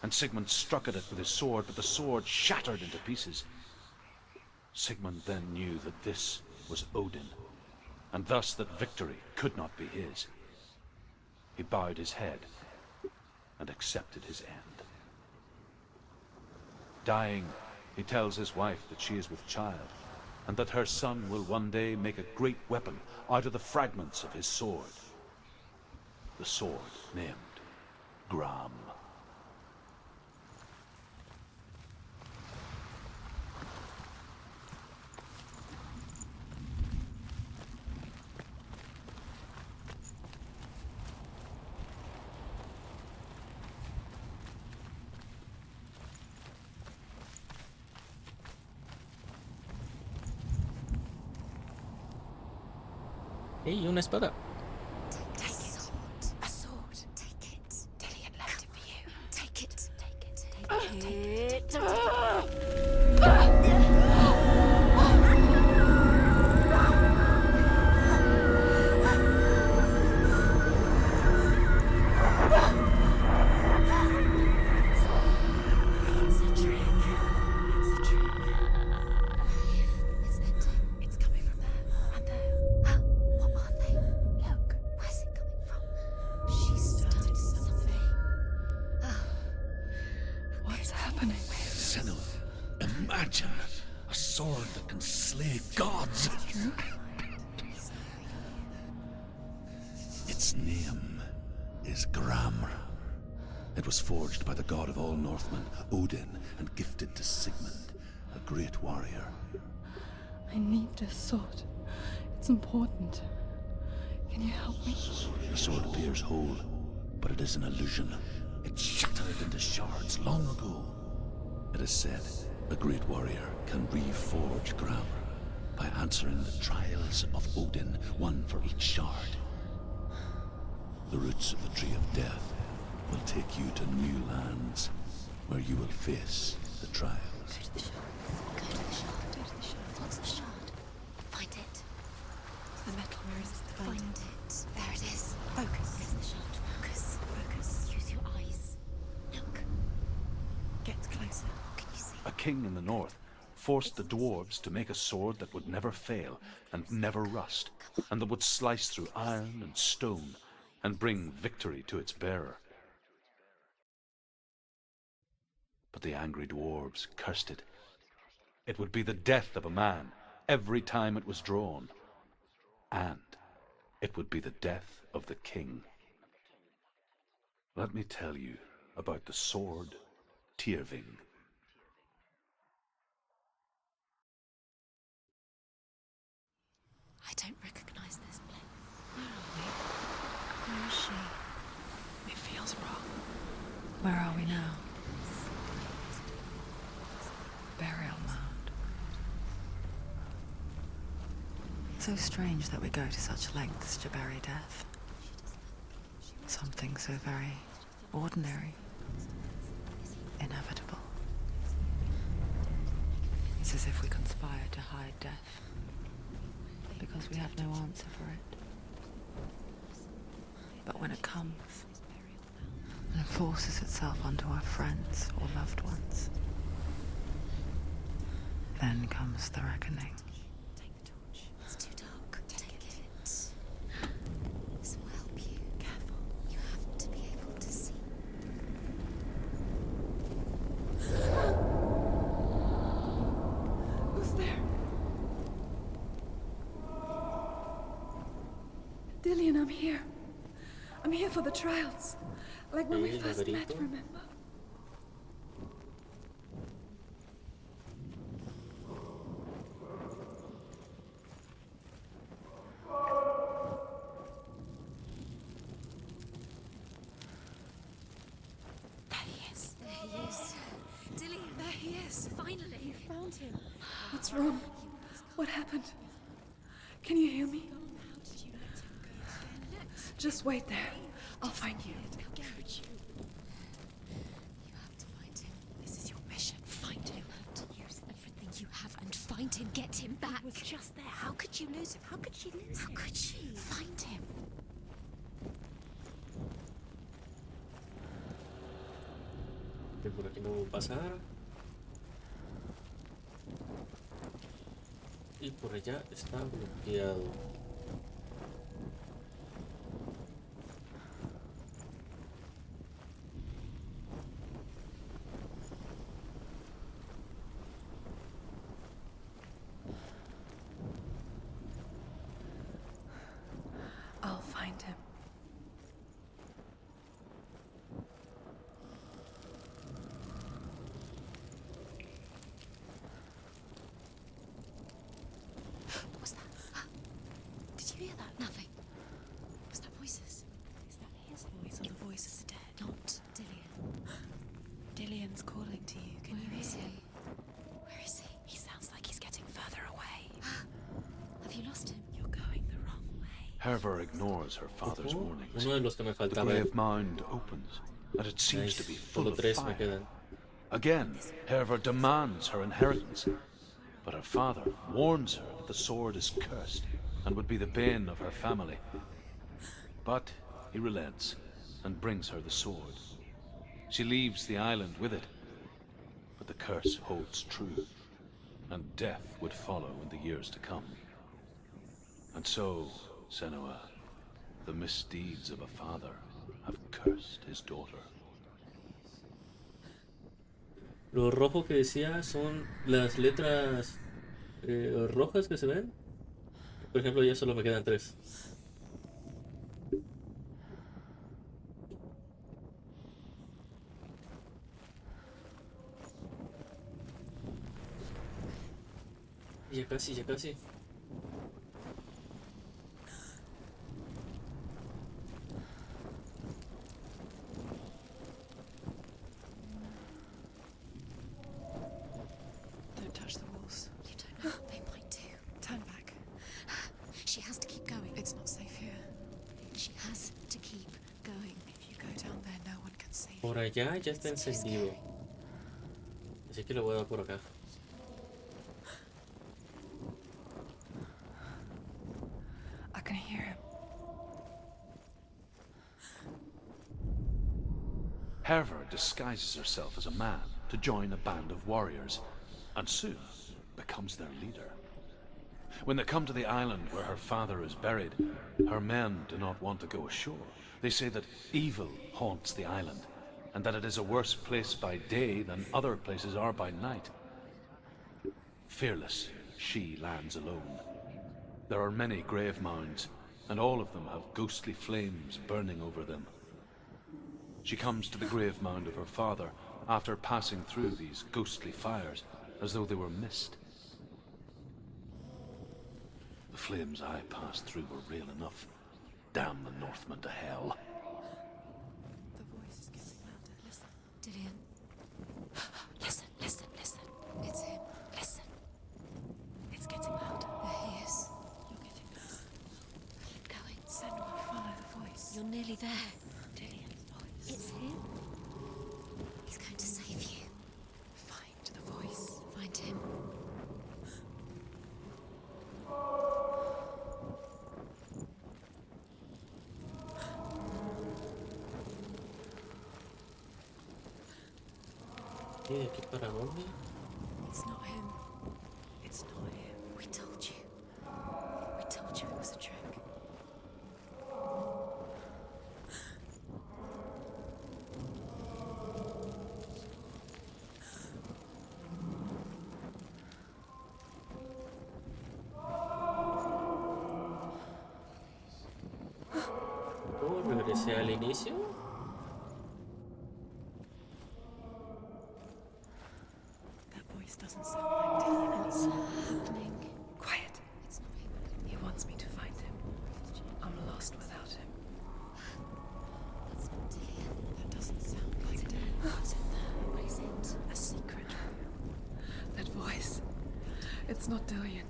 and Sigmund struck at it with his sword, but the sword shattered into pieces. Sigmund then knew that this was Odin, and thus that victory could not be his. He bowed his head and accepted his end. Dying, he tells his wife that she is with child, and that her son will one day make a great weapon out of the fragments of his sword. The sword named Gram. ¡Ey, una espada! Take it. A sword. Take it. Dillion left it for you. Take it. Take it. Take it. Take it. Imagine a sword that can slay gods. Its name is Gram. It was forged by the god of all Northmen, Odin, and gifted to Sigmund, a great warrior. I need this sword. It's important. Can you help me? The sword appears whole, but it is an illusion. It shattered into shards long ago. It is said a great warrior can reforge Gram by answering the trials of Odin, one for each shard. The roots of the Tree of Death will take you to new lands where you will face the trials. Go to the shard. Go to the shard. Go to the shard. What's the shard? Find it. It's the metal. Where is it? Find it. There it is. Focus. Where's the shard? Focus. Focus. Use your eyes. Look. Get closer. What can you see? A king in the north forced the dwarves to make a sword that would never fail and never rust, and that would slice through iron and stone and bring victory to its bearer. But the angry dwarves cursed it. It would be the death of a man every time it was drawn, and it would be the death of the king. Let me tell you about the sword Tyrving. I don't recognize this place. Where are we? Where is she? It feels wrong. Where are we now? Burial mound. So strange that we go to such lengths to bury death. Something so very ordinary, inevitable. It's as if we conspire to hide death, because we have no answer for it. But when it comes and forces itself onto our friends or loved ones, then comes the reckoning. Take the torch. It's too dark. Take it. This will help you. Careful. You have to be able to see. Who's there? Dillian, I'm here. I'm here for the trials. Like when we first met, remember? There he is. There he is. Dillian. There he is. Finally. You found him. What's wrong? What happened? Can you hear me? How did you let him go? Just wait there. I'll find you. How could you? You have to find him. This is your mission. Find him. You have to use everything you have and find him. Get him back. He was just there. How could you lose him? How could she lose him? How could she? Find him. Que por aquí no puedo pasar. Y por allá está bloqueado. I'll find him. What was that? Did you hear that? Nothing. Was that voices? Is that his voice or the voice of the dead? Not Dillian. Dillian's calling to you. Can you hear him? Where is he? He sounds like he's getting further away. Have you lost him? You're going the wrong way. Herva ignores her father's warnings. Uno de los que me The faltaba. grave mound opens, and it seems to be full Solo of tres me fire. quedan. Again, Herva demands her inheritance, but her father warns her that the sword is cursed and would be the bane of her family. But he relents and brings her the sword. She leaves the island with it, but the curse holds true, and death would follow in the years to come. And so, Senua, the misdeeds of a father have cursed his daughter. Lo rojo que decía son las letras rojas que se ven. Por ejemplo, ya solo me quedan tres. Ya casi, ya casi. Don't touch the walls. You don't know what they might do. Turn back. She has to keep going. It's not safe here. She has to keep going. If you go down there, no one can save you. Por allá ya está encendido. Así que lo voy a dar por acá. I can hear him. Herva disguises herself as a man to join a band of warriors, and soon becomes their leader. When they come to the island where her father is buried, her men do not want to go ashore. They say that evil haunts the island, and that it is a worse place by day than other places are by night. Fearless, she lands alone. There are many grave mounds, and all of them have ghostly flames burning over them. She comes to the grave mound of her father after passing through these ghostly fires, as though they were mist. The flames I passed through were real enough. Damn the Northmen to hell. The voice is getting louder. Listen. Dillian. Listen, listen, listen. It's him. Listen. It's getting louder. There he is. You're getting louder. Keep going. Senua, follow the voice. You're nearly there. Dillian's voice. It's him. He's going to save you. Find the voice. Find him. ¿Y de aquí para dónde? It's not him. It's not him. We told you. We told you it was a trick. ¿Cómo regresé al inicio? That voice doesn't sound like Dillian. What's happening? Quiet. It's not him. He wants me to find him. I'm lost without him. That's not Dillian. That doesn't sound like Dillian. What's in there? What is it? A secret. That voice. It's not Dillian.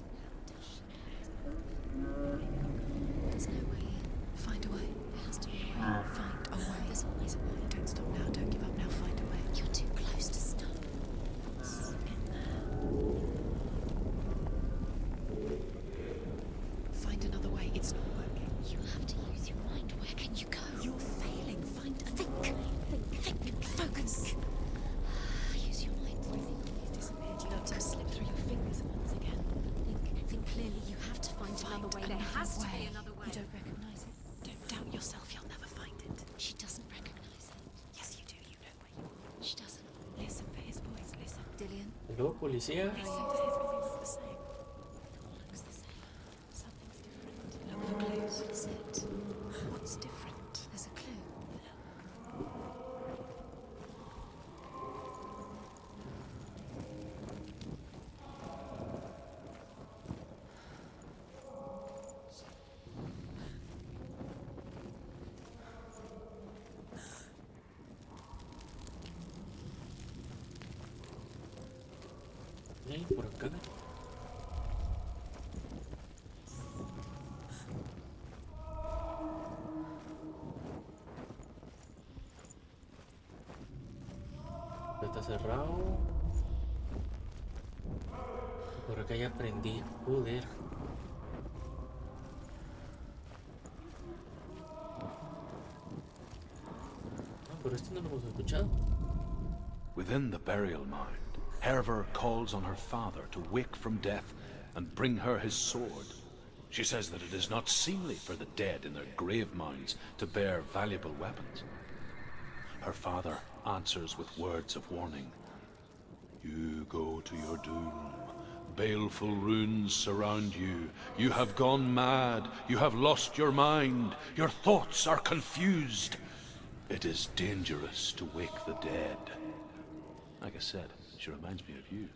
There's no way in. Find a way. There has to be a way. Find a way. There's always a way. Don't stop now. Don't give up now. Find a way. You're too close to stop. What's in there? Find another way. It's not working. You have to use your mind. Where can you go? You're failing. Find a Think. Focus. Use your mind. Everything always disappeared. You Let him slip through your fingers once again. Think clearly. You have to find another way. There another has to way. be another way. You don't recognize it. Don't doubt yourself. You'll never find it. She doesn't recognize it. Yes, you do. You know where you are. She doesn't. Listen for his voice. Listen. Dillian. ¿Luego policía? Listen to his voice. The same. Looks the same. Something's different. Look for clues. What is it? What's different? There's a clue. Por acá. Está cerrado. Por acá ya aprendí. Joder. Ah, pero este no lo hemos escuchado. Within the burial mound, Herver calls on her father to wake from death and bring her his sword. She says that it is not seemly for the dead in their grave mounds to bear valuable weapons. Her father answers with words of warning. You go to your doom. Baleful runes surround you. You have gone mad. You have lost your mind. Your thoughts are confused. It is dangerous to wake the dead. Like I said, she reminds me of you.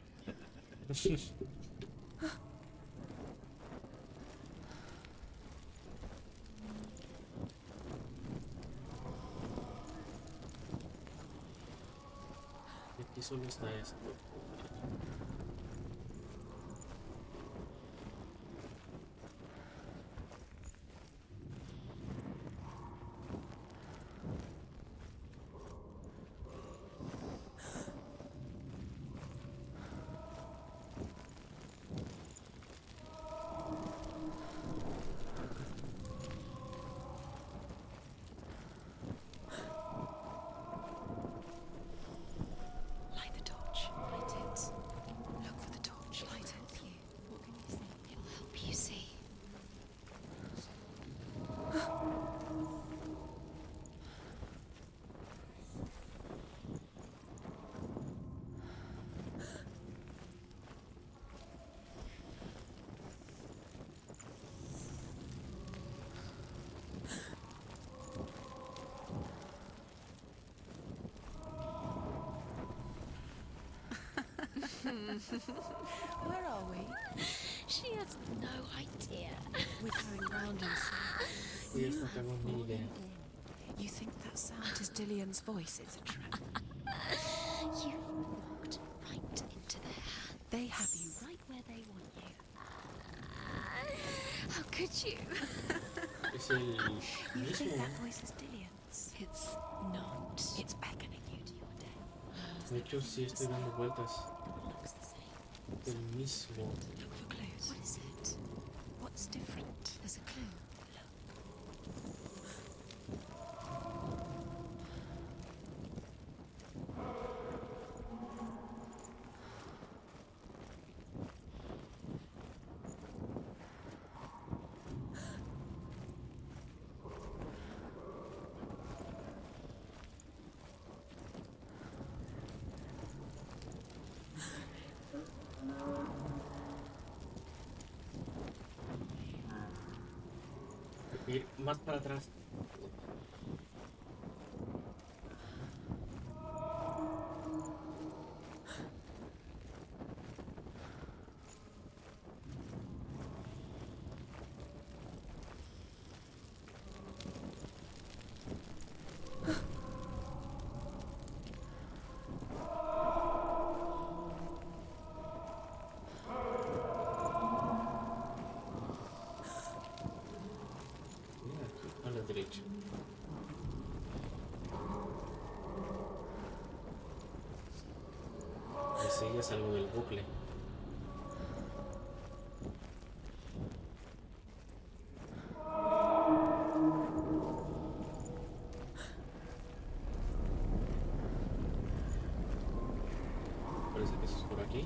Aquí solo está esto. Light the torch. Light it. Where are we? She has no idea. We're going round in circles. Ellos no tengo ni idea. You think that sound is Dillian's voice? It's a trap. You've walked right into their hands. They have you right where they want you. How could you? Es el You think mismo. that voice is Dillian's? It's not. It's beckoning you to your death. De hecho, sí estoy dando vueltas. Looks the same. El mismo. Look for clues. What is it? What's different? There's a clue. Ir más para atrás. Mira, aquí, a la derecha. Ese ya salgo del bucle. Parece que eso es por aquí.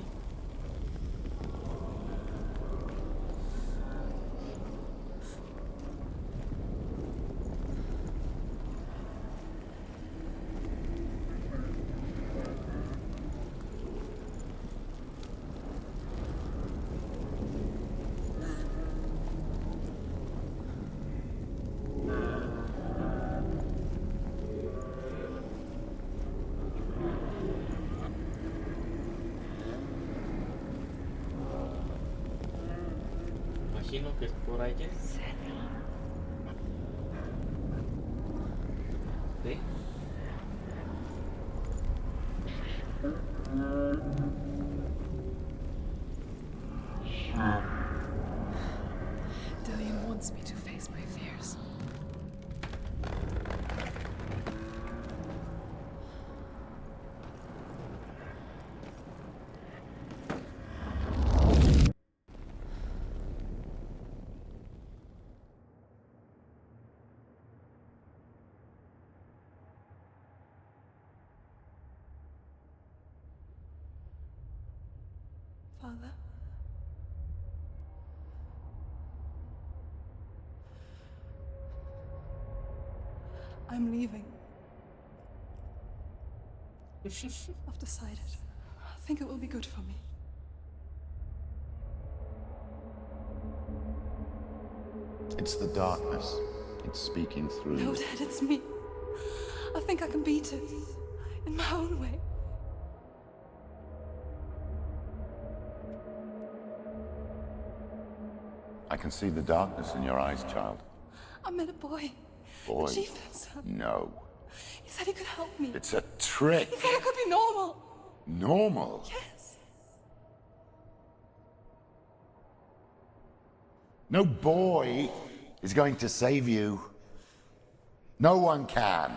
Imagino que es por allá. ¿Sí? Dillian wants me to face my fears. Father? I'm leaving. I've decided. I think it will be good for me. It's the darkness. It's speaking through No, you. Dad, it's me. I think I can beat it. In my own way. I can see the darkness in your eyes, child. I met a boy. Boy. The chieftain's son. No. He said he could help me. It's a trick. He said I could be normal. Normal. Yes. No boy is going to save you. No one can.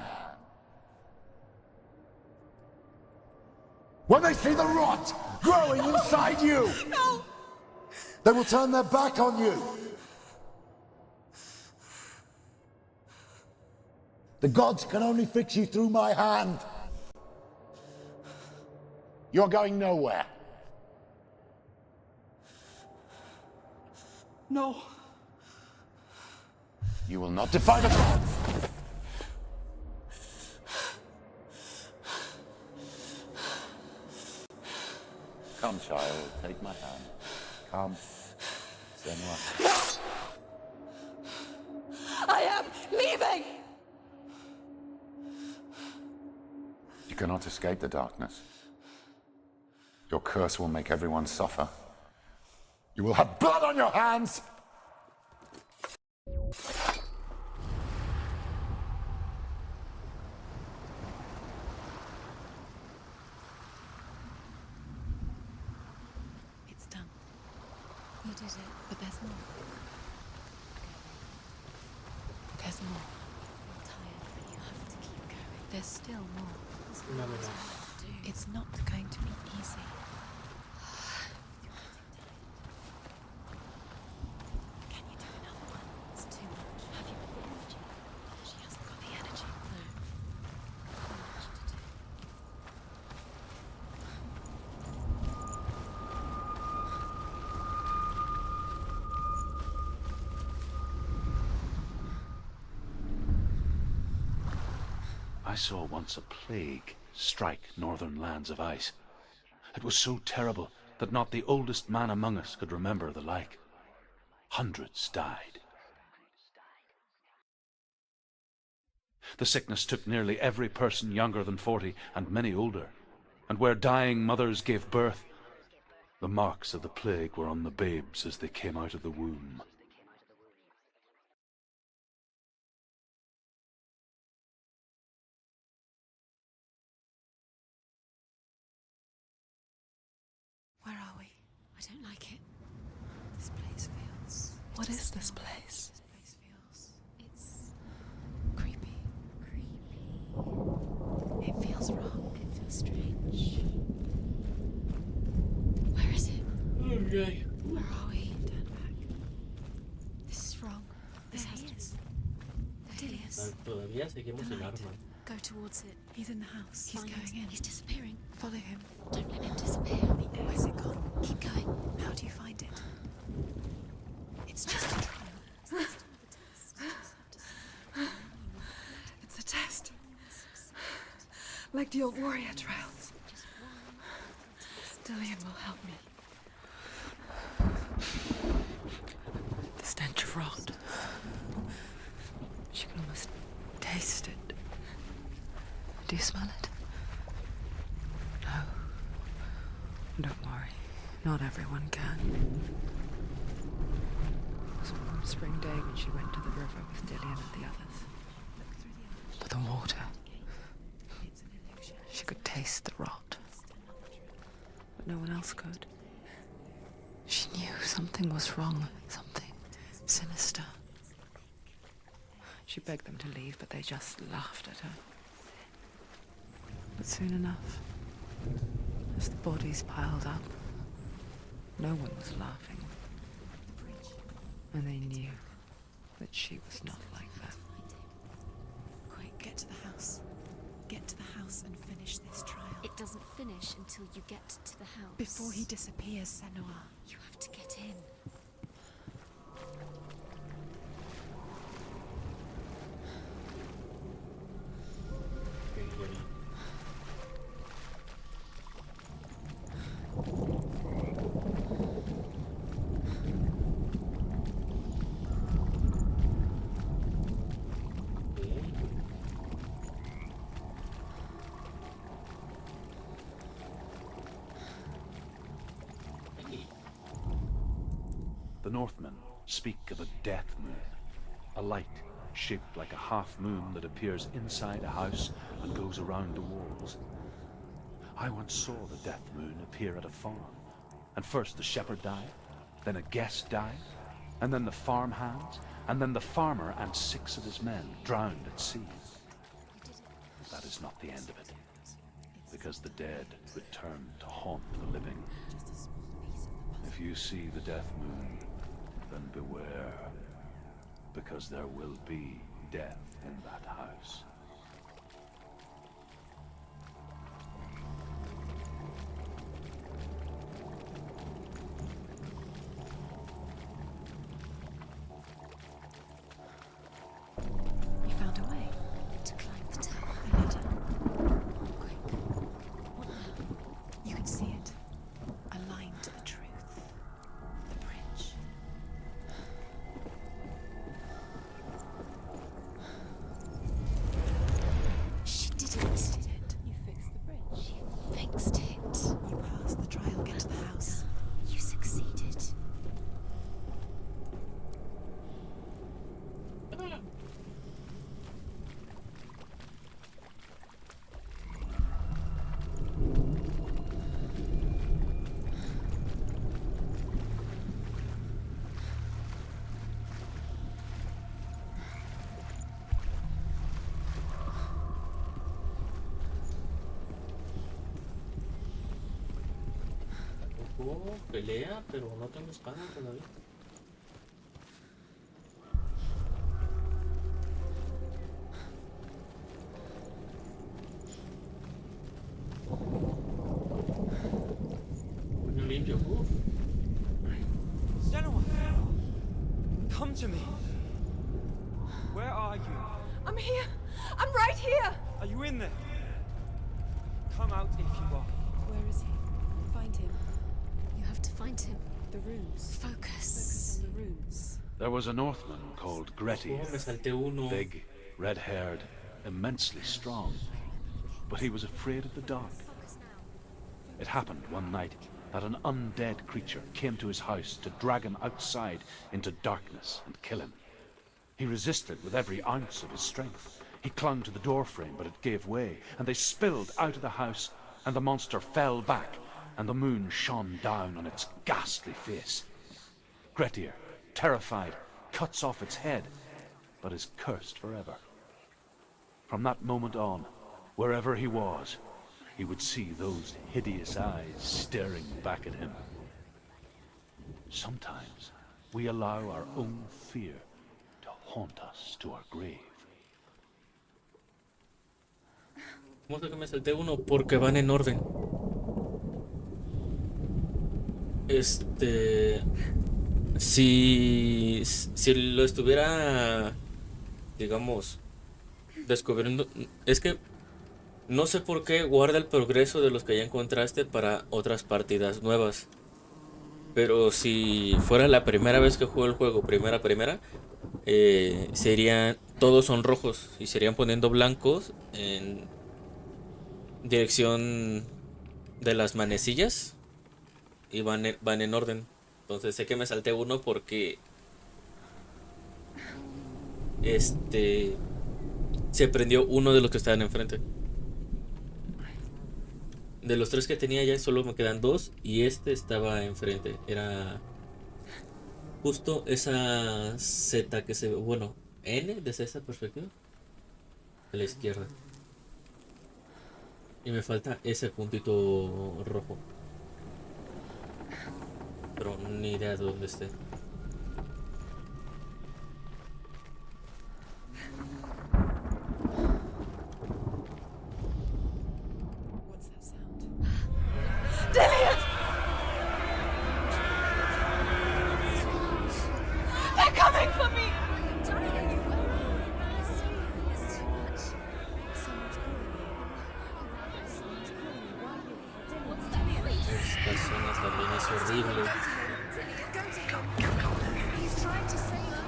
When they see the rot growing inside you, No! they will turn their back on you. The gods can only fix you through my hand. You're going nowhere. No. You will not defy the gods. Come, child, take my hand. Come. Senua. I am leaving! You cannot escape the darkness. Your curse will make everyone suffer. You will have blood on your hands! It's done. You did it, but there's more. There's more. I'm tired, but you have to keep going. There's still more. It's not going to be easy. Can you do another one? It's too much. Have you got the energy? She hasn't got the energy. No. Too much to do. I saw once a plague strike northern lands of ice. It was so terrible that not the oldest man among us could remember the like. Hundreds died. The sickness took nearly every person younger than 40 and many older. And where dying mothers gave birth, the marks of the plague were on the babes as they came out of the womb. Where are we? I don't like it. This place feels... What is this place? This place feels... It's... creepy. It feels wrong. It feels strange. Where is it? Okay. Where are we? Turn back. This is wrong. This has to be. There he is. Todavía seguimos sin arma. Go towards it. He's in the house. He's Find going it. in. He's disappearing. Follow him. Don't let him disappear. Where's it gone? Keep going. How do you find it? It's just a trial. It's just another test. You just have to see. It's a test. Like the old warrior trials. Dillian will help me. The stench of rot. She can almost taste it. Do you smell it? No. Don't worry. Not everyone can. It was a warm spring day when she went to the river with Dillian and the others. But the water... She could taste the rot. But no one else could. She knew something was wrong. Something sinister. She begged them to leave, but they just laughed at her. But soon enough, as the bodies piled up, no one was laughing. And they knew that she was not like that. Quick, get to the house. Get to the house and finish this trial. It doesn't finish until you get to the house. Before he disappears, Senua. You have to get in. The Northmen speak of a death moon, a light shaped like a half moon that appears inside a house and goes around the walls. I once saw the death moon appear at a farm, and first the shepherd died, then a guest died, and then the farm hands, and then the farmer and 6 of his men drowned at sea. But that is not the end of it, because the dead return to haunt the living. If you see the death moon, then beware, because there will be death in that house. You found a way To climb the tower. I need you. Quick. What now? You can see it. A line to the truth. The bridge. Oh, pelea, pero no tengo espada todavía. Puño limpio, Senua! Come to me. Where are you? I'm here! I'm right here! Are you in there? Come out if you are. Where is he? Find him. You have to find him. The runes. Focus. Focus on the runes. There was a Northman called Grettir. Oh, me salté uno. Big, red-haired, immensely strong. But he was afraid of the dark. It happened one night that an undead creature came to his house to drag him outside into darkness and kill him. He resisted with every ounce of his strength. He clung to the doorframe, but it gave way, and they spilled out of the house, and the monster fell back, and the moon shone down on its ghastly face. Grettir, terrified, cuts off its head, but is cursed forever. From that moment on, wherever he was, he would see those hideous eyes staring back at him. Sometimes we allow our own fear to haunt us to our grave. ¿Cómo fue que me salté uno? Porque van en orden. Si lo estuviera, digamos, descubriendo, es que no sé por qué guarda el progreso de los que ya encontraste para otras partidas nuevas. Pero si fuera la primera vez que juego el juego, primera, serían, todos son rojos y serían poniendo blancos en dirección de las manecillas y van en orden. Entonces sé que me salté uno porque se prendió uno de los que estaban enfrente. De los 3 que tenía ya solo me quedan 2 y estaba enfrente. Era justo esa Z que se ve, bueno, N desde esa perspectiva, a la izquierda. Y me falta ese puntito rojo. Pero ni idea de dónde esté. What's that sound? Dillian! They're coming for me! It's too much. Someone's calling you. Someone's calling you. Why are you here? What's that? Esta zona también es horrible. Go to him. He's trying to save you.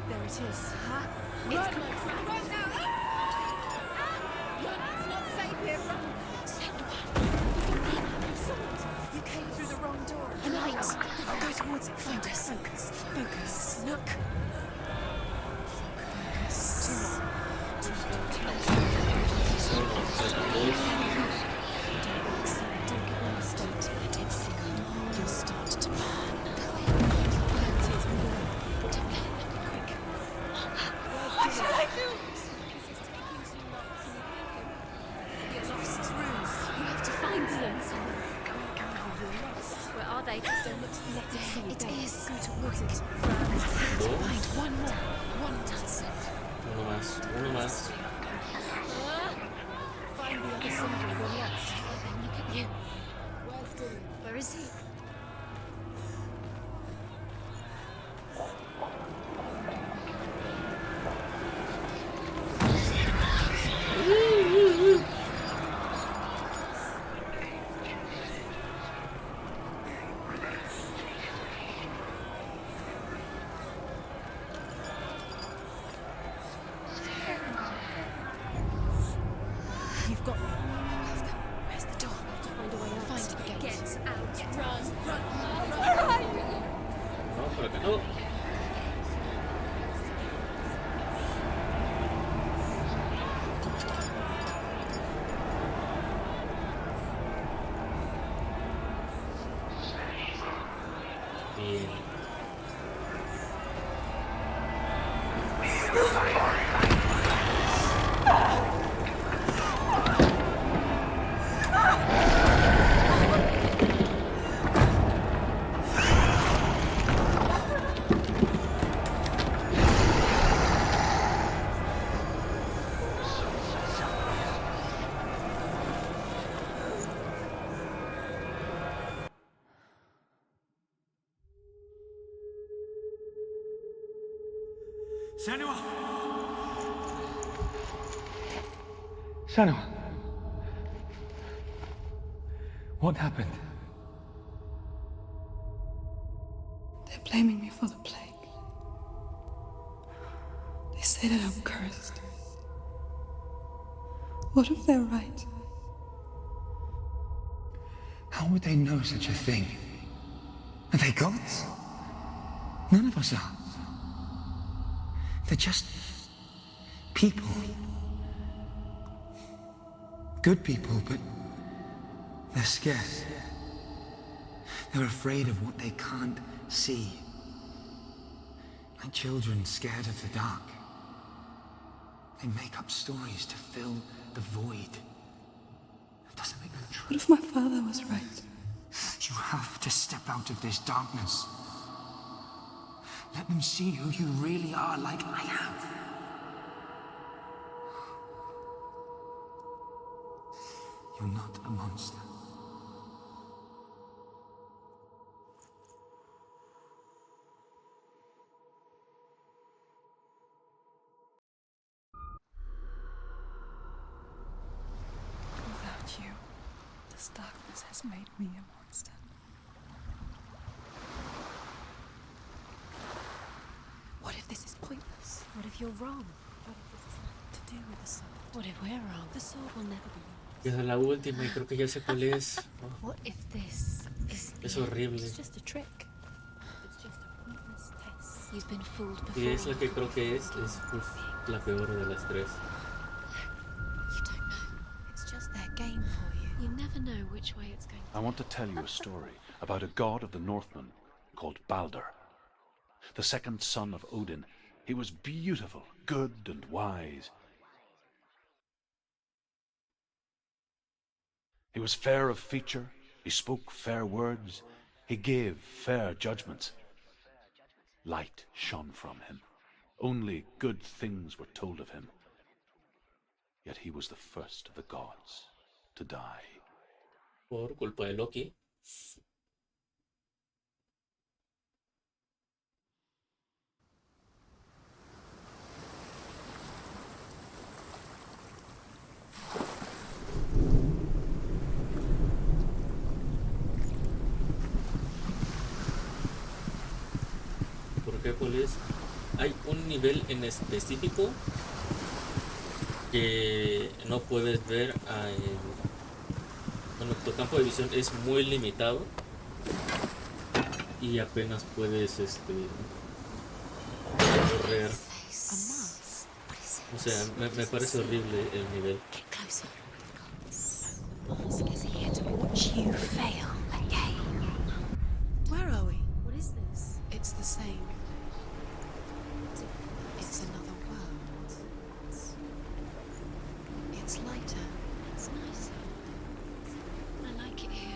There it is. It's close. Run now. It's not safe here. Run. You came through the wrong door. A light. Go towards it. Focus. Focus. Look. You'll start to burn. What shall I do? You're lost. You have to find them. Where are they? It is. Go towards it. Find one more. One dozen. Uno más. Find the other symbol on the left. Look at you. Where's Dillian? Where is he? You've got one. Where's the door? I have to find a way out. Find the gate. Get out. Run. Where are you? No, por acá no. Bien. Senua! Senua! What happened? They're blaming me for the plague. They say that I'm cursed. What if they're right? How would they know such a thing? Are they gods? None of us are. They're just people. Good people, but they're scared. They're afraid of what they can't see. Like children scared of the dark. They make up stories to fill the void. That doesn't make them true. What if my father was right? You have to step out of this darkness. Let them see who you really are, like I have. You're not a monster. Without you, this darkness has made me a monster. What if this is pointless? What if you're wrong? What if this is nothing to do with the sword? What if we're wrong? The sword will never be wrong. Queda la última y creo que ya sé cuál es. Oh, What if this is es the horrible. It's just a trick. It's just a pointless test. You've been fooled before. Y es la que creo que es uf, la peor de las tres. You don't know. It's just their game for you. You never know which way it's going. I want to tell you a story about a god of the Northmen called Balder. The second son of Odin. He was beautiful, good, and wise. He was fair of feature, he spoke fair words, he gave fair judgments. Light shone from him. Only good things were told of him. Yet he was the first of the gods to die. Por culpa de Loki. ¿Por qué? ¿Cuál es? Hay un nivel en específico que no puedes ver bueno, tu campo de visión es muy limitado y apenas puedes correr. O sea, me parece horrible el nivel. Get closer. Mask is here to watch you fail again. Where are we? What is this? It's the same. It's another world. It's lighter. It's nicer. I like it here.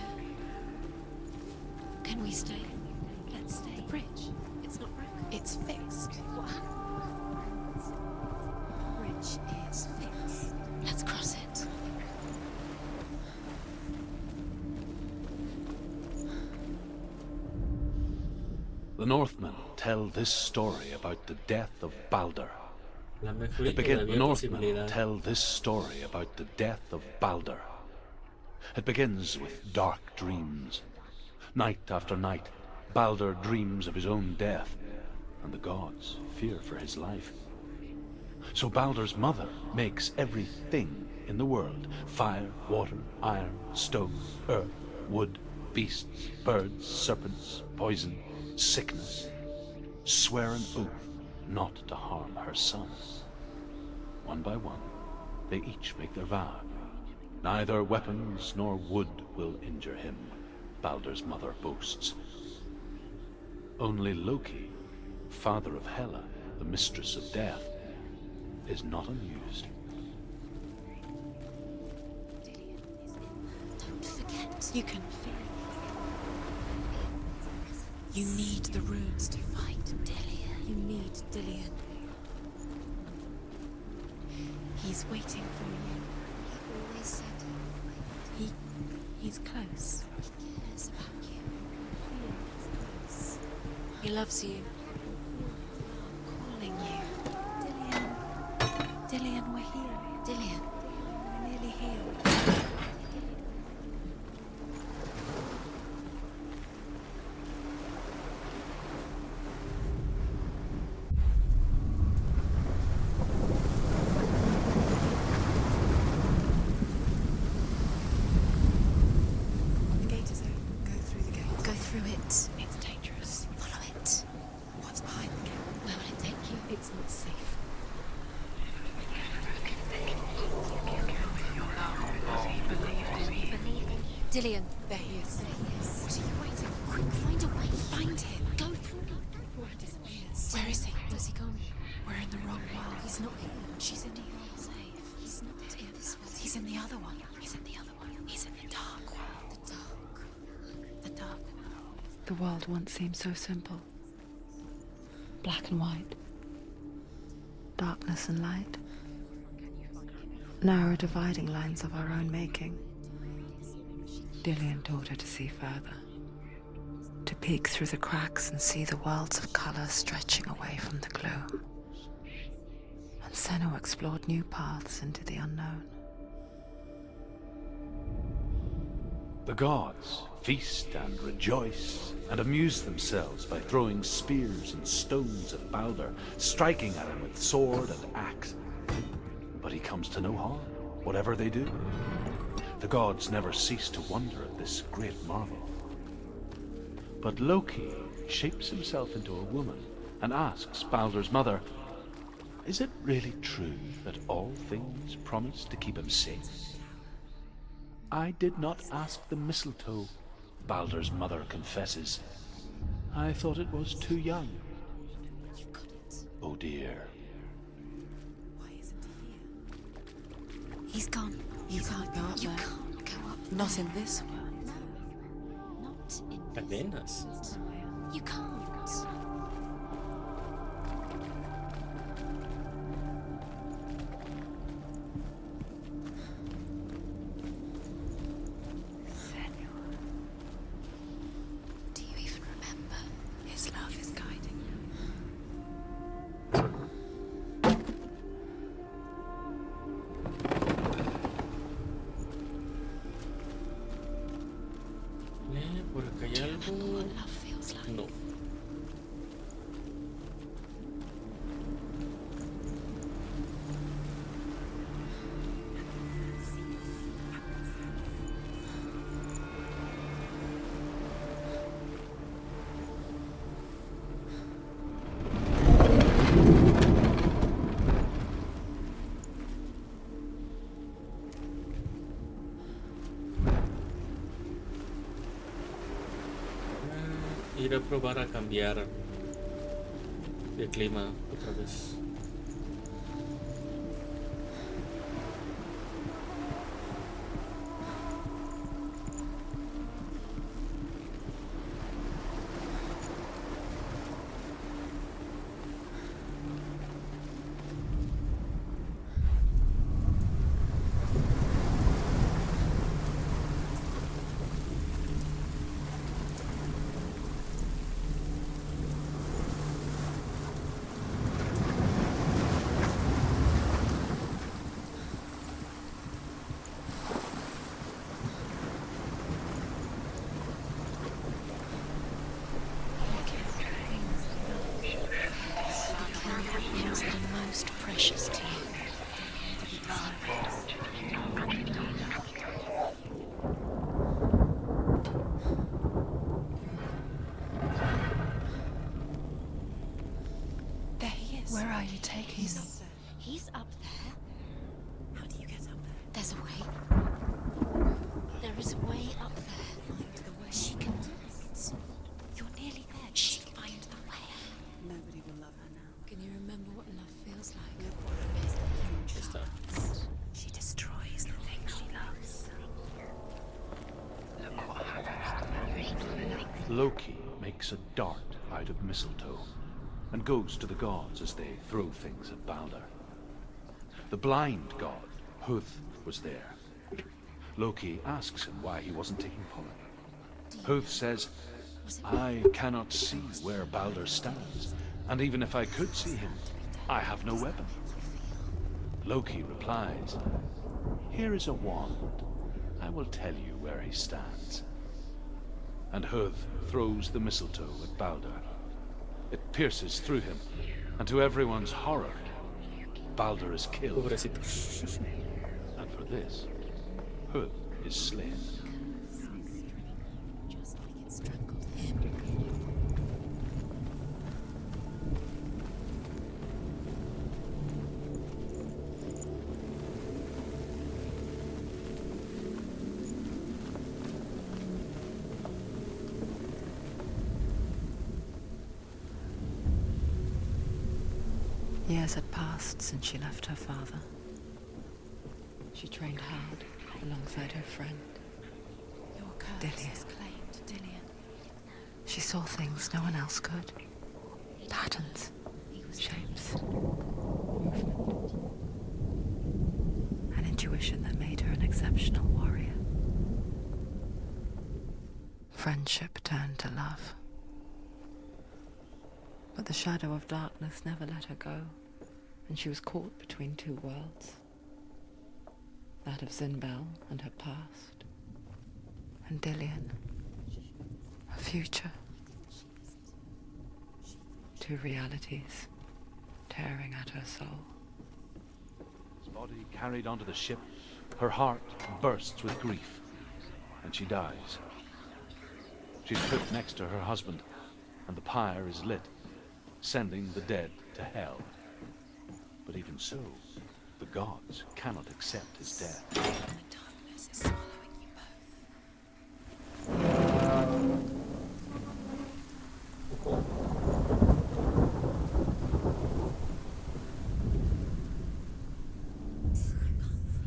Can we stay? Let's stay. The bridge. It's not broken. It's fixed. What? The bridge is fixed. Let's cross it. The Northmen tell this story about the death of Balder. La mejor y The todavía Northmen posibilidad. tell this story about the death of Balder. It begins with dark dreams. Night after night, Balder dreams of his own death, and the gods fear for his life. So Balder's mother makes everything in the world: fire, water, iron, stone, earth, wood, beasts, birds, serpents, poison, sickness, swear an oath not to harm her sons. One by one, they each make their vow. Neither weapons nor wood will injure him, Balder's mother boasts. Only Loki, father of Hela, the mistress of death, is not amused. Don't forget. You can feel it. You need the runes to fight Dillion. You need Dillion. He's waiting for you. He always said he's close. He cares about you. He loves you. Calling you. Dillian, we're here. Dillian, we're nearly here. The gate is open. Go through the gate. Go through it. It's dangerous. Follow it. What's behind the gate? Where will it take you? It's not safe. Dillian. There he is. There he is. What are you waiting for? Quick, find a way. Find him. Go through. Before he disappears. Where is he? Where's he gone? We're in the wrong world. He's not here. She's in here. Safe. He's not in this world. He's in the other one. He's in the other one. He's in the dark world. The dark. The dark world. The world once seemed so simple. Black and white. Darkness and light. Narrow dividing lines of our own making. Dillian taught her to see further. To peek through the cracks and see the worlds of color stretching away from the gloom. And Senua explored new paths into the unknown. The gods feast and rejoice and amuse themselves by throwing spears and stones at Balder, striking at him with sword and axe. But he comes to no harm, whatever they do. The gods never cease to wonder at this great marvel. But Loki shapes himself into a woman and asks Balder's mother, "Is it really true that all things promise to keep him safe?" "I did not ask the mistletoe," Balder's mother confesses. "I thought it was too young." Oh dear. Why isn't he here? He's gone. You can't go up there. You can't go up there. Not in this world. No. Not in Apenas. You can't. Do you even remember? His love is guiding you. Por acá hay algo. What love feels like. No. Ir a probar a cambiar de clima otra vez. Things that are most precious to you. There he is. Where are you taking He's him? up there. He's up there. How do you get up there? There's a way. There is a way up there. Find the way. She can do it. You're nearly there. She can find the way. Nobody will love her now. Can you remember what love feels like? Está. She destroys the thing she loves. Loki makes a dart out of mistletoe and goes to the gods as they throw things at Balder. The blind god, Huth, was there. Loki asks him why he wasn't taking part. Huth says, "I cannot see where Balder stands, and even if I could see him, I have no weapon." Loki replies, "Here is a wand. I will tell you where he stands." And Hud throws the mistletoe at Balder. It pierces through him, and to everyone's horror, Balder is killed. Pobrecito. And for this, Hud is slain. Just like it strangled him. Years had passed since she left her father. She trained hard alongside her friend. Your curse Dillian. is claimed, Dillian. She saw things no one else could. Patterns, shapes, movement. An intuition that made her an exceptional warrior. Friendship turned to love. But the shadow of darkness never let her go, and she was caught between two worlds. That of Zinbel and her past, and Dillian, her future. Two realities tearing at her soul. His body carried onto the ship, her heart bursts with grief, and she dies. She's put next to her husband, and the pyre is lit, sending the dead to hell. But even so, the gods cannot accept his death. The darkness is swallowing you both.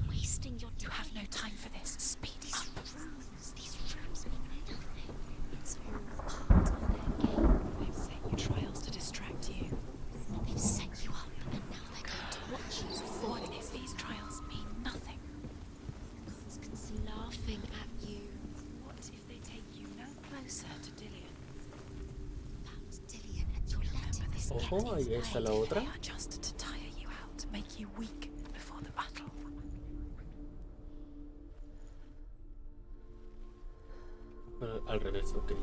Wasting your time. You have no time for this. Speed up. These rooms mean nothing. It's all part of their game. They've set you trials to distract you. They've set you up, and now they're going to watch you. What if these trials mean nothing? God's laughing at you. What if they take you no closer to Dillian? Found Dillian, and you're letting this Ojo, ahí está la otra. They are just to tire you out, to make you weak before the battle. Al revés, ok.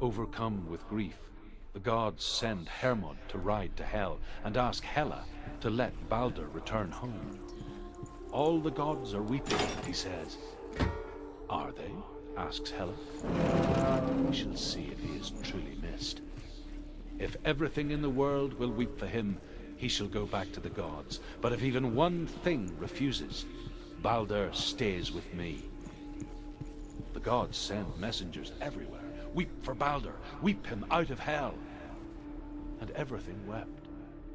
Overcome with grief, the gods send Hermod to ride to Hell and ask Hela to let Balder return home. All the gods are weeping, he says. Are they? Asks Hela. We shall see if he is truly missed. If everything in the world will weep for him, he shall go back to the gods. But if even one thing refuses, Balder stays with me. The gods send messengers everywhere. Weep for Balder, weep him out of hell. And everything wept.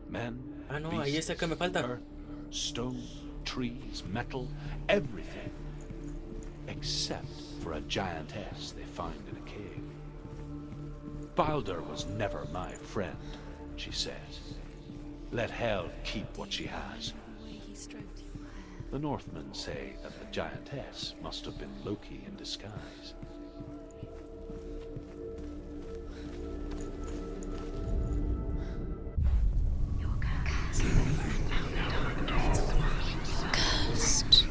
Men, Ah, no, ahí está que me falta. earth, stone, trees, metal, everything. Except for a giantess they find in a cave. Balder was never my friend, she says. Let hell keep what she has. The Northmen say that the giantess must have been Loki in disguise. Cursed.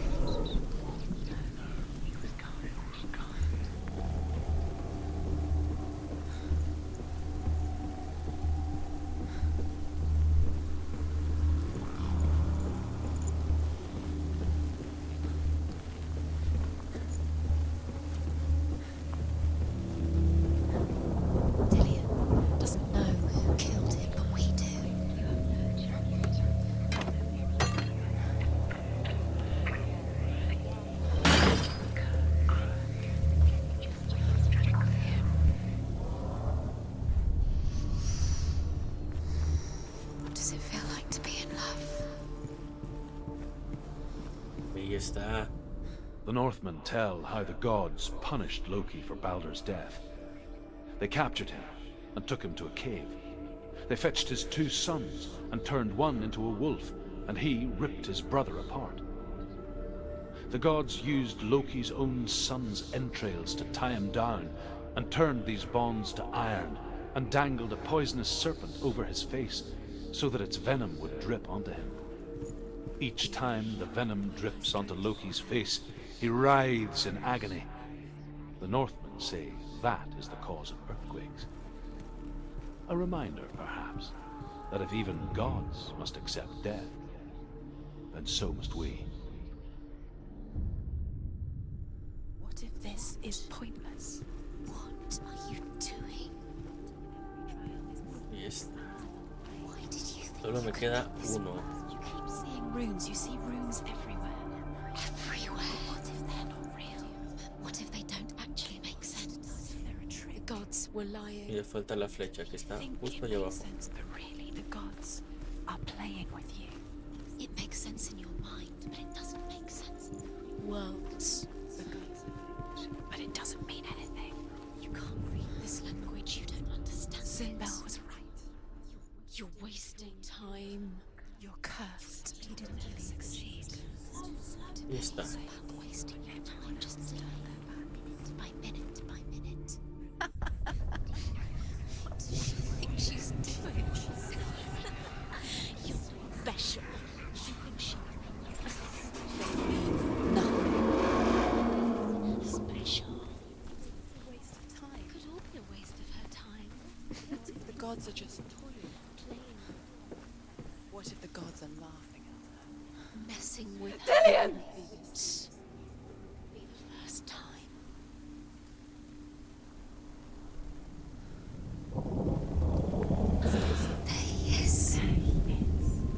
Dillian doesn't know who killed him, but we do. What does it feel like to be in love? Ahí está. The Northmen tell how the gods punished Loki for Balder's death. They captured him and took him to a cave. They fetched his 2 sons and turned one into a wolf, and he ripped his brother apart. The gods used Loki's own son's entrails to tie him down, and turned these bonds to iron, and dangled a poisonous serpent over his face, so that its venom would drip onto him. Each time the venom drips onto Loki's face, he writhes in agony. The Northmen say that is the cause of earthquakes. A reminder, perhaps, that if even gods must accept death, then so must we. What if this is pointless? What are you doing? Yes. Why did you think Solo me queda uno. you keep seeing runes? You see runes everywhere. Everywhere. What if they're not real? What if they don't actually make sense? They're a trick. The gods were lying. Y le falta la flecha que está Think justo it allá makes abajo. sense, but really the gods are playing with you. It makes sense in your mind, but it doesn't make sense in the worlds. The gods but it doesn't mean anything. You can't read this language, you don't understand. Sinbel was right. You're wasting time. You're cursed. He didn't even succeed. Y está. It's about wasting your time. Just sit minute by minute by minute. What does she think she's doing? You're special. She thinks she they mean nothing. Special. A waste of time. It could all be a waste of her time. What if the gods are just toying, playing? What if the gods are laughing at her? Messing with her. Dillian! Be the first time. There he is.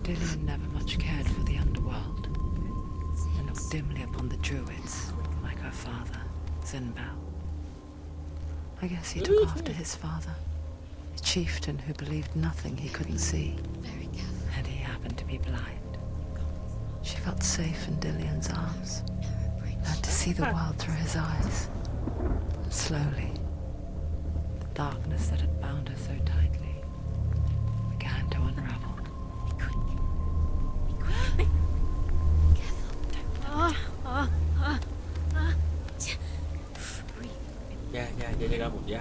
Dillian never much cared for the underworld and looked dimly upon the druids, like her father, Sinbel. I guess he took after his father, a chieftain who believed nothing he couldn't see, Very careful. and he happened to be blind. She felt safe in Dillian's arms, learned to see the world through his eyes. And slowly, the darkness that had bound her so tightly began to unravel. Be quick. Be quick. Careful. Breathe. Ya llegamos, ya.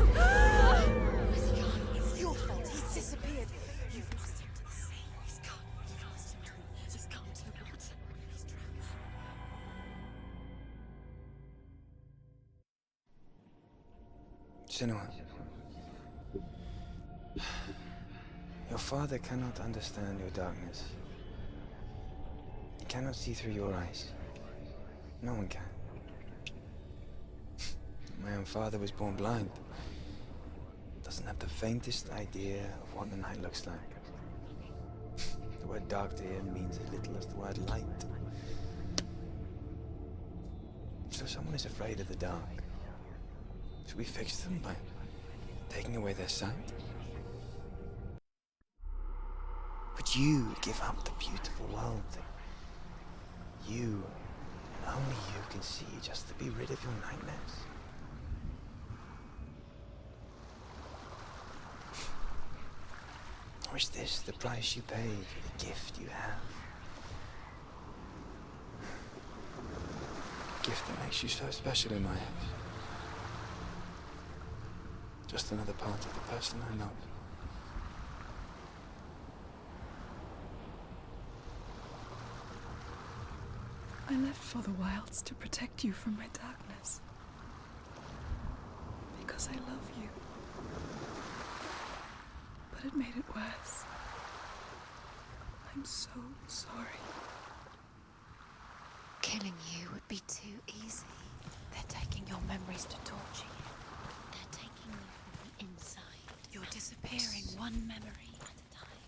Where's he gone? It's your fault. He's disappeared. You've lost him to the sea. He's gone. You've lost him. He's gone to the water. He's drowned. Senua, your father cannot understand your darkness. He cannot see through your eyes. No one can. My own father was born blind. Doesn't have the faintest idea of what the night looks like. The word dark to him means as little as the word light. So someone is afraid of the dark. Should we fix them by taking away their sight? Would you give up the beautiful world that you, and only you, can see just to be rid of your nightmares? Or is this the price you pay for the gift you have? A gift that makes you so special in my eyes. Just another part of the person I love. I left for the wilds to protect you from my darkness. Because I love you. But it made it worse. I'm so sorry. Killing you would be too easy. They're taking your memories to torture you. They're taking you from the inside. You're disappearing one memory at a time.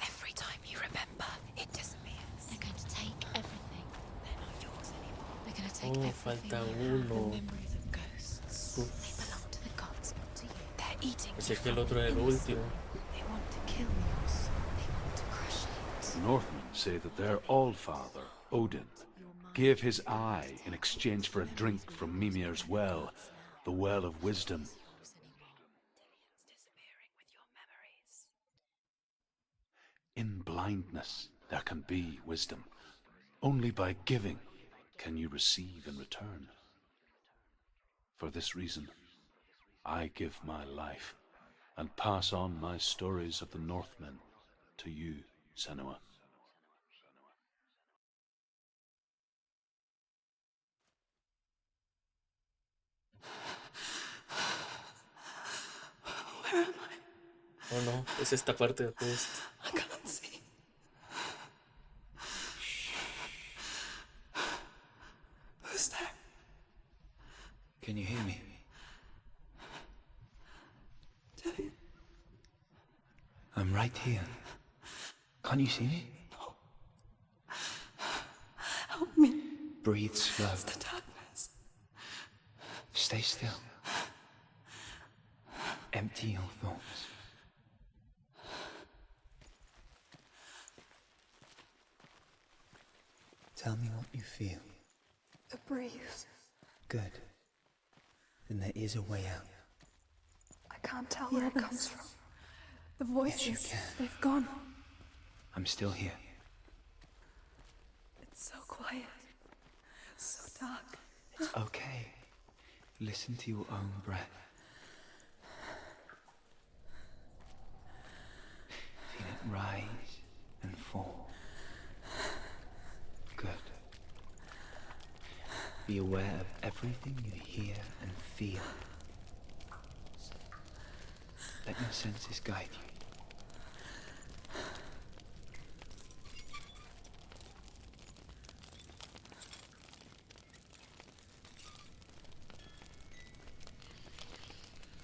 Every time you remember, it disappears. They're going to take everything. They're not yours anymore. They're going to take everything. Falta The uno. memories of ghosts. They belong to the gods, not to you. They're eating Pensé you que el from otro the era el inside. último. They want to kill your soul. They want to crush it. The Northmen say that their all-father, Odin, gave his eye in exchange for a drink from Mimir's well, the well of wisdom. In blindness, there can be wisdom. Only by giving can you receive in return. For this reason, I give my life and pass on my stories of the Northmen to you, Senua. Where am I? Oh no, es esta parte justo. I can't see. Who's there? Can you hear me? Dillian. I'm right here. Can't you see me? No. Help me. Breathe slow. It's the darkness. Stay still. Empty your thoughts. Tell me what you feel. The breeze. Good. Then there is a way out. I can't tell where it comes from. The voices, Yes, you can. they've gone. I'm still here. It's so quiet. So dark. It's okay. Listen to your own breath. Feel it rise and fall. Good. Be aware of everything you hear and feel. Let your senses guide you.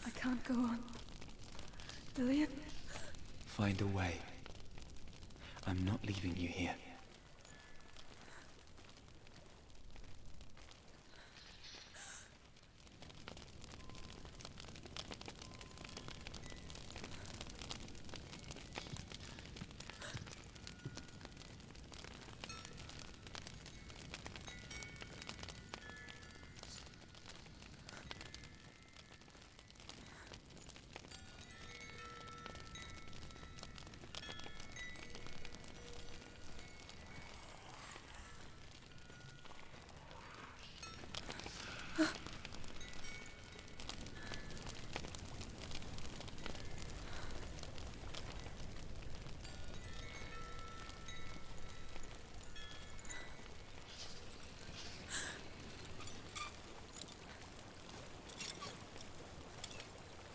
I can't go on. Dillian? Find a way. I'm not leaving you here.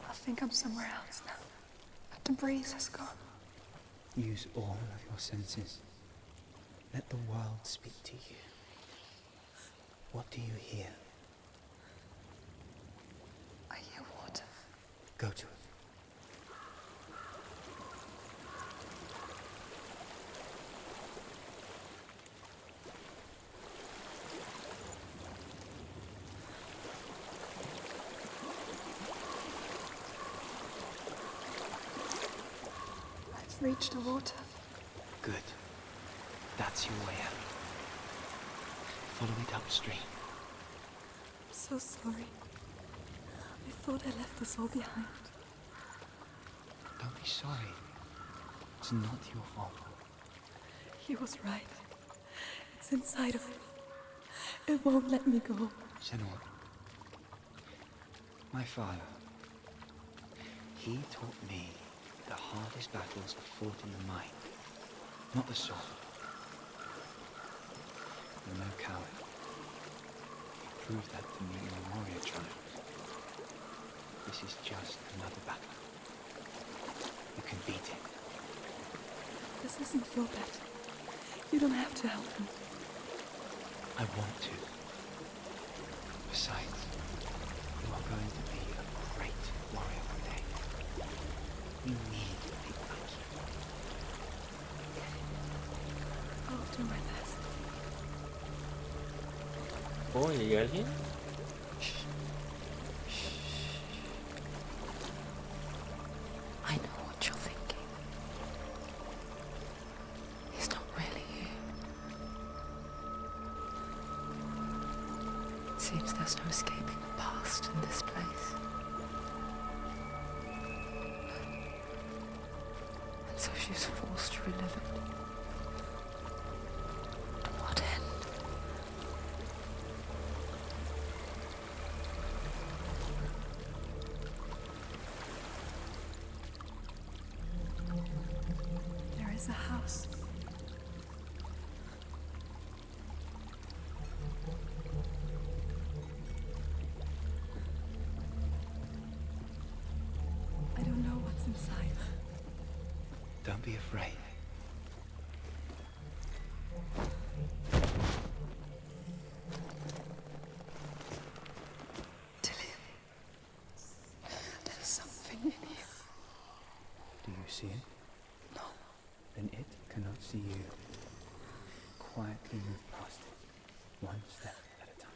I think I'm somewhere else now. The breeze has gone. Use all of your senses. Let the world speak to you. What do you hear? I hear water. Go to it. I've reached the water. Good. That's your way out. Follow it upstream. I'm so sorry. I thought I left us all behind. Don't be sorry. It's not your fault. He was right. It's inside of me. It won't let me go. Senua. My father. He taught me the hardest battles are fought in the mind, not the sword. You're no coward. You proved that to me in the warrior trial. This is just another battle. You can beat it. This isn't your battle. You don't have to help me. I want to. Besides, you are going to be a great warrior one day. We need people like you. I'll do my best. Oh, ¿y hay alguien? I know what you're thinking. He's not really here. seems there's no escaping the past in this place. And so she's forced to relive it. To what end? There is a house. I don't know what's inside. Don't be afraid. There's something in here. Do you see it? No. Then it cannot see you. Quietly move past it, one step at a time.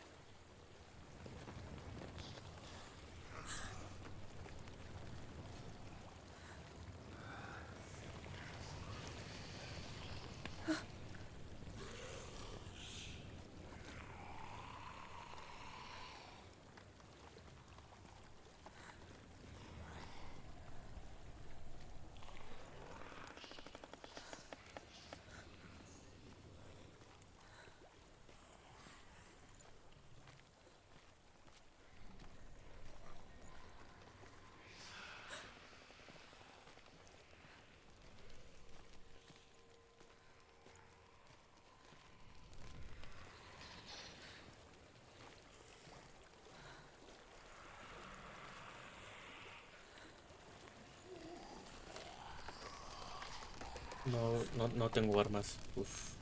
No tengo armas. Uf.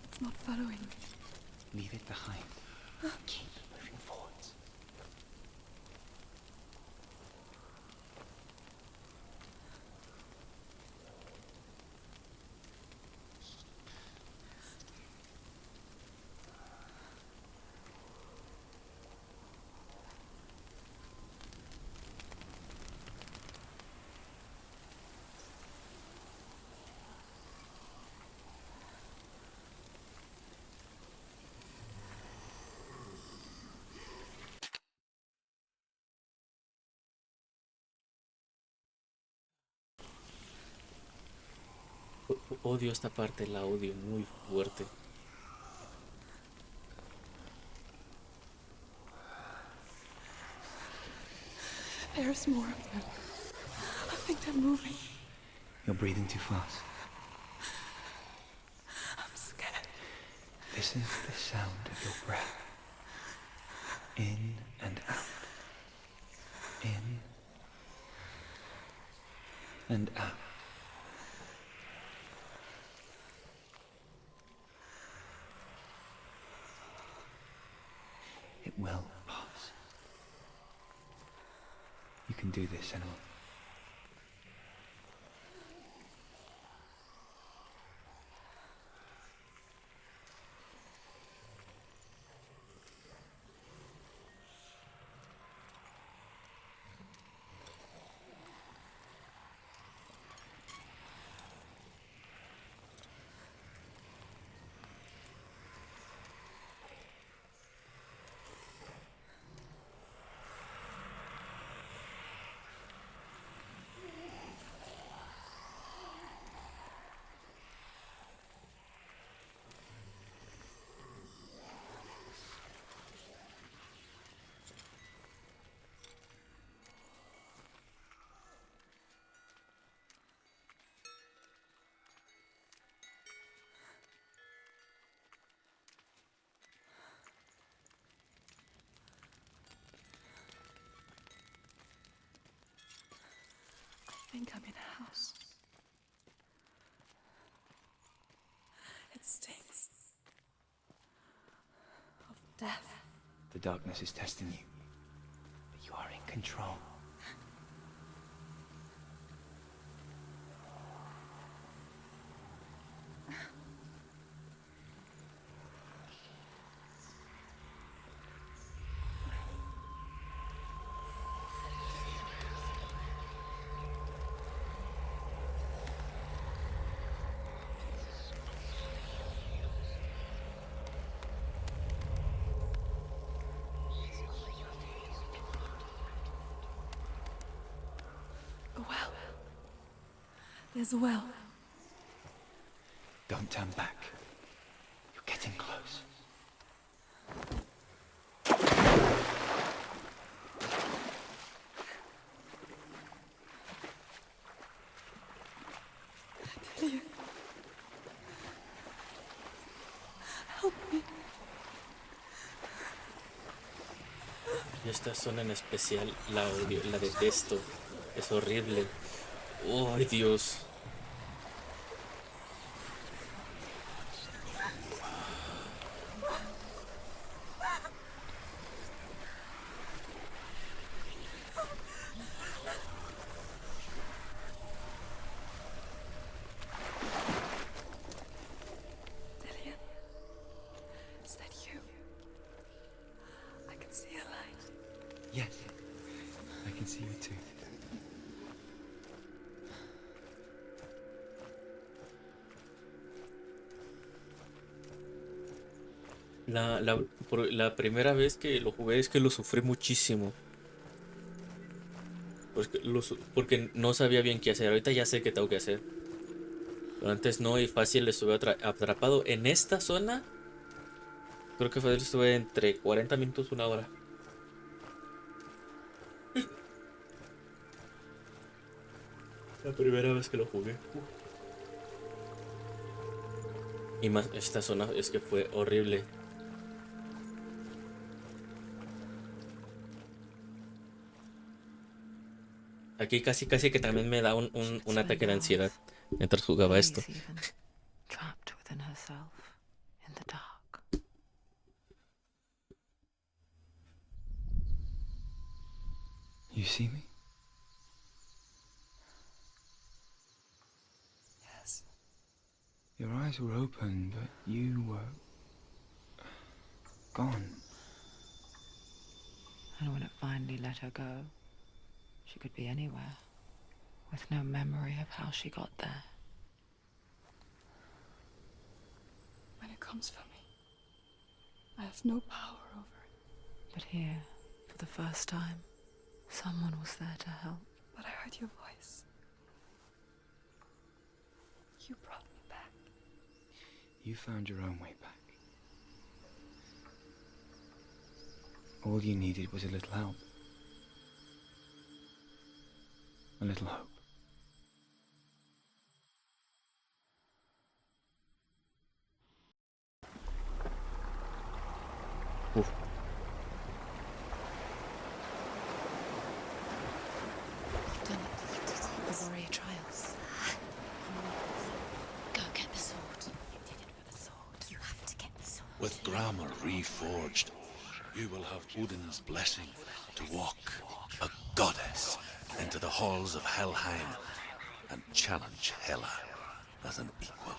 It's not following. Leave it behind. Keep moving forwards. Odio esta parte, la odio muy fuerte. There's more of them. I think they're moving. You're breathing too fast. I'm scared. This is the sound of your breath. In and out. In and out. It will pass. You can do this, Senua. I think I'm in a house. It stinks of death. The darkness is testing you. But you are in control. There's a well. Don't turn back. You're getting close. Dillian. Help me. Y esta zona en especial la odio, la detesto. Es horrible. ¡Ay, Dios! Dillian. Is that you? I can see a light. Yes. I can see you too. La primera vez que lo jugué es que lo sufrí muchísimo. Porque no sabía bien qué hacer. Ahorita ya sé qué tengo que hacer. Pero antes no, y fácil estuve atrapado en esta zona. Creo que estuve entre 40 minutos, una hora. La primera vez que lo jugué. Y más, esta zona es que fue horrible. Aquí casi que también me da un ataque de ansiedad mientras jugaba esto. Trapped within herself in the dark. You see me? Yes. Your eyes were open, but you were gone. And when it finally let her go, she could be anywhere, with no memory of how she got there. When it comes for me, I have no power over it. But here, for the first time, someone was there to help. But I heard your voice. You brought me back. You found your own way back. All you needed was a little help. A little hope. Uf. You've done it. The warrior trials. Go get the sword. You did it for the sword. You have to get the sword. With grammar reforged, you will have Odin's blessing to walk, a goddess, into the halls of Helheim and challenge Hela as an equal.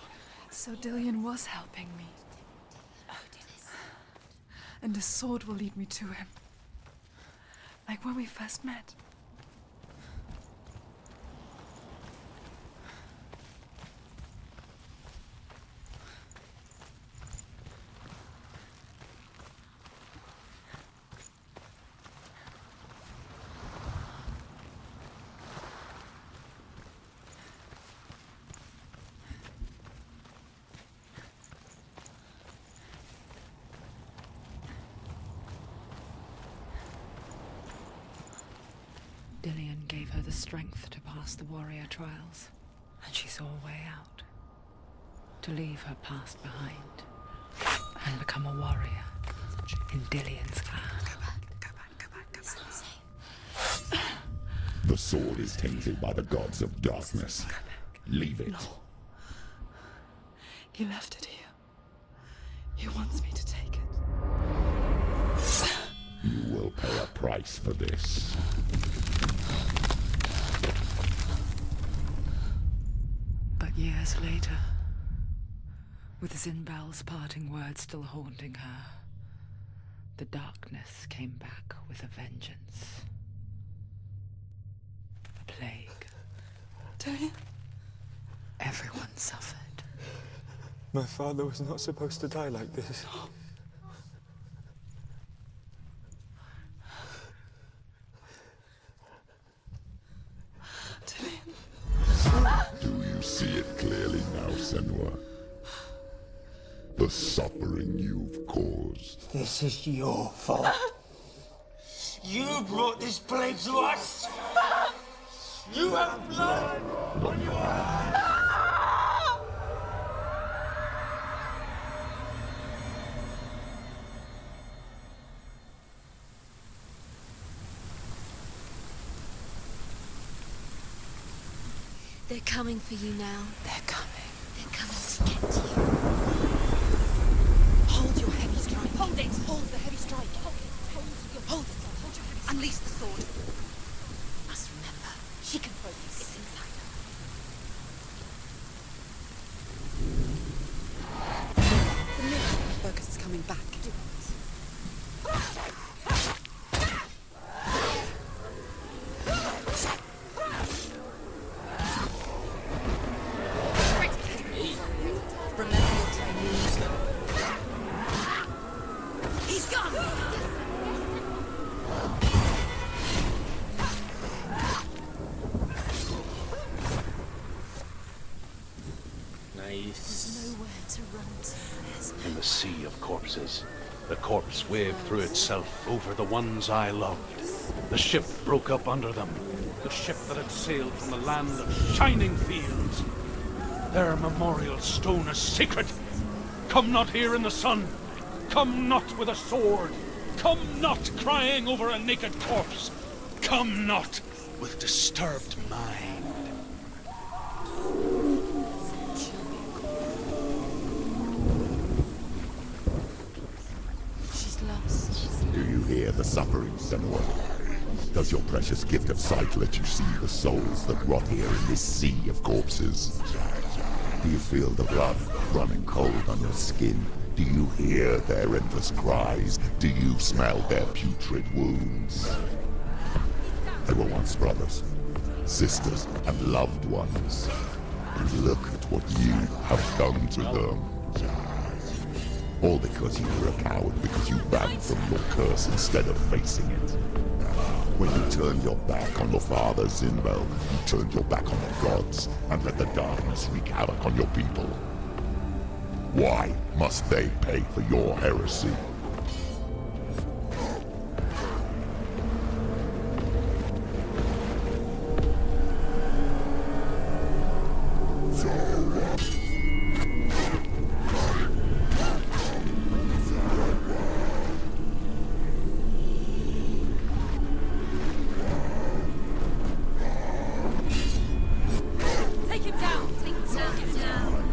So Dillian was helping me. And the sword will lead me to him. Like when we first met. Dillian gave her the strength to pass the warrior trials, and she saw a way out. To leave her past behind and become a warrior in Dillian's clan. Go back. It's not safe. The sword is tainted by the gods of darkness. Leave it. No. He left it here. He wants me to take it. You will pay a price for this. But years later, with Zinbel's parting words still haunting her, the darkness came back with a vengeance. A plague. Dillian? Everyone suffered. My father was not supposed to die like this. Dillian? Do you the suffering you've caused. This is your fault. You brought this plague to us. You have blood on your hands. They're coming for you now. They're coming. They're coming to get you. Hold your heavy strike. Hold it! Hold the heavy strike. Hold it. Hold it. Hold your heavy strike. Unleash the sword. You must remember, she can throw this. It's inside her. The military focus is coming back. Do it. Remember your training. He's gone! Nice. There's nowhere to run to. There's In the sea of corpses, the corpse waved through itself over the ones I loved. The ship broke up under them. The ship that had sailed from the land of shining fields. Their memorial stone is sacred. Come not here in the sun. Come not with a sword. Come not crying over a naked corpse. Come not with disturbed mind. She's lost. Do you hear the suffering, Senua? Does your precious gift of sight let you see the souls that rot here in this sea of corpses? Do you feel the blood running cold on your skin? Do you hear their endless cries? Do you smell their putrid wounds? They were once brothers, sisters, and loved ones. And look at what you have done to them. All because you were a coward, because you ran from your curse instead of facing it. When you turned your back on your father, Zinbel, you turned your back on the gods and let the darkness wreak havoc on your people. Why must they pay for your heresy? Take him down! Take him down!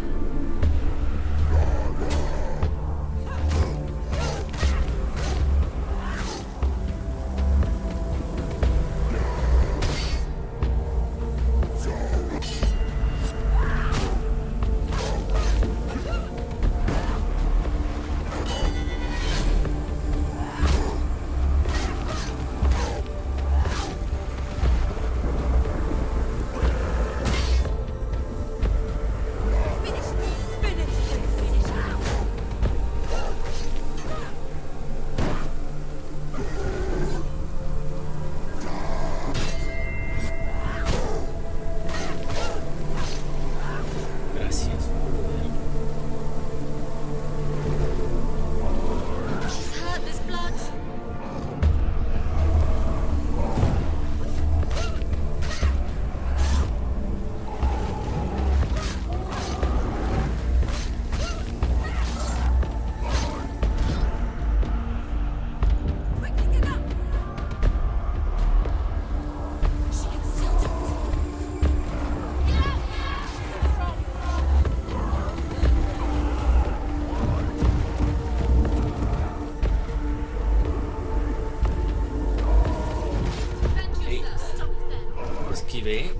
esquivé.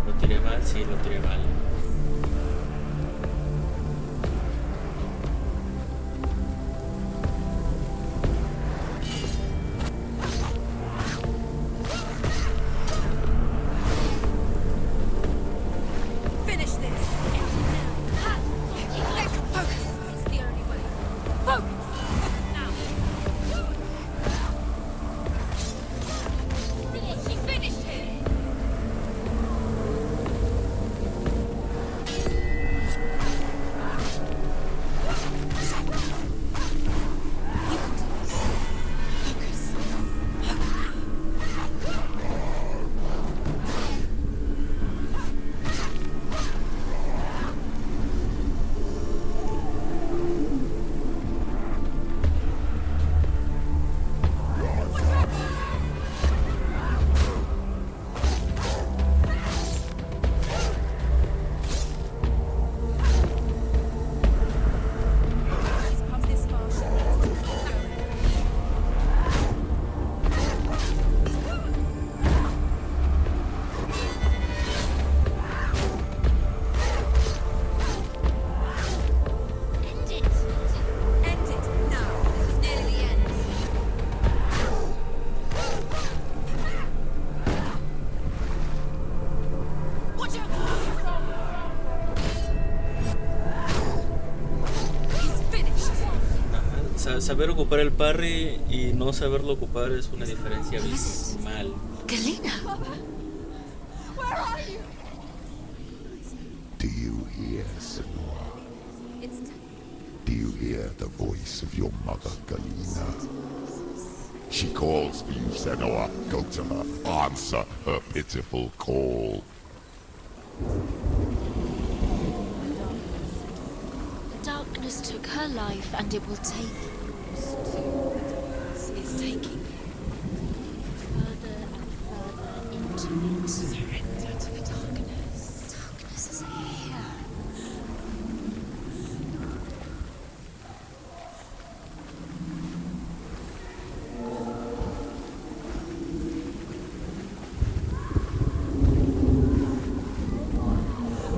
Lo tiré mal, sí, lo tiré mal. saber ocupar el parry y no saberlo ocupar es una diferencia abismal. Galena! Where are you? Do you hear, Senua? Do you hear the voice of your mother, Galena? She calls for you, Senua. Go to her. Answer her pitiful call. The darkness took her life, and it will take it's taking you further and further into it. Surrender to the darkness. Darkness is here.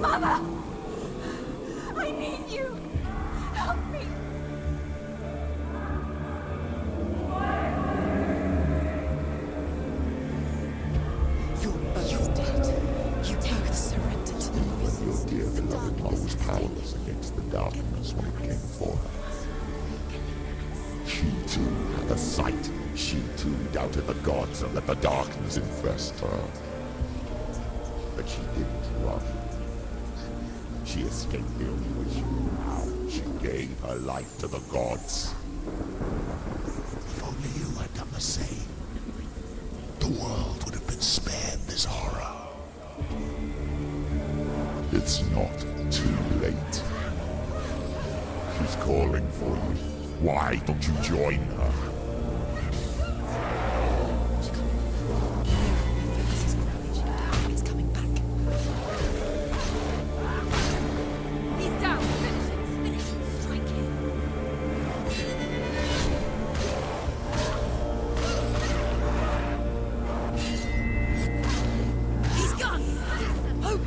Mother! I need you! Help me! You're both dead. You both surrendered to the voices. Your dear beloved mother was powerless against the darkness when it came for her. She too had a sight. She too doubted the gods and let the darkness infest her. But she didn't run. She escaped the only way she knew how. She gave her life to the gods. If only you had done the same, the world would have been spared this horror. It's not too late. She's calling for you. Why don't you join her? It's coming back. He's down! Finish Finish. Strike him. He's gone! Oh!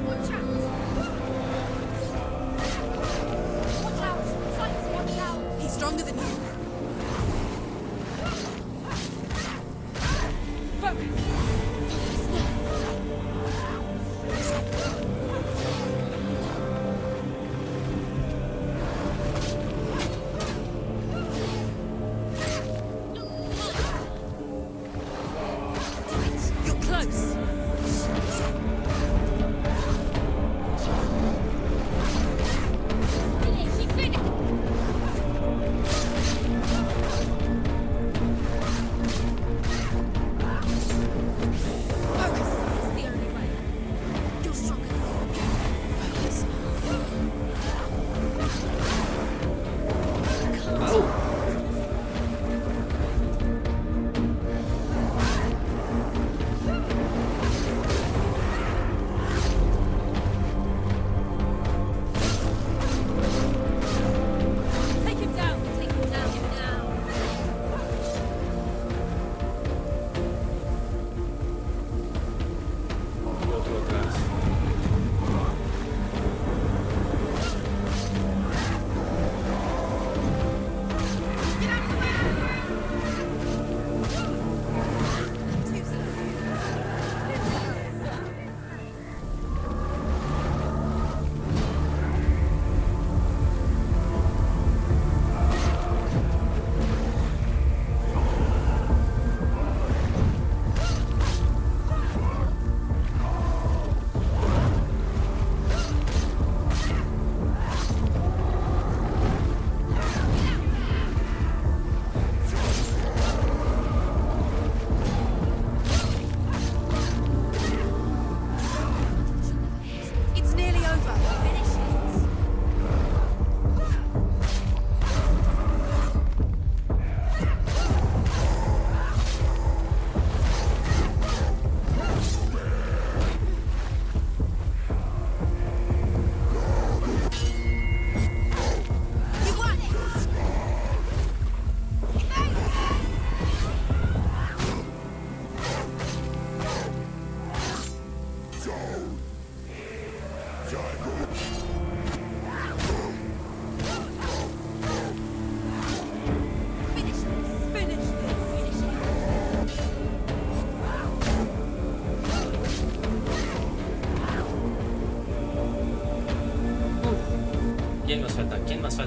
Watch out! Watch out! Fight! Watch out! He's stronger than you. Focus! You're close. Finish! Finish!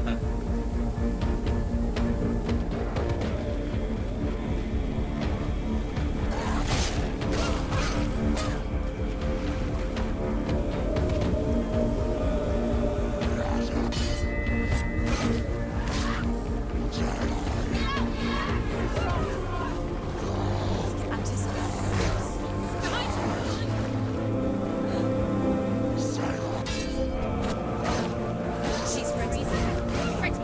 Ajá. She's ready. Ready.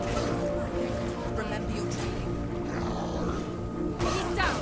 Remember your training. He's down.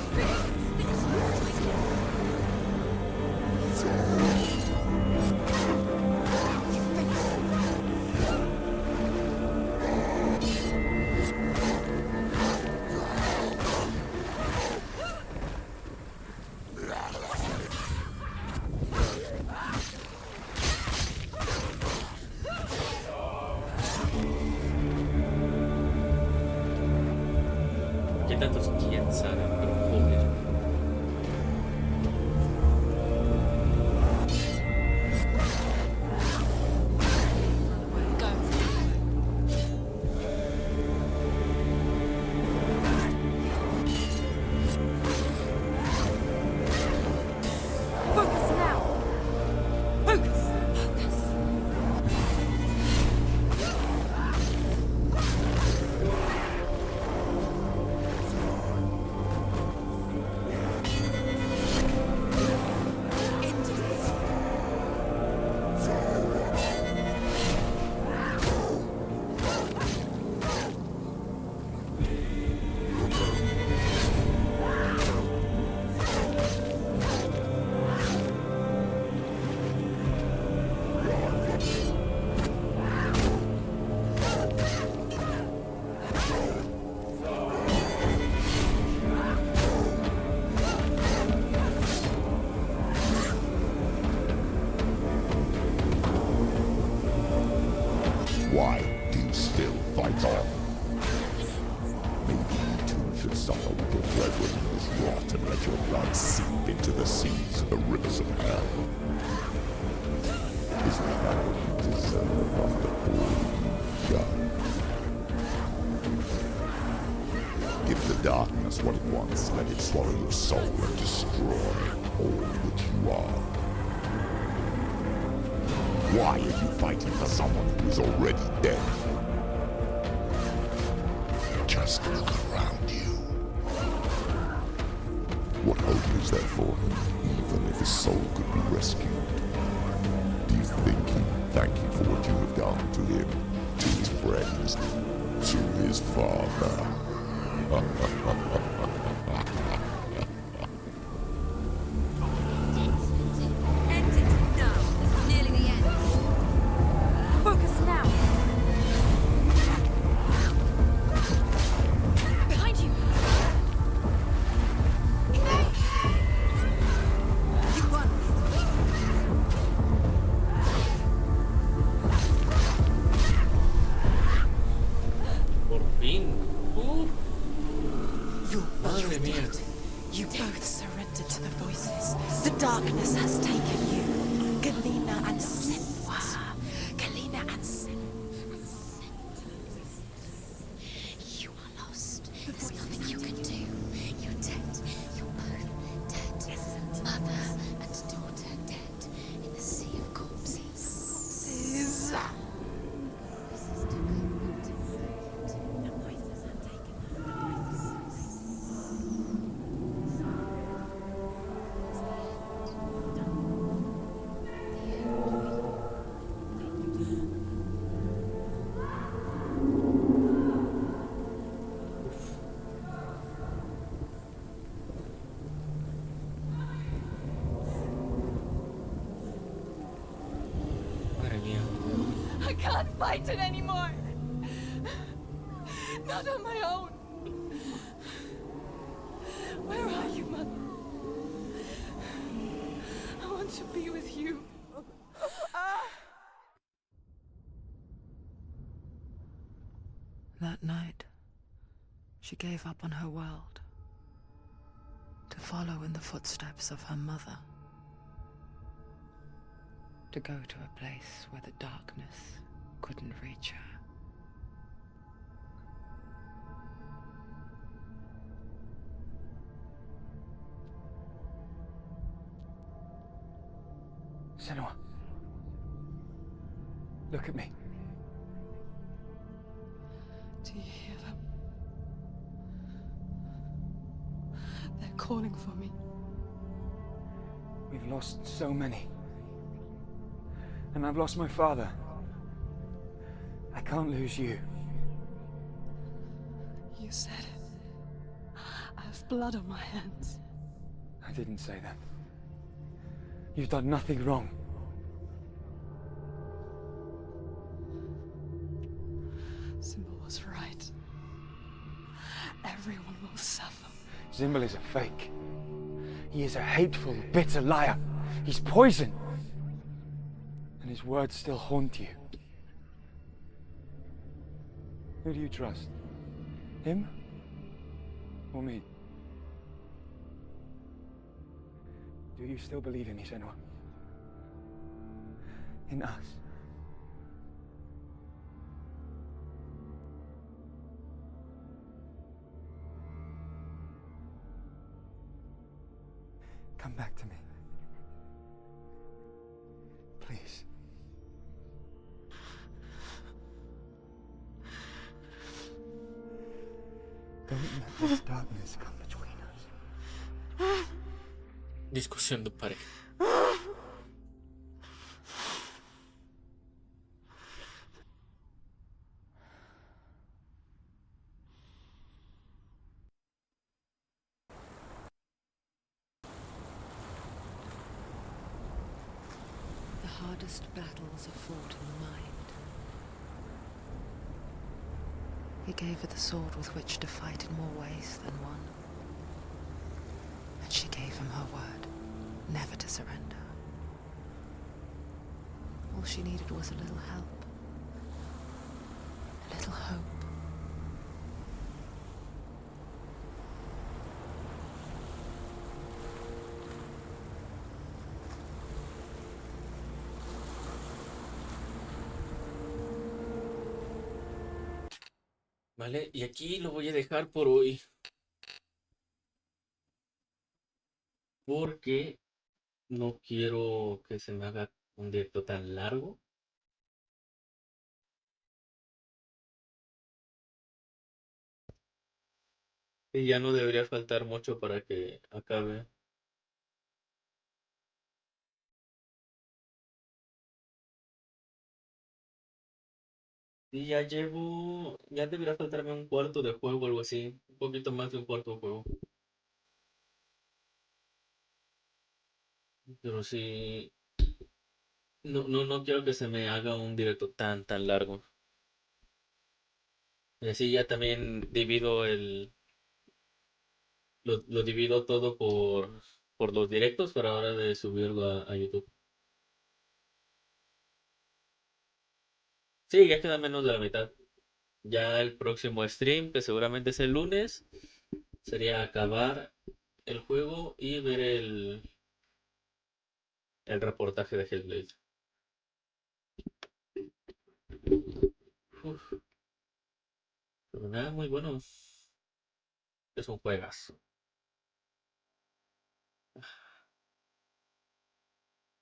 ¿Qué tantos quién sabe? Pero joder. Focus now. Focus. Why do you still fight on? Maybe you too should suffer with your brethren in this rot and let your blood seep into the seas and the rivers of hell. Isn't that what you deserve after all you've done? Give the darkness what it wants, let it swallow your soul and destroy all that you are. Why are you fighting for someone who is already dead? Just look around you. What hope is there for him, even if his soul could be rescued? Do you think he'd thank you for what you have done to him, to his friends, to his father? End it now. This is nearly the end. Focus now. Behind you. You won. Por fin. You're Madre both mía. dead. You both surrendered to the voices. The darkness has taken you. Galena and Senwa. Galena and You are lost. There's nothing you can do. You're dead. You're both dead. Mother and daughter dead in the sea of corpses. Madre mía. I can't fight it anymore. Not on my own. Where are you, Mother? I want to be with you. That night, she gave up on her world to follow in the footsteps of her mother, to go to a place where the darkness couldn't reach her. Senua. Look at me. Do you hear them? They're calling for me. We've lost so many. And I've lost my father. I can't lose you. You said it. I have blood on my hands. I didn't say that. You've done nothing wrong. Symbol was right. Everyone will suffer. Zimbel is a fake. He is a hateful, bitter liar. He's poison. And his words still haunt you. Who do you trust? Him? Or me? Do you still believe in me, Senua? In us? Come back to me. Please. Don't let this darkness come between us. Discusión de pareja. The hardest battles are fought in the mind. He gave her the sword with which to fight in more ways than one. And she gave him her word, never to surrender. All she needed was a little help, a little hope. Vale, y aquí lo voy a dejar por hoy. Porque no quiero que se me haga un directo tan largo. Y ya no debería faltar mucho para que acabe. Y ya debería faltarme un cuarto de juego o algo así. Un poquito más de un cuarto de juego. Pero sí, no quiero que se me haga un directo tan largo. Y así ya también lo divido todo por los directos para ahora de subirlo a YouTube. Sí, ya queda menos de la mitad. Ya el próximo stream, que seguramente es el lunes, sería acabar el juego y ver el reportaje de Hellblade. Uf, pero nada, muy bueno. Es un juegazo.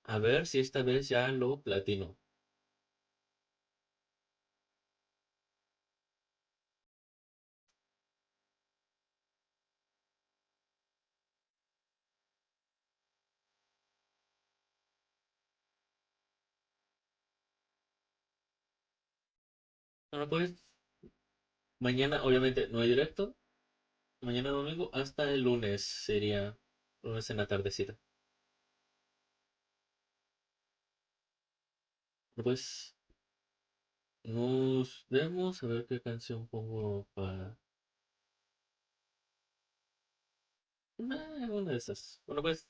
A ver si esta vez ya lo platino. Bueno, pues mañana obviamente no hay directo. Mañana domingo hasta el lunes sería lunes en la tardecita. Pues nos vemos a ver qué canción pongo para una de esas. Bueno, pues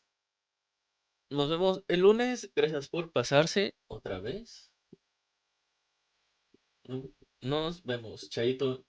nos vemos el lunes. Gracias por pasarse otra vez. Nos vemos, Chaito.